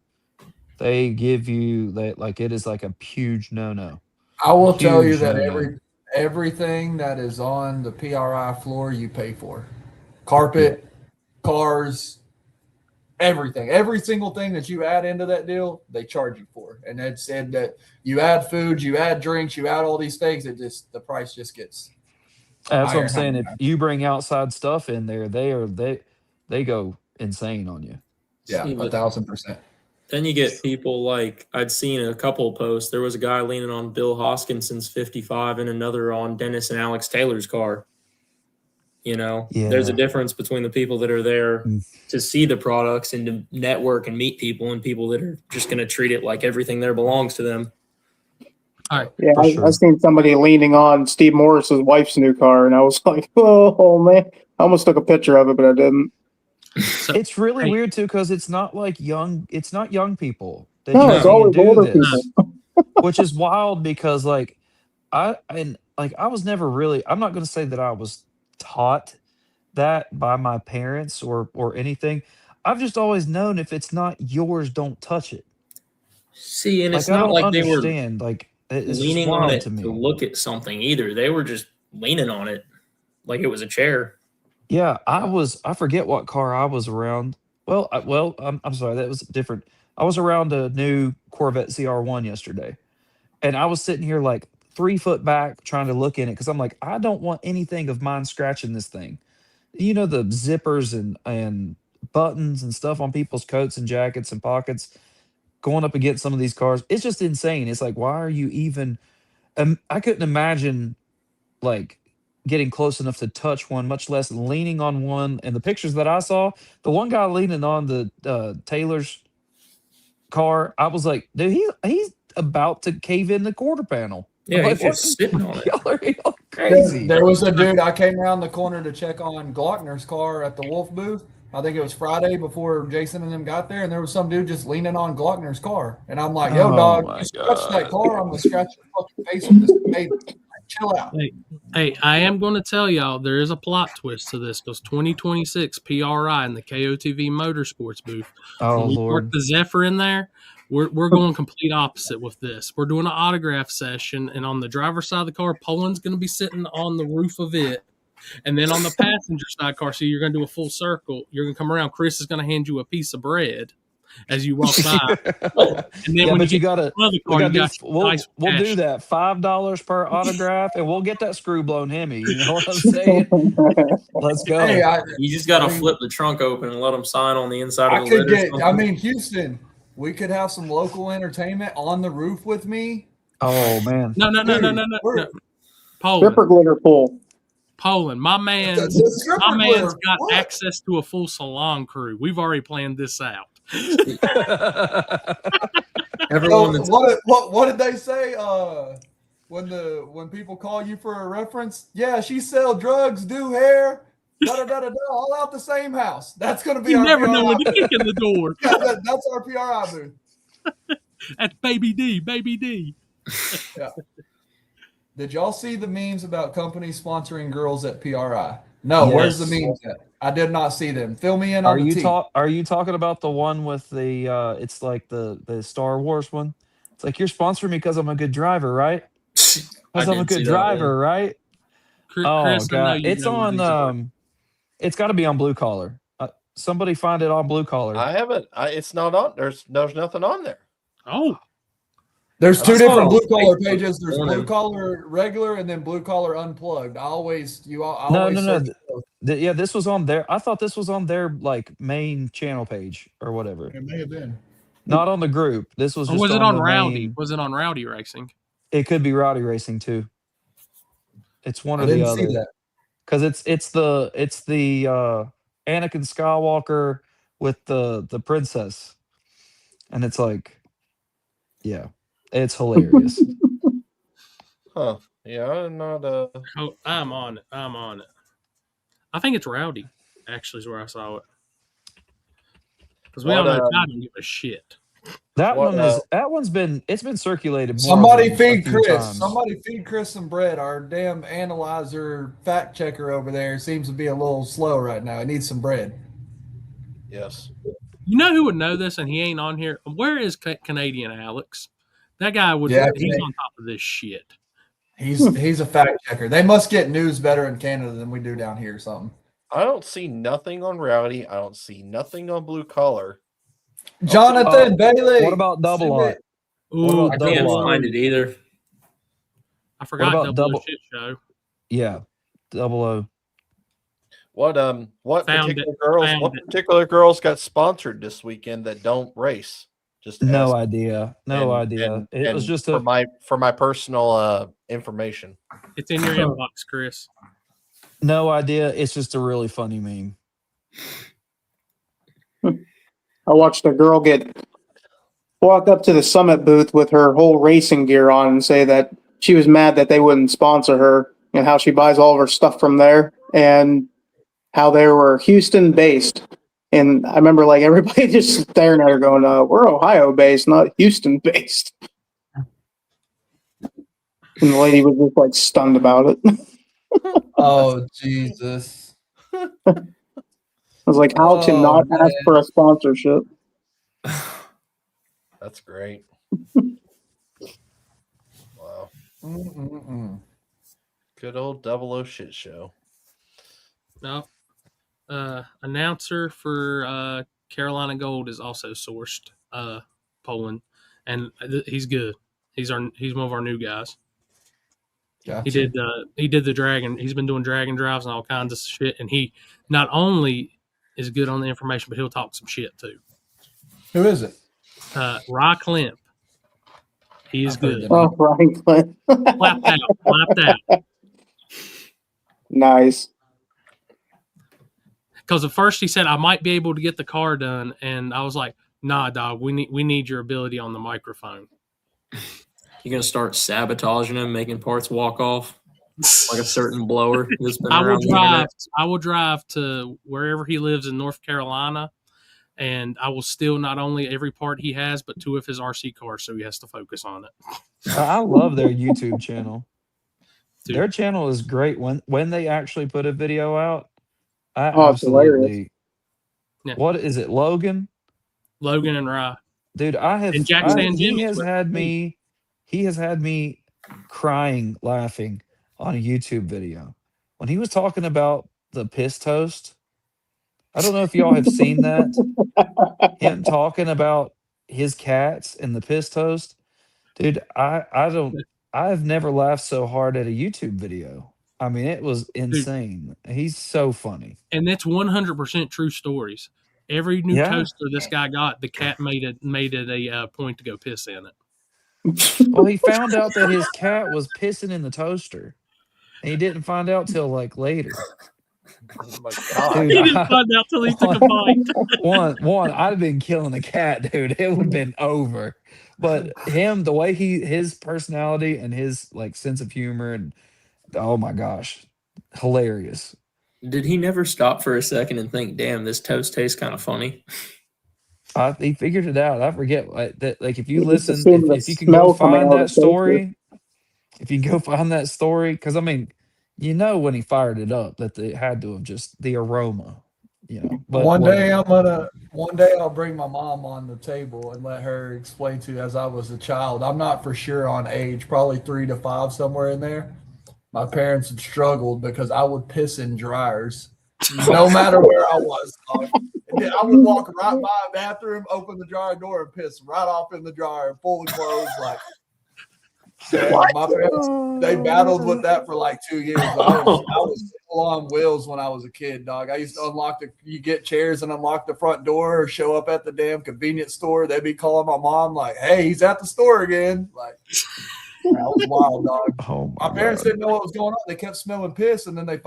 they give you that it is like a huge no. I will tell you that everything that is on the PRI floor you pay for. Carpet, cars, everything. Every single thing that you add into that deal, they charge you for. And it said that you add food, you add drinks, you add all these things, the price just gets That's what I'm saying. If you bring outside stuff in there, they go insane on you. Yeah, 1,000%. Then you get people like I'd seen a couple posts. There was a guy leaning on Bill Hoskinson's 55 and another on Dennis and Alex Taylor's car. There's a difference between the people that are there to see the products and to network and meet people, and people that are just going to treat it like everything there belongs to them. All right. Yeah, I seen somebody leaning on Steve Morris's wife's new car, and I was like, oh man. I almost took a picture of it, but I didn't. So, it's really weird too, because it's not young people. No, it's always older people. Which is wild, because I was never really, I'm not going to say that I was taught that by my parents or anything. I've just always known if it's not yours, don't touch it. See, and it's not like they were it's leaning on it to look at something either. They were just leaning on it like it was a chair. Yeah, I forget what car I was around. Well, I'm sorry, that was different. I was around a new Corvette ZR1 yesterday, and I was sitting here 3 foot back trying to look in it, because I'm like, I don't want anything of mine scratching this thing. The zippers and buttons and stuff on people's coats and jackets and pockets going up against some of these cars. It's just insane. It's like, why are you even I couldn't imagine getting close enough to touch one, much less leaning on one. And the pictures that I saw, the one guy leaning on the Taylor's car, I was like, dude, he's about to cave in the quarter panel. Yeah, he's just sitting on it. Y'all are crazy. There was a dude, I came around the corner to check on Glockner's car at the Wolf booth. I think it was Friday before Jason and them got there, and there was some dude just leaning on Glockner's car. And I'm like, yo, dog, you scratch that car, I'm going to scratch your fucking face with this paper. Chill out. Hey, I am going to tell y'all there is a plot twist to this, because 2026 PRI in the KOTV Motorsports booth. Oh, we Lord. Put the Zephyr in there. We're going complete opposite with this. We're doing an autograph session, and on the driver's side of the car, Poland's going to be sitting on the roof of it. And then on the passenger side car, so you're going to do a full circle. You're going to come around. Chris is going to hand you a piece of bread as you walk by. And then when you we'll do that $5 per autograph, and we'll get that screw blown Hemi. You know what I'm saying? Let's go. Hey, you just got to flip the trunk open and let them sign on the inside of the lid. Houston, we could have some local entertainment on the roof with me. Oh man. No. Poland. Stripper glitter pool. Poland. My man's got access to a full salon crew. We've already planned this out. What did they say? When people call you for a reference, yeah, she sell drugs, do hair, all out the same house. That's going to be. You our never PRI know when to kick in the door. Yeah, that's our PRI booth. That's Baby D. Yeah. Did y'all see the memes about companies sponsoring girls at PRI? No, Yes. where's the memes at? I did not see them. Fill me in Are on the you tea. Are you talking about the one with the? It's like the Star Wars one. It's like, you're sponsoring me because I'm a good driver, right? I Because I'm a did see good that one. driver, right? Chris, Oh I know god, you it's know where on. these are. It's got to be on Blue Collar. Somebody find it on Blue Collar. I haven't. It's not on. There's nothing on there. Oh, There's I two saw it different on blue collar Facebook pages. There's morning. blue collar regular and then blue collar unplugged. I always No. search for those. Yeah, this was on their. I thought this was on their like main channel page or whatever. It may have been. Not on the group. This was or just was it on on the Rowdy? main. Was it on Rowdy Racing? It could be Rowdy Racing too. It's one I or the didn't see other. that. Because it's the Anakin Skywalker with the princess, and it's like, yeah, it's hilarious. Huh? Yeah, I'm not. Oh, I'm on it. I think it's Rowdy. Actually, is where I saw it. Because we all know I don't give a shit. That What, one's been circulated more Somebody than a feed few Chris. times. Somebody feed Chris some bread. Our damn analyzer fact checker over there seems to be a little slow right now. He needs some bread. Yes. You know who would know this, and he ain't on here? Where is Canadian Alex? That guy would. Yeah, he's on top of this shit. He's a fact checker. They must get news better in Canada than we do down here or something. I don't see nothing on Rowdy. I don't see nothing on Blue Collar. Jonathan Bailey. What about Double send I? it. What Ooh, about I Double can't I? find it either. I forgot about double double- shit show. Yeah, 00. What Found particular it. girls? Found What it. particular girls got sponsored this weekend that don't race? Just No ask. idea. It was just for a my personal information. It's in your inbox, Chris. no idea. It's just a really funny meme. I watched a girl walk up to the Summit booth with her whole racing gear on and say that she was mad that they wouldn't sponsor her and how she buys all of her stuff from there and how they were Houston based. And I remember like everybody just staring at her going, we're Ohio based, not Houston based. And the lady was just like stunned about it. Oh Jesus! I was like, how to Oh, not ask man. for a sponsorship. That's great. Wow. Mm-mm-mm. Good old 00 shit show. No. Announcer for Carolina Gold is also sourced Poland, and he's good. He's one of our new guys. Gotcha. He did the dragon. He's been doing dragon drives and all kinds of shit, and he not only is good on the information, but he'll talk some shit too. Who is it? Rye Klemp. He is I've heard good. that. Oh, Ryan Clint. Clapped out. Nice. Because at first he said I might be able to get the car done, and I was like, "Nah, dog. We need your ability on the microphone." You're gonna start sabotaging him, making parts walk off like a certain blower that's been I will around the drive. internet. I will drive to wherever he lives in North Carolina, and I will steal not only every part he has, but 2 of his RC cars, so he has to focus on it. I love their YouTube channel. Dude. Their channel is great when they actually put a video out. I It's hilarious. absolutely. Yeah. What is it, Logan? Logan and Rye. Dude, And Jack San he Jimmy's has with had me. he has had me crying laughing on a YouTube video when he was talking about the piss toast. I don't know if y'all have seen that. Him talking about his cats and the piss toast. Dude, I've never laughed so hard at a YouTube video. I mean, it was insane. He's so funny. And that's 100% true stories. Every new Yeah. toaster this guy got, the cat made it a point to go piss in it. Well, he found out that his cat was pissing in the toaster. And he didn't find out till like later. Oh my God. Dude, He didn't find out till he took a bite. One, I'd have been killing a cat, dude. It would have been over. But him, the way his personality and his like sense of humor, and oh my gosh, hilarious. Did he never stop for a second and think, "Damn, this toast tastes kind of funny"? He figured it out. I forget that. Like if you He just listen, assumed the if you can smell go coming find out of that the toaster. story, if you go find that story, because I mean, you know, when he fired it up, that it had to have just the aroma, you know. But One day whatever. one day I'll bring my mom on the table and let her explain to you as I was a child. I'm not for sure on age, probably 3 to 5, somewhere in there. My parents had struggled because I would piss in dryers, no matter where I was. I would walk right by a bathroom, open the dryer door, and piss right off in the dryer, full of clothes. Like, my parents, they battled with that for like 2 years. I was full on wheels when I was a kid, dog. I used to you get chairs and unlock the front door, or show up at the damn convenience store. They'd be calling my mom like, "Hey, he's at the store again." Like, that was wild, dog. Oh my parents didn't know what was going on. They kept smelling piss, and then my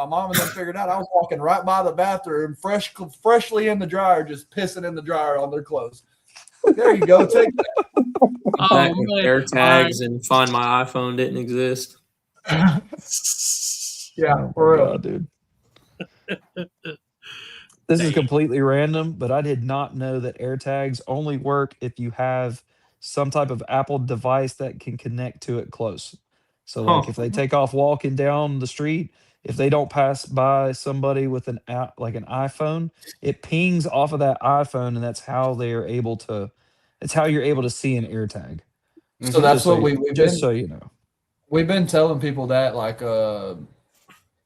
mom and them figured out I was walking right by the bathroom, freshly in the dryer, just pissing in the dryer on their clothes. There you go. Take that. Back with AirTags and find my iPhone didn't exist. Yeah, for real, God, dude. This is completely random, but I did not know that AirTags only work if you have some type of Apple device that can connect to it close. So, like, if they take off walking down the street, if they don't pass by somebody with an app like an iPhone, it pings off of that iPhone, and that's how they are able to. It's how you're able to see an AirTag. So that's what we've just been, so you know. We've been telling people that, like,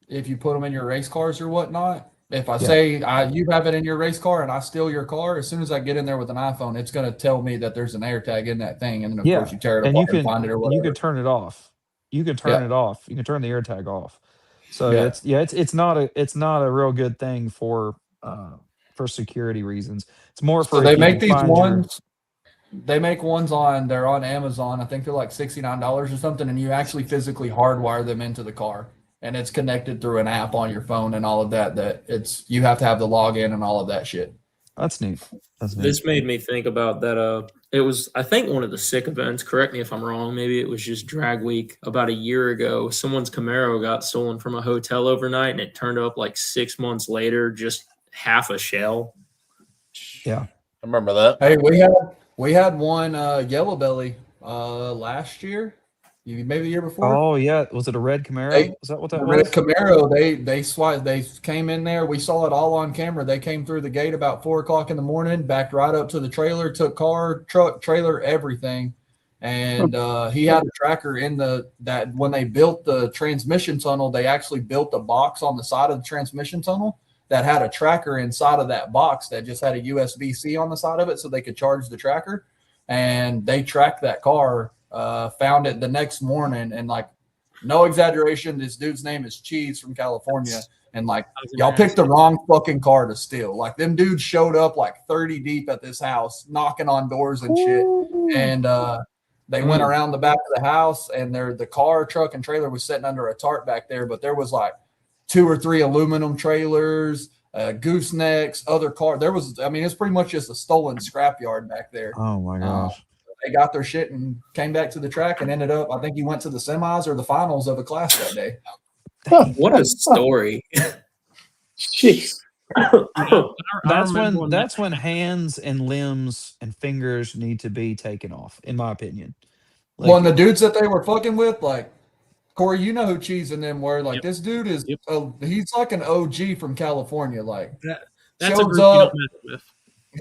if you put them in your race cars or whatnot. If I say you have it in your race car and I steal your car, as soon as I get in there with an iPhone, it's going to tell me that there's an AirTag in that thing, and then of course you tear it apart and find it or whatever. You can turn it off. You can turn it off. You can turn the AirTag off. So it's not a real good thing for security reasons. It's more for they make these ones. They make ones they're on Amazon. I think they're like $69 or something, and you actually physically hardwire them into the car, and it's connected through an app on your phone and all of that. You have to have the login and all of that shit. That's neat. This made me think about that. It was, I think, one of the sick events. Correct me if I'm wrong. Maybe it was just Drag Week about a year ago. Someone's Camaro got stolen from a hotel overnight, and it turned up like 6 months later, just half a shell. Yeah, I remember that. Hey, we had one Yellow Belly last year. Maybe the year before. Oh yeah, was it a red Camaro? Is that what that was? Red Camaro. They came in there. We saw it all on camera. They came through the gate about 4:00 in the morning, backed right up to the trailer, took car, truck, trailer, everything. And he had a tracker in that when they built the transmission tunnel, they actually built a box on the side of the transmission tunnel that had a tracker inside of that box that just had a USB-C on the side of it, so they could charge the tracker. And they tracked that car. Found it the next morning, and like, no exaggeration, this dude's name is Cheese from California, and like, y'all picked the wrong fucking car to steal. Like, them dudes showed up like 30 deep at this house, knocking on doors and shit, and they went around the back of the house, and the car, truck, and trailer was sitting under a tarp back there, but there was like 2 or 3 aluminum trailers, goosenecks, other car. It's pretty much just a stolen scrapyard back there. Oh my gosh. They got their shit and came back to the track and ended up, I think he went to the semis or the finals of a class that day. What a story. Jeez. That's when hands and limbs and fingers need to be taken off, in my opinion. Like, well, and the dudes that they were fucking with, like, Corey, you know who Cheese and them were. Like, this dude is, he's like an OG from California. Like, that's a group you don't mess with.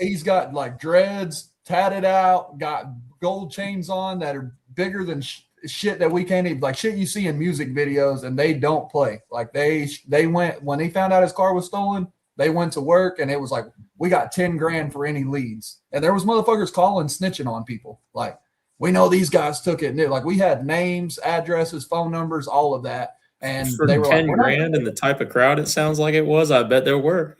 He's got like dreads, tatted out, got gold chains on that are bigger than shit that we can't even, like, shit you see in music videos, and they don't play. Like, they went, when he found out his car was stolen, they went to work, and it was like, we got 10 grand for any leads. And there was motherfuckers calling, snitching on people. Like, we know these guys took it. And like, we had names, addresses, phone numbers, all of that. And for they were 10 like, grand and the type of crowd it sounds like it was, I bet there were.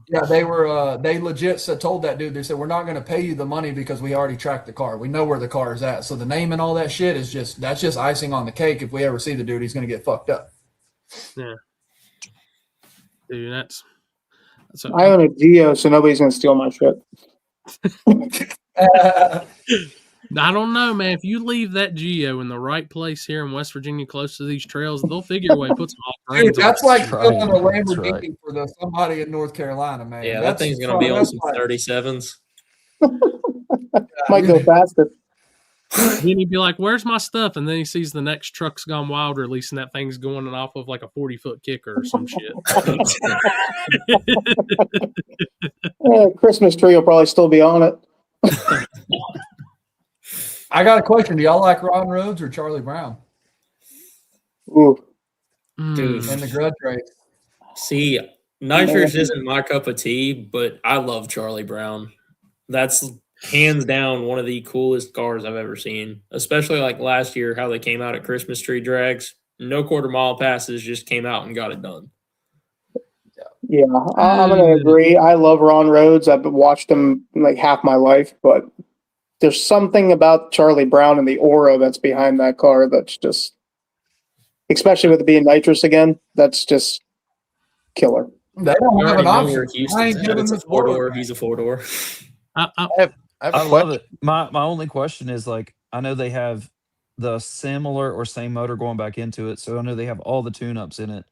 Yeah, they were. They legit told that dude. They said, "We're not going to pay you the money because we already tracked the car. We know where the car is at. So the name and all that shit is that's just icing on the cake. If we ever see the dude, he's going to get fucked up." Yeah, dude, that's I own a Geo, so nobody's going to steal my shit. I don't know, man. If you leave that Geo in the right place here in West Virginia, close to these trails, they'll figure a way to put some Dude, that's like stealing a Lamborghini for somebody in North Carolina, man. Yeah, that thing's going to be on some 37s. Might go faster. Then he'd be like, "Where's my stuff?" And then he sees the next truck's gone wild release, and that thing's going off of like a 40-foot kicker or some shit. Christmas tree will probably still be on it. I got a question. Do y'all like Ron Rhodes or Charlie Brown Ooh. Dude. in the grudge race? See, nitrous isn't my cup of tea, but I love Charlie Brown. That's hands down one of the coolest cars I've ever seen. Especially like last year, how they came out at Christmas tree drags. No quarter mile passes, just came out and got it done. Yeah, I'm going to agree. I love Ron Rhodes. I've watched him like half my life, but there's something about Charlie Brown and the aura that's behind that car that's just, especially with it being nitrous again, that's just killer. They don't have an option. It's a four-door. He's a four-door. I love it. My only question is, like, I know they have the similar or same motor going back into it, so I know they have all the tune-ups in it,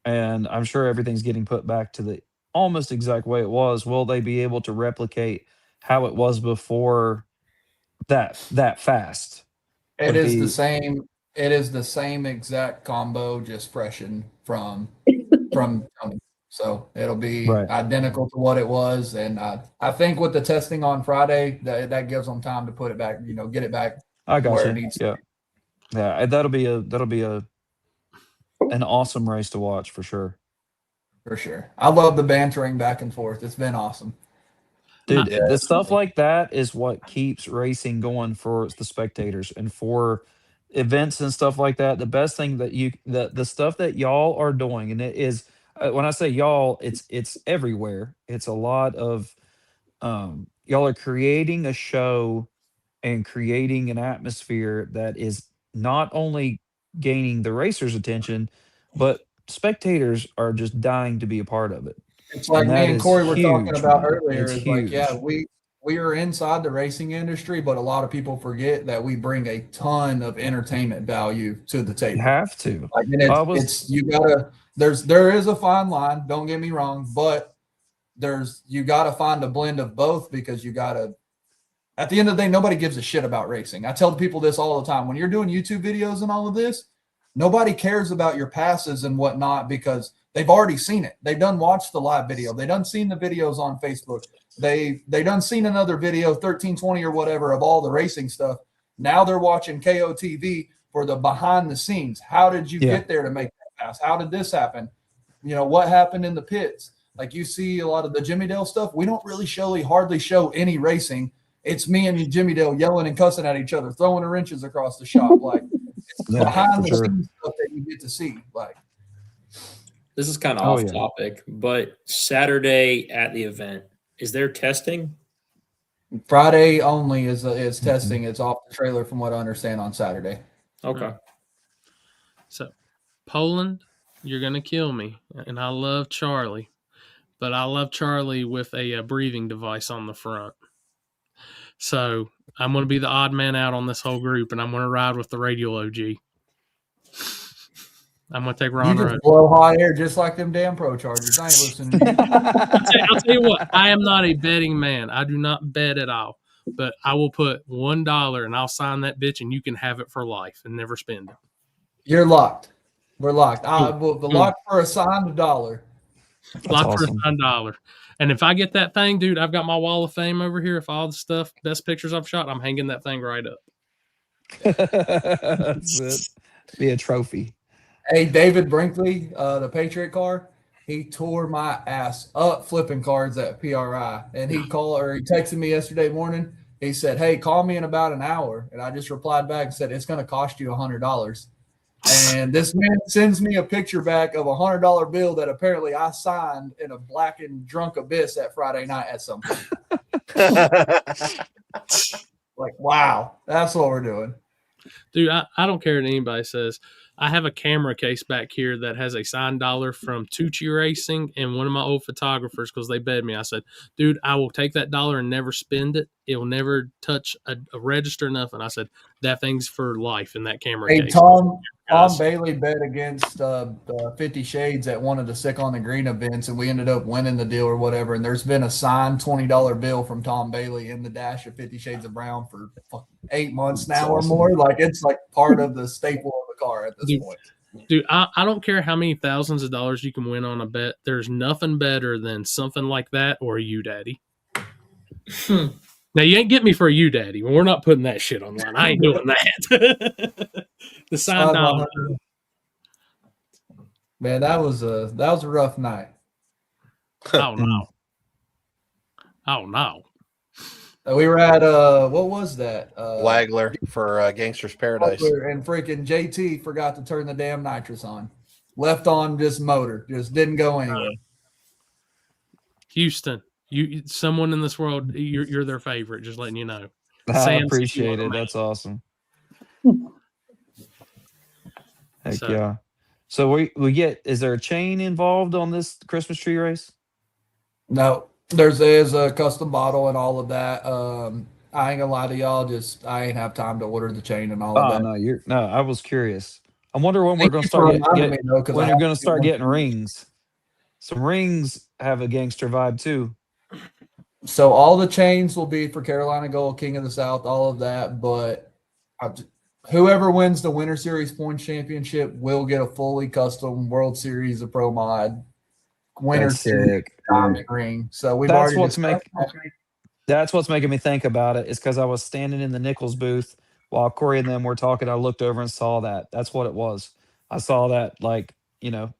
and I'm sure everything's getting put back to the almost exact way it was. Will they be able to replicate how it was before that fast? It is the same. It is the same exact combo, just freshened from Tony. So it'll be identical to what it was, and I think with the testing on Friday, that gives them time to put it back. Get it back. I got where you. It needs Yeah, yeah. That'll be an awesome race to watch for sure. For sure. I love the bantering back and forth. It's been awesome. Dude, the stuff like that is what keeps racing going for the spectators and for events and stuff like that. The best thing that the stuff that y'all are doing, and it is when I say y'all, it's everywhere. It's a lot of y'all are creating a show and creating an atmosphere that is not only gaining the racers' attention, but spectators are just dying to be a part of it. It's like And me that and is Corey were talking huge, about man. earlier. It's It's like, huge. yeah, we are inside the racing industry, but a lot of people forget that we bring a ton of entertainment value to the table. You have to. Like, and there is a fine line. Don't get me wrong, but you got to find a blend of both, because you got to. At the end of the day, nobody gives a shit about racing. I tell people this all the time. When you're doing YouTube videos and all of this, nobody cares about your passes and whatnot, because they've already seen it. They've done watched the live video. They done seen the videos on Facebook. They done seen another video, 1320 or whatever, of all the racing stuff. Now they're watching KOTV for the behind the scenes. How did you get there to make that pass? How did this happen? What happened in the pits? Like, you see a lot of the Jimmy Dale stuff. We don't really hardly show any racing. It's me and Jimmy Dale yelling and cussing at each other, throwing the wrenches across the shop. Like, it's behind the scenes stuff that you get to see. Like, this is kind of off topic, but Saturday at the event, is there testing? Friday only is testing. It's off the trailer from what I understand on Saturday. Okay. So, Poland, you're going to kill me. And I love Charlie, but I love Charlie with a breathing device on the front. So I'm going to be the odd man out on this whole group, and I'm going to ride with the radial OG. I'm going to take Ron Rhodes. Blow hot air just like them damn Pro Chargers. I ain't listening to you. I'll tell you what, I am not a betting man. I do not bet at all. But I will put $1 and I'll sign that bitch, and you can have it for life and never spend it. You're locked. We're locked. Locked for a signed $1. Locked for a signed $1. And if I get that thing, dude, I've got my wall of fame over here. If all the stuff, best pictures I've shot, I'm hanging that thing right up. That's it. Be a trophy. Hey, David Brinkley, the Patriot car, he tore my ass up flipping cards at PRI. And he texted me yesterday morning. He said, "Hey, call me in about an hour." And I just replied back and said, "It's going to cost you $100. And this man sends me a picture back of a $100 bill that apparently I signed in a blackened drunk abyss that Friday night at some point. Like, wow, that's what we're doing. Dude, I don't care what anybody says. I have a camera case back here that has a signed $1 from Tucci Racing and one of my old photographers, because they begged me. I said, "Dude, I will take that $1 and never spend it. It will never touch a register, nothing." I said, "That thing's for life in that camera case." guys. Bailey bet against 50 Shades at one of the Sick on the Green events, and we ended up winning the deal or whatever. And there's been a signed $20 bill from Tom Bailey in the dash of 50 Shades of Brown for 8 months now or more. Like, it's like part of the staple of the car at this point. Dude, I don't care how many thousands of dollars you can win on a bet. There's nothing better than something like that or a U Daddy. Now, you ain't get me for a U Daddy. We're not putting that shit online. I ain't doing that. The sign down. Man, that was a rough night. Oh, no. Oh, no. We were at what was that? Wagler for Gangster's Paradise. And freaking JT forgot to turn the damn nitrous on. Left on just motor, just didn't go anywhere. Houston, someone in this world, you're their favorite. Just letting you know. I appreciate it. That's awesome. Heck yeah. So we get. Is there a chain involved on this Christmas tree race? No. There's a custom bottle and all of that. I ain't gonna lie to y'all. I ain't have time to order the chain and all of that. No, I was curious. I wonder when we're gonna start when you're gonna start getting rings. Some rings have a gangster vibe too. So all the chains will be for Carolina Gold, King of the South, all of that. But whoever wins the Winter Series Points Championship will get a fully custom World Series of Pro Mod Winter Series diamond ring. So that's what's making me think about it, is because I was standing in the Nichols booth while Corey and them were talking. I looked over and saw that. That's what it was. I saw that,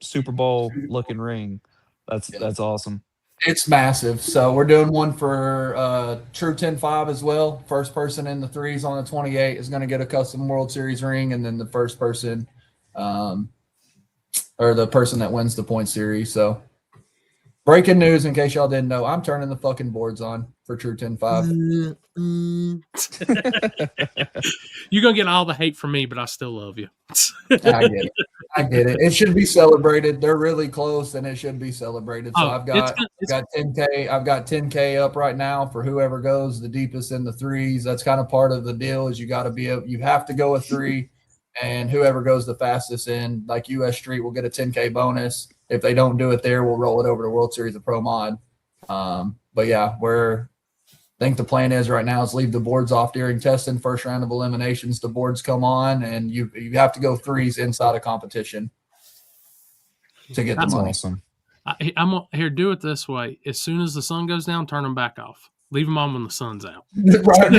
Super Bowl looking ring. That's awesome. It's massive. So we're doing one for True 10-5 as well. First person in the threes on the 28 is going to get a custom World Series ring, and then the first person, or the person that wins the point series. So breaking news, in case y'all didn't know, I'm turning the fucking boards on for True 10-5. You're going to get all the hate from me, but I still love you. I get it. It should be celebrated. They're really close, and it should be celebrated. So I've got 10K. I've got 10K up right now for whoever goes the deepest in the threes. That's kind of part of the deal, is you have to go a 3, and whoever goes the fastest in, like US Street, will get a 10K bonus. If they don't do it there, we'll roll it over to World Series of Pro Mod. But yeah, I think the plan is right now is leave the boards off during testing. First round of eliminations, the boards come on, and you have to go threes inside a competition to get the money. Awesome. I'm here. Do it this way. As soon as the sun goes down, turn them back off. Leave them on when the sun's out. Right,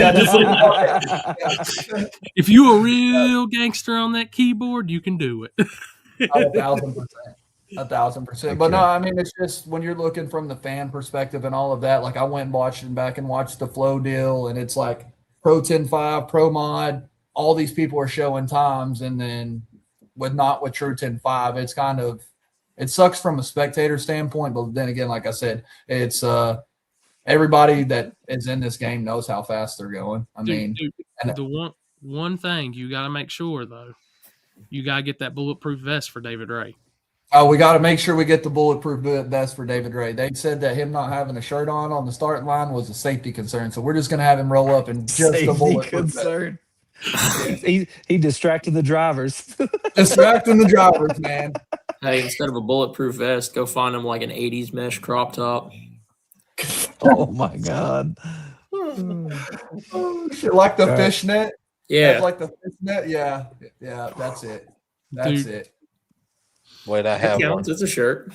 If you a real gangster on that keyboard, you can do it. 1,000%. 1,000%. But no, I mean, it's just when you're looking from the fan perspective and all of that, like I went and watched the Flow deal, and it's like Pro 10-5, Pro Mod, all these people are showing times, and then with True 10-5, it's kind of, it sucks from a spectator standpoint, but then again, like I said, it's everybody that is in this game knows how fast they're going. The one thing you got to make sure, though, you got to get that bulletproof vest for David Ray. Oh, we got to make sure we get the bulletproof vest for David Ray. They said that him not having a shirt on the starting line was a safety concern, so we're just going to have him roll up in just a bulletproof concern. He distracted the drivers. Distracting the drivers, man. Hey, instead of a bulletproof vest, go find him like an 80s mesh crop top. Oh, my God. Shit, like the fishnet? Yeah. Like the fishnet? Yeah, that's it. That's it. Wait, I have one. It's a shirt.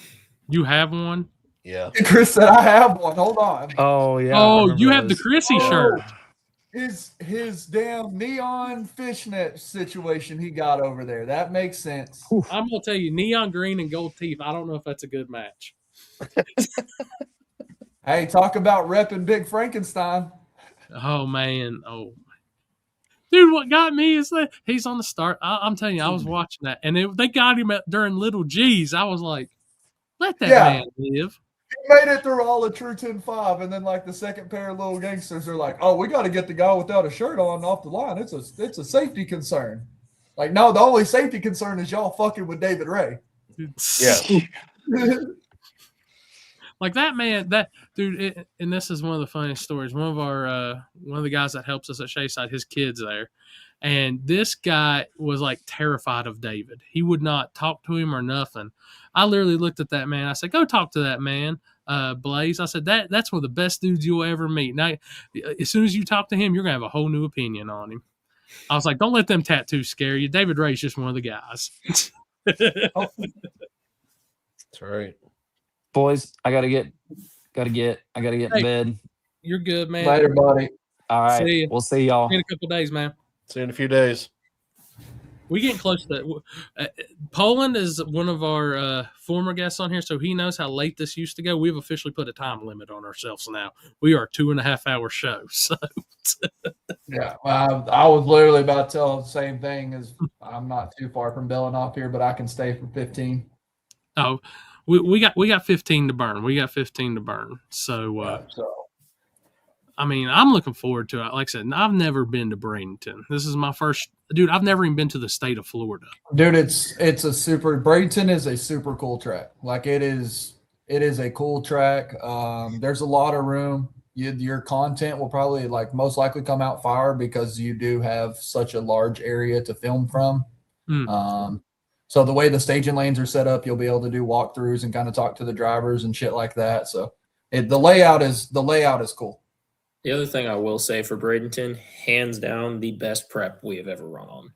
You have one? Yeah. Chris said I have one. Hold on. Oh, yeah. Oh, you have the Chrissy shirt. His damn neon fishnet situation he got over there. That makes sense. I'm going to tell you, neon green and gold teeth, I don't know if that's a good match. Hey, talk about repping Big Frankenstein. Oh, man. Oh, dude, what got me is that he's on the start. I'm telling you, I was watching that, and they got him during Little G's. I was like, let that man live. He made it through all of True 10-5, and then like the second pair of little gangsters are like, oh, we got to get the guy without a shirt on off the line. It's a safety concern. Like, no, the only safety concern is y'all fucking with David Ray. Yeah. Like that man, that dude, and this is one of the funniest stories. One of the guys that helps us at Shayside, his kid's there, And this guy was like terrified of David. He would not talk to him or nothing. I literally looked at that man. I said, go talk to that man, Blaze. I said, that's one of the best dudes you'll ever meet. Now, as soon as you talk to him, you're going to have a whole new opinion on him. I was like, don't let them tattoos scare you. David Ray's just one of the guys. That's right. Boys, I gotta get in bed. You're good, man. Later, buddy. All right. See ya. We'll see y'all. In a couple days, man. See you in a few days. We getting close to that. Poland is one of our former guests on here, so he knows how late this used to go. We've officially put a time limit on ourselves now. We are a 2.5-hour show. So Yeah, I was literally about to tell the same thing. As I'm not too far from bailing off here, but I can stay for 15. oh, we got 15 to burn. We got 15 to burn. So I mean, I'm looking forward to it. Like I said, I've never been to Bradenton. This is my first. Dude, I've never even been to the state of Florida. Dude, Bradenton is a super cool track. Like it is a cool track. There's a lot of room. Your content will probably most likely come out fire because you do have such a large area to film from. So the way the staging lanes are set up, you'll be able to do walkthroughs and kind of talk to the drivers and shit like that. So the layout is cool. The other thing I will say for Bradenton, hands down, the best prep we have ever run on.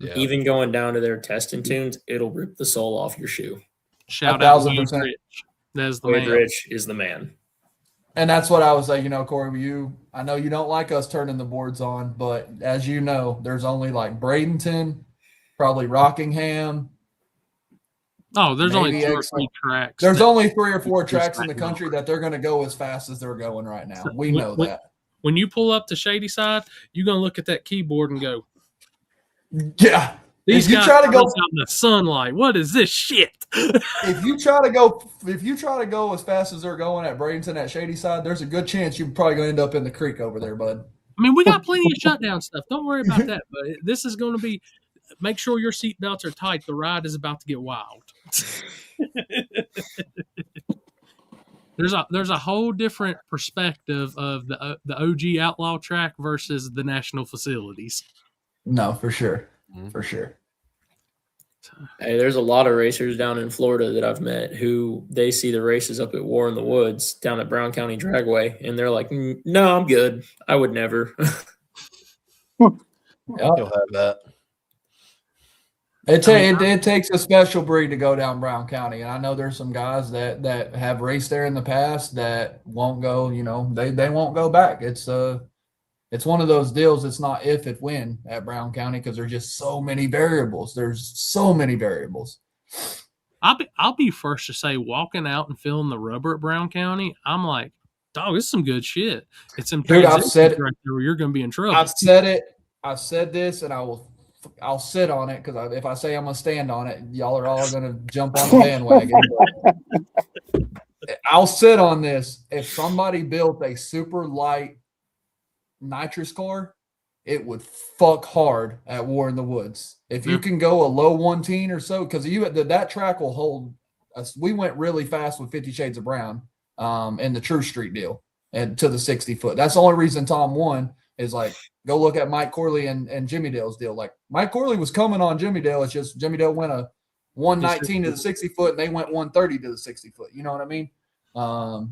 Yeah. Even going down to their testing tunes, it'll rip the sole off your shoe. Shout out 1,000%. Rich. That's the Wade man. Rich is the man. And that's what I was like, Corey, I know you don't like us turning the boards on, but as you know, there's only Bradenton, probably Rockingham. Oh, there's only maybe 2 or 3 tracks. There's that- only 3 or 4 Just tracks in the right country now. that they're going to go as fast as they're going right now. We know When- that. When you pull up to Shady Side, you're gonna look at that keyboard and go, Yeah. "These If you guys try to are go- out in the sunlight. What is this shit?" If you try to go as fast as they're going at Bradenton at Shady Side, there's a good chance you're probably going to end up in the creek over there, bud. I mean, we got plenty of shutdown stuff. Don't worry about that. But this is going to be. Make sure your seatbelts are tight. The ride is about to get wild. There's a whole different perspective of the OG Outlaw track versus the national facilities. No, for sure. For sure. Hey, there's a lot of racers down in Florida that I've met who they see the races up at War in the Woods down at Brown County Dragway, and they're like, "No, I'm good. I would never." You'll have that. It takes a special breed to go down Brown County, and I know there's some guys that have raced there in the past that won't go. They won't go back. It's one of those deals. It's not if, it's when at Brown County because there's just so many variables. There's so many variables. I'll be first to say, walking out and feeling the rubber at Brown County, I'm like, dog, this is some good shit. It's some Dude, I've transitions said it. right there where you're going to be in trouble. I've said it. I've said this, and I'll sit on it because if I say I'm gonna stand on it, y'all are all gonna jump on the bandwagon. I'll sit on this. If somebody built a super light nitrous car, it would fuck hard at War in the Woods. If you can go a low 110 or so, because that track will hold us. We went really fast with 50 Shades of Brown in the True Street deal and to the 60 foot. That's the only reason Tom won. Is go look at Mike Corley and Jimmy Dale's deal. Mike Corley was coming on Jimmy Dale. It's just Jimmy Dale went a 119 to the 60 foot and they went 130 to the 60 foot. You know what I mean?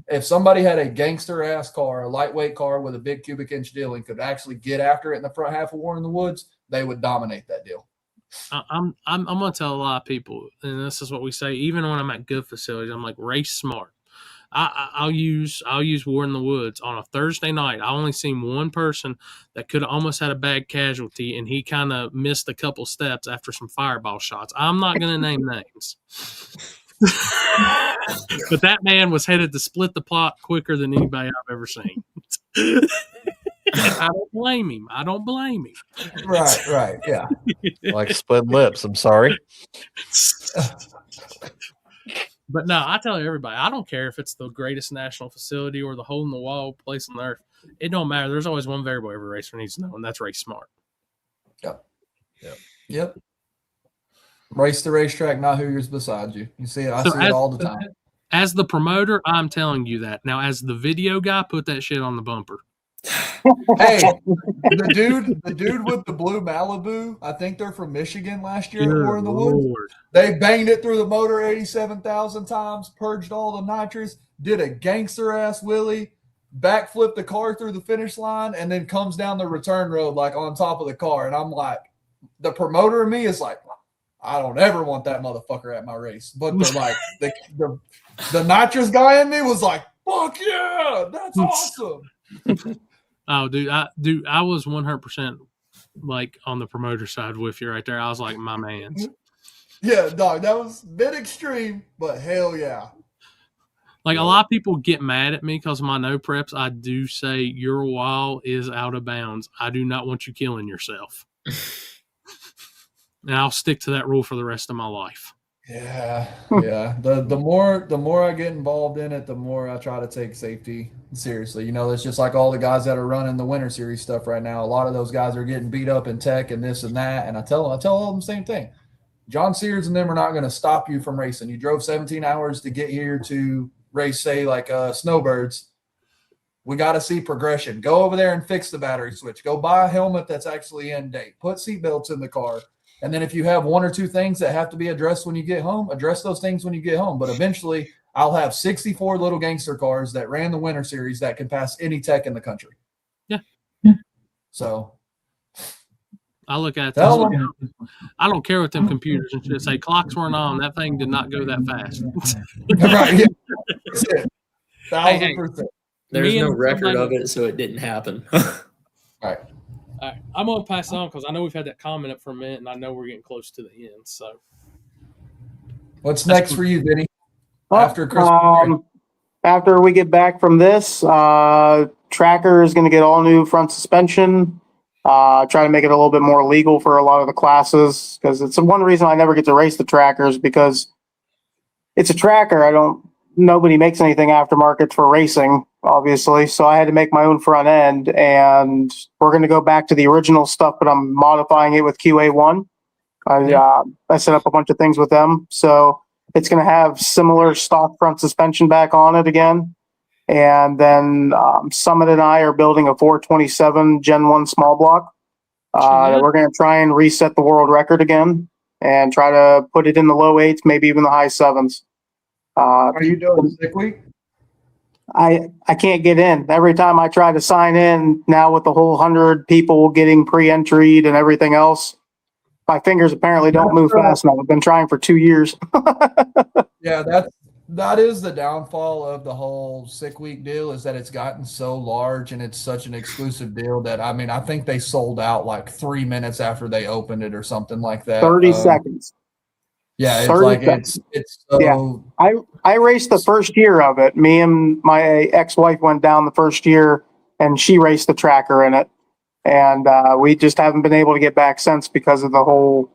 If somebody had a gangster ass car, a lightweight car with a big cubic inch deal and could actually get after it in the front half of War in the Woods, they would dominate that deal. I'm gonna tell a lot of people, and this is what we say, even when I'm at good facilities, I'm like, race smart. I'll use War in the Woods on a Thursday night. I only seen one person that could have almost had a bad casualty, and he kind of missed a couple steps after some fireball shots. I'm not going to name names. But that man was headed to split the plot quicker than anybody I've ever seen. I don't blame him. Right. Yeah. Like split lips. I'm sorry. But no, I tell everybody, I don't care if it's the greatest national facility or the hole in the wall place on earth. It don't matter. There's always one variable every racer needs to know, and that's race smart. Yep. Race the racetrack, not who's beside you. You see it. I see it all the time. As the promoter, I'm telling you that. Now, as the video guy, put that shit on the bumper. Hey, the dude with the blue Malibu, I think they're from Michigan last year at War in the Woods. Lord. They banged it through the motor 87,000 times, purged all the nitrous, did a gangster ass wheelie, backflipped the car through the finish line, and then comes down the return road like on top of the car. And I'm like, the promoter in me is like, I don't ever want that motherfucker at my race. But they're like, the nitrous guy in me was like, fuck yeah, that's awesome. Oh, dude, I was 100% like on the promoter side with you right there. I was like, my man's. Yeah, dog, that was a bit extreme, but hell yeah. Like, a lot of people get mad at me because of my no preps. I do say your wall is out of bounds. I do not want you killing yourself. And I'll stick to that rule for the rest of my life. Yeah. The more I get involved in it, the more I try to take safety seriously. You know, it's just like all the guys that are running the Winter Series stuff right now. A lot of those guys are getting beat up in tech and this and that. And I tell all of them the same thing. John Sears and them are not going to stop you from racing. You drove 17 hours to get here to race, say, like Snowbirds. We got to see progression. Go over there and fix the battery switch. Go buy a helmet that's actually in date. Put seatbelts in the car. And then if you have one or two things that have to be addressed when you get home, address those things when you get home. But eventually, I'll have 64 little gangster cars that ran the Winter Series that can pass any tech in the country. Yeah. So I look at it. I don't care what them computers and shit say. Clocks weren't on. That thing did not go that fast. Right. Yeah. That's it. 1,000%. There's no record of it, so it didn't happen. Right. All right, I'm going to pass it on because I know we've had that comment up for a minute, and I know we're getting close to the end. So, what's next for you, Vinny? After Christmas? After we get back from this, Tracker is going to get all new front suspension. Try to make it a little bit more legal for a lot of the classes because it's one reason I never get to race the Trackers because it's a Tracker. Nobody makes anything aftermarket for racing, obviously. So I had to make my own front end, and we're going to go back to the original stuff, but I'm modifying it with QA1. I set up a bunch of things with them. So it's going to have similar stock front suspension back on it again. And then Summit and I are building a 427 Gen 1 small block. We're going to try and reset the world record again and try to put it in the low 8s, maybe even the high 7s. Are you doing sick week? I can't get in. Every time I try to sign in now with the whole 100 people getting pre-entried and everything else, my fingers apparently don't move fast enough. I've been trying for 2 years. Yeah, that is the downfall of the whole sick week deal is that it's gotten so large and it's such an exclusive deal that, I mean, I think they sold out like 3 minutes after they opened it or something like that. 30 seconds. Yeah, it's like it's so. Yeah. I raced the first year of it. Me and my ex-wife went down the first year, and she raced the Tracker in it. And we just haven't been able to get back since because of the whole.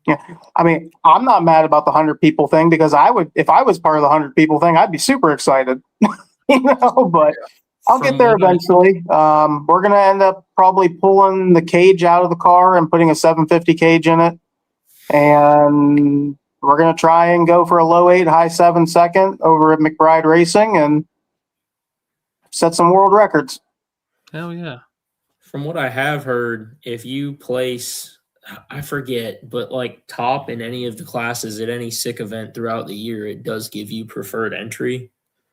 Yeah, I mean, I'm not mad about the 100 people thing because if I was part of the 100 people thing, I'd be super excited. But I'll get there eventually. We're gonna end up probably pulling the cage out of the car and putting a 750 cage in it. And we're going to try and go for a low 8, high 7 second over at McBride Racing and set some world records. Hell yeah. From what I have heard, if you place, I forget, but like top in any of the classes at any sick event throughout the year, it does give you preferred entry.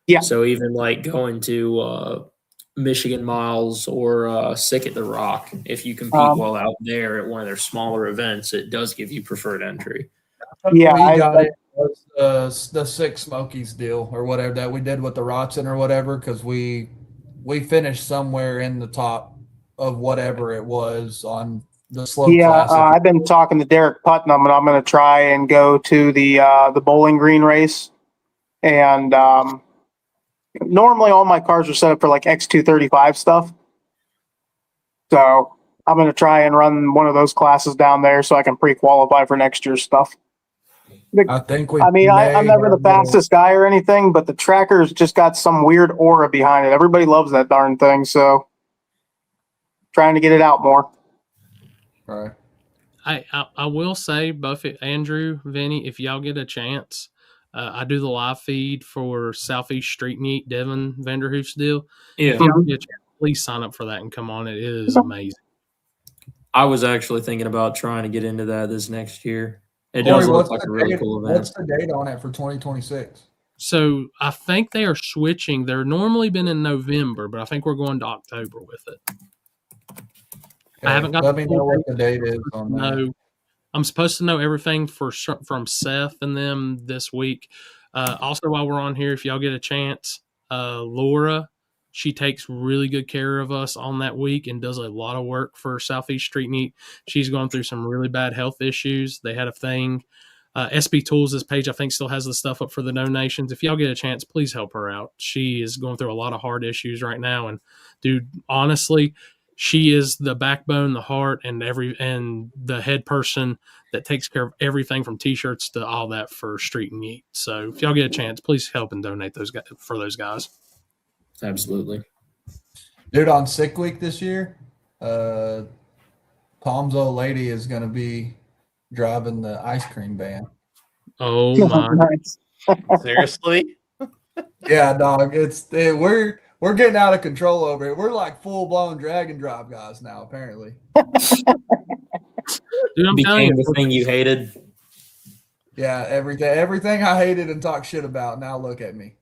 Yeah. So even like going to Michigan Miles or Sick at the Rock, if you compete well out there at one of their smaller events, it does give you preferred entry. Yeah, we got it was the Six Smokies deal or whatever that we did with the Roxon or whatever because we finished somewhere in the top of whatever it was on the slope. Yeah, I've been talking to Derek Putnam, and I'm going to try and go to the Bowling Green race. And normally all my cars are set up for like X235 stuff. So I'm going to try and run one of those classes down there so I can pre-qualify for next year's stuff. I'm never the fastest guy or anything, but the Tracker's just got some weird aura behind it. Everybody loves that darn thing. So trying to get it out more. All right. I will say, both Andrew, Vinny, if y'all get a chance, I do the live feed for Southeast Street Meet Devin Vanderhoof's deal. Yeah. please sign up for that and come on. It is amazing. I was actually thinking about trying to get into that this next year. It Corey, does look what's like the a really date- cool What's event. the date on it for 2026? So I think they are switching. They're normally been in November, but I think we're going to October with it. I haven't got. Let me know what the date is on that. No, I'm supposed to know everything from Seth and them this week. Also, while we're on here, if y'all get a chance, Laura, she takes really good care of us on that week and does a lot of work for Southeast Street Meet. She's going through some really bad health issues. They had a thing. SB Tools, this page, I think, still has the stuff up for the donations. If y'all get a chance, please help her out. She is going through a lot of hard issues right now. And, dude, honestly, she is the backbone, the heart, and the head person that takes care of everything from T-shirts to all that for Street and Yeet. So if y'all get a chance, please help and donate those guys for those guys. Absolutely. Dude, on sick week this year, Tom's old lady is going to be driving the ice cream van. Oh my! Nice. Seriously? Yeah, dog. We're getting out of control over it. We're like full blown drag and drive guys now, apparently. Dude, I'm telling Became you, the thing you hated. Yeah, everything I hated and talked shit about. Now look at me.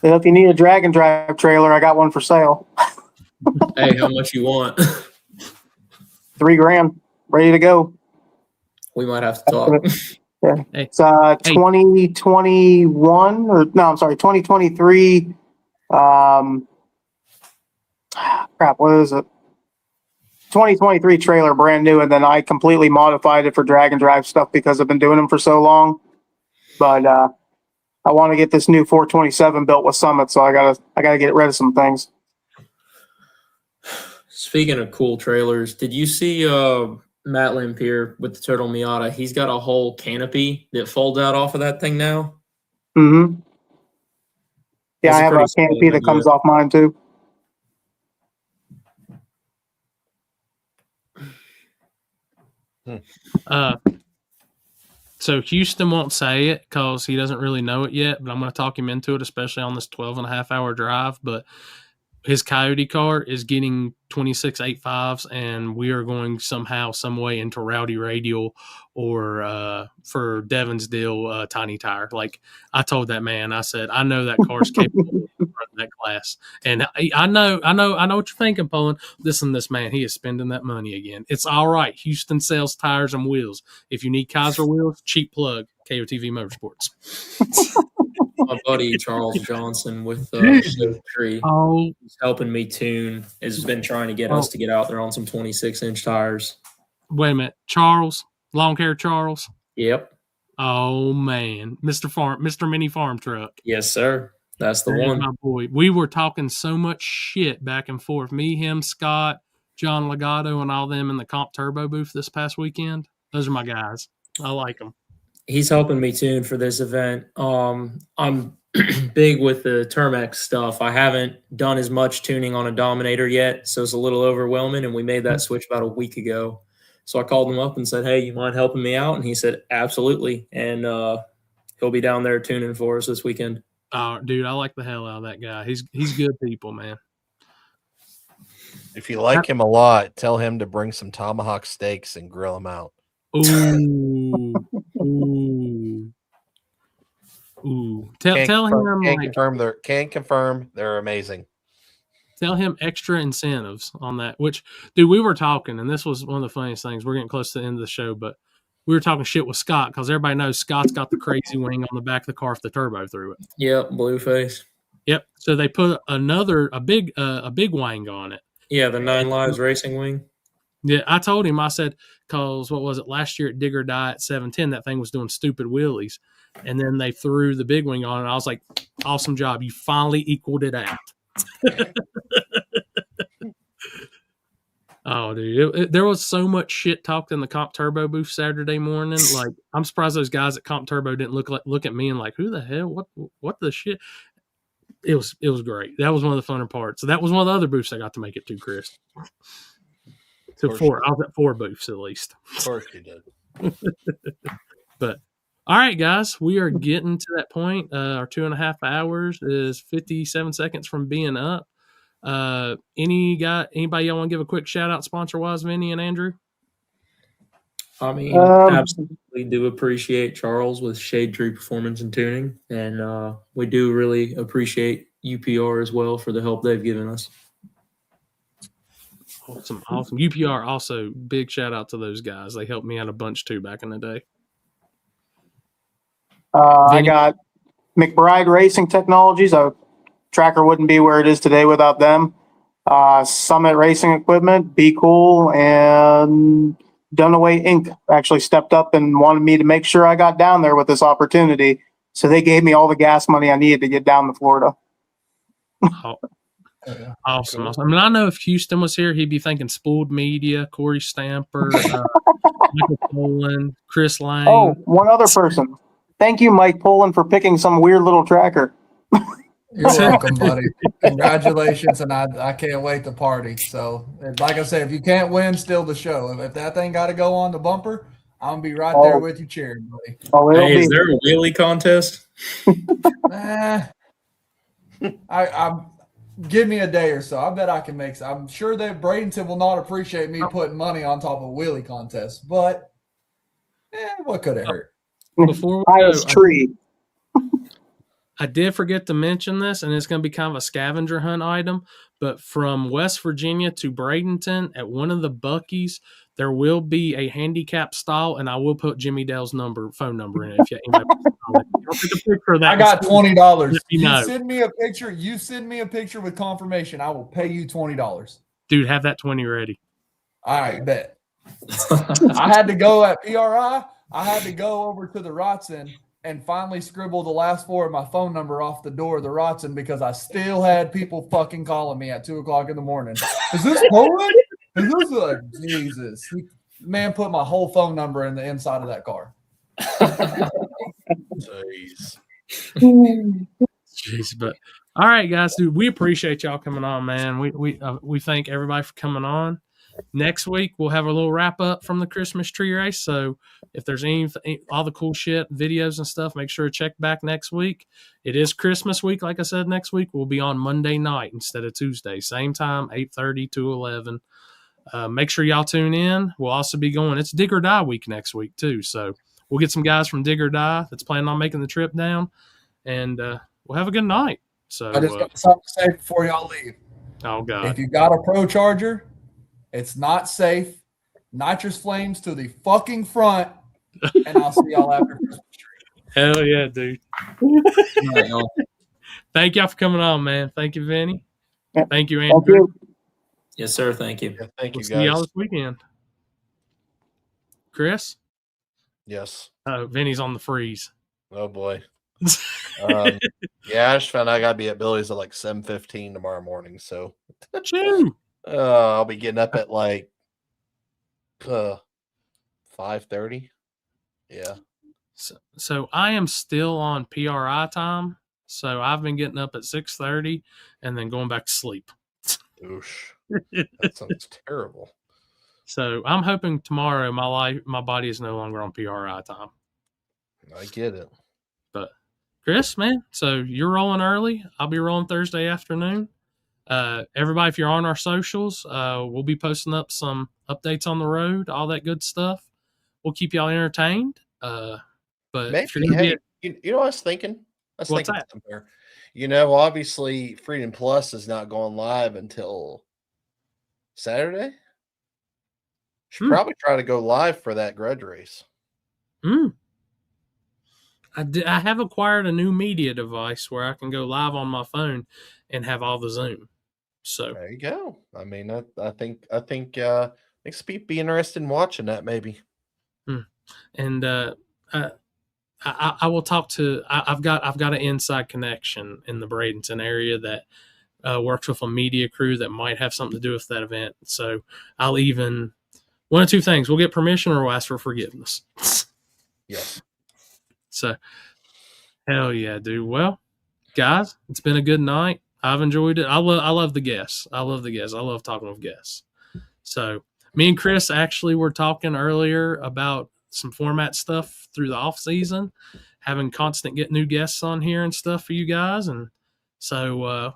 If you need a drag and drive trailer, I got one for sale. Hey, how much you want? $3,000, ready to go. We might have to talk. It's 2021 or no, I'm sorry, 2023. Crap, what is it? 2023 trailer, brand new, and then I completely modified it for drag and drive stuff because I've been doing them for so long. But I want to get this new 427 built with Summit, so I gotta get rid of some things. Speaking of cool trailers, did you see Matt Lampier with the Turtle Miata? He's got a whole canopy that folds out off of that thing now. Mm-hmm. Yeah, That's I have a pretty canopy solid that comes idea. off mine too. So Houston won't say it because he doesn't really know it yet, but I'm going to talk him into it, especially on this 12.5-hour drive. But his Coyote car is getting 26.85s, and we are going somehow, some way into Rowdy Radial or for Devin's deal, Tiny Tire. Like I told that man, I said, I know that car's capable of running that class, and I know what you're thinking, Poland. Listen, this man, he is spending that money again. It's all right. Houston sells tires and wheels. If you need Kaiser wheels, cheap plug. KOTV Motorsports. My buddy Charles Johnson with Tree, Oh, he's helping me tune. Has been trying to get us to get out there on some 26-inch tires. wait a minute, Charles, lawn care Charles. Yep. Oh man, Mr. Mini Farm Truck. Yes, sir. That's the That is one. my boy. We were talking so much shit back and forth. Me, him, Scott, John Legato, and all them in the Comp Turbo booth this past weekend. Those are my guys. I like them. He's helping me tune for this event. I'm big with the Termex stuff. I haven't done as much tuning on a Dominator yet, so it's a little overwhelming, and we made that switch about a week ago. So I called him up and said, hey, you mind helping me out? And he said, absolutely. And he'll be down there tuning for us this weekend. Oh, dude, I like the hell out of that guy. He's good people, man. If you like him a lot, tell him to bring some tomahawk steaks and grill them out. Ooh. Ooh. Tell him Can confirm they're amazing. Tell him extra incentives on that, which, dude, we were talking, and this was one of the funniest things. We're getting close to the end of the show, but we were talking shit with Scott because everybody knows Scott's got the crazy wing on the back of the car with the turbo through it. Yep, blue face. Yep. So they put a big wing on it. Yeah, the 9 Lives Racing Wing. Yeah, I told him, I said, because what was it, last year at Digger Die at 710, that thing was doing stupid wheelies. And then they threw the big wing on it. I was like, awesome job. You finally equaled it out. Oh, dude. There was so much shit talked in the Comp Turbo booth Saturday morning. Like, I'm surprised those guys at Comp Turbo didn't look at me and like, who the hell? What the shit? It was great. That was one of the funner parts. So that was one of the other booths I got to make it to, Chris. To 4. I was at 4 booths at least. Of course you did. But All right, guys, we are getting to that point. Our 2.5 hours is 57 seconds from being up. Anybody y'all want to give a quick shout out sponsor wise, Vinny and Andrew? I mean, absolutely do appreciate Charles with Shade Tree Performance and Tuning, and we do really appreciate UPR as well for the help they've given us. Awesome. UPR also, big shout out to those guys. They helped me out a bunch too back in the day. I got McBride Racing Technologies. A tracker wouldn't be where it is today without them. Summit Racing Equipment, Be Cool, and Dunaway Inc. actually stepped up and wanted me to make sure I got down there with this opportunity. So they gave me all the gas money I needed to get down to Florida. Awesome. I mean, I know if Houston was here, he'd be thinking Spooled Media, Corey Stamper, Michael Poland, Chris Lang. Oh, one other person. Thank you, Mike Poland, for picking some weird little tracker. You're welcome, buddy. Congratulations, and I can't wait to party. So, like I said, if you can't win, still the show. If that thing got to go on the bumper, I'm gonna be right there with you cheering, buddy. Hey, is there a wheelie contest? I'm give me a day or so. I bet I can make. I'm sure that Bradenton will not appreciate me putting money on top of a wheelie contest, but what could it hurt? Before we go, I did forget to mention this, and it's going to be kind of a scavenger hunt item, but from West Virginia to Bradenton at one of the Buc-ee's, there will be a handicap stall, and I will put Jimmy Dale's phone number in it. If you take a picture of that. I got $20. You send me a picture. You send me a picture with confirmation. I will pay you $20. Dude, have that 20 ready. All right, bet. I had to go at PRI. I had to go over to the Rotson and finally scribble the last 4 of my phone number off the door of the Rotson because I still had people fucking calling me at 2:00 in the morning. Is this Poland? Is this like Jesus? Man put my whole phone number in the inside of that car. Jeez, but all right, guys, dude, we appreciate y'all coming on, man. We thank everybody for coming on. Next week we'll have a little wrap up from the Christmas tree race. So if there's all the cool shit, videos and stuff, make sure to check back next week. It is Christmas week, like I said. Next week we'll be on Monday night instead of Tuesday, same time, 8:30 to 11. Make sure y'all tune in. We'll also be going. It's Dig or Die week next week too, so we'll get some guys from Dig or Die that's planning on making the trip down, and we'll have a good night. So I just got something to say before y'all leave. Oh God! If you got a Pro Charger, it's not safe. Nitrous flames to the fucking front, and I'll see y'all after Christmas tree. Hell yeah, dude! Thank y'all for coming on, man. Thank you, Vinny. Thank you, Andrew. Thank you. Yes, sir. Thank you. Yeah, thank you, See guys. y'all this weekend. Chris? Yes. Vinny's on the freeze. Oh boy. Yeah, I just found out I gotta be at Billy's at like 7:15 tomorrow morning. So I'll be getting up at like 5:30. Yeah. So I am still on PRI time. So I've been getting up at 6:30 and then going back to sleep. Oosh. That sounds terrible. So I'm hoping tomorrow my body is no longer on PRI time. I get it. But Chris, man, so you're rolling early. I'll be rolling Thursday afternoon. Everybody, if you're on our socials, we'll be posting up some updates on the road, all that good stuff. We'll keep y'all entertained. But maybe, if you're gonna you know what I was thinking? What's that? Somewhere. You know, obviously Freedom Plus is not going live until Saturday. Should probably try to go live for that grudge race. I have acquired a new media device where I can go live on my phone and have all the Zoom. So there you go. I mean, I think some people be interested in watching that maybe. And I will talk to. I've got an inside connection in the Bradenton area that works with a media crew that might have something to do with that event. So I'll even one of two things: we'll get permission or we'll ask for forgiveness. Yes. So, hell yeah, dude. Well, guys, it's been a good night. I've enjoyed it. I love the guests. I love talking with guests. So, me and Chris actually were talking earlier about some format stuff through the off season, having constant get new guests on here and stuff for you guys. And so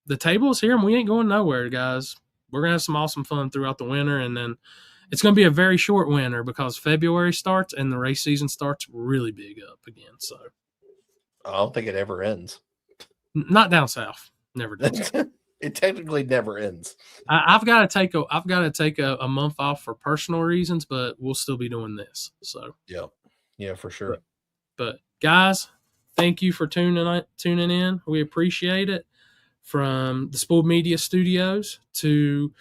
the table is here and we ain't going nowhere, guys. We're going to have some awesome fun throughout the winter. And then it's going to be a very short winter because February starts and the race season starts really big up again. So I don't think it ever ends. not down south. Never does. It technically never ends. I've got to take a month off for personal reasons, but we'll still be doing this. So yeah, for sure. But guys, thank you for tuning in. We appreciate it. From the Spooled Media Studios to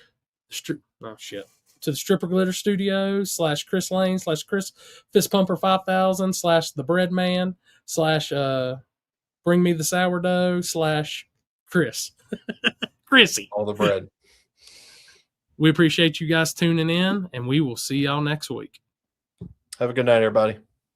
the Stripper Glitter Studios / Chris Lane / Chris Fist Pumper 5000 / the Bread Man / Bring Me the Sourdough / Chris. Chrissy. All the bread. We appreciate you guys tuning in, and we will see y'all next week. Have a good night, everybody.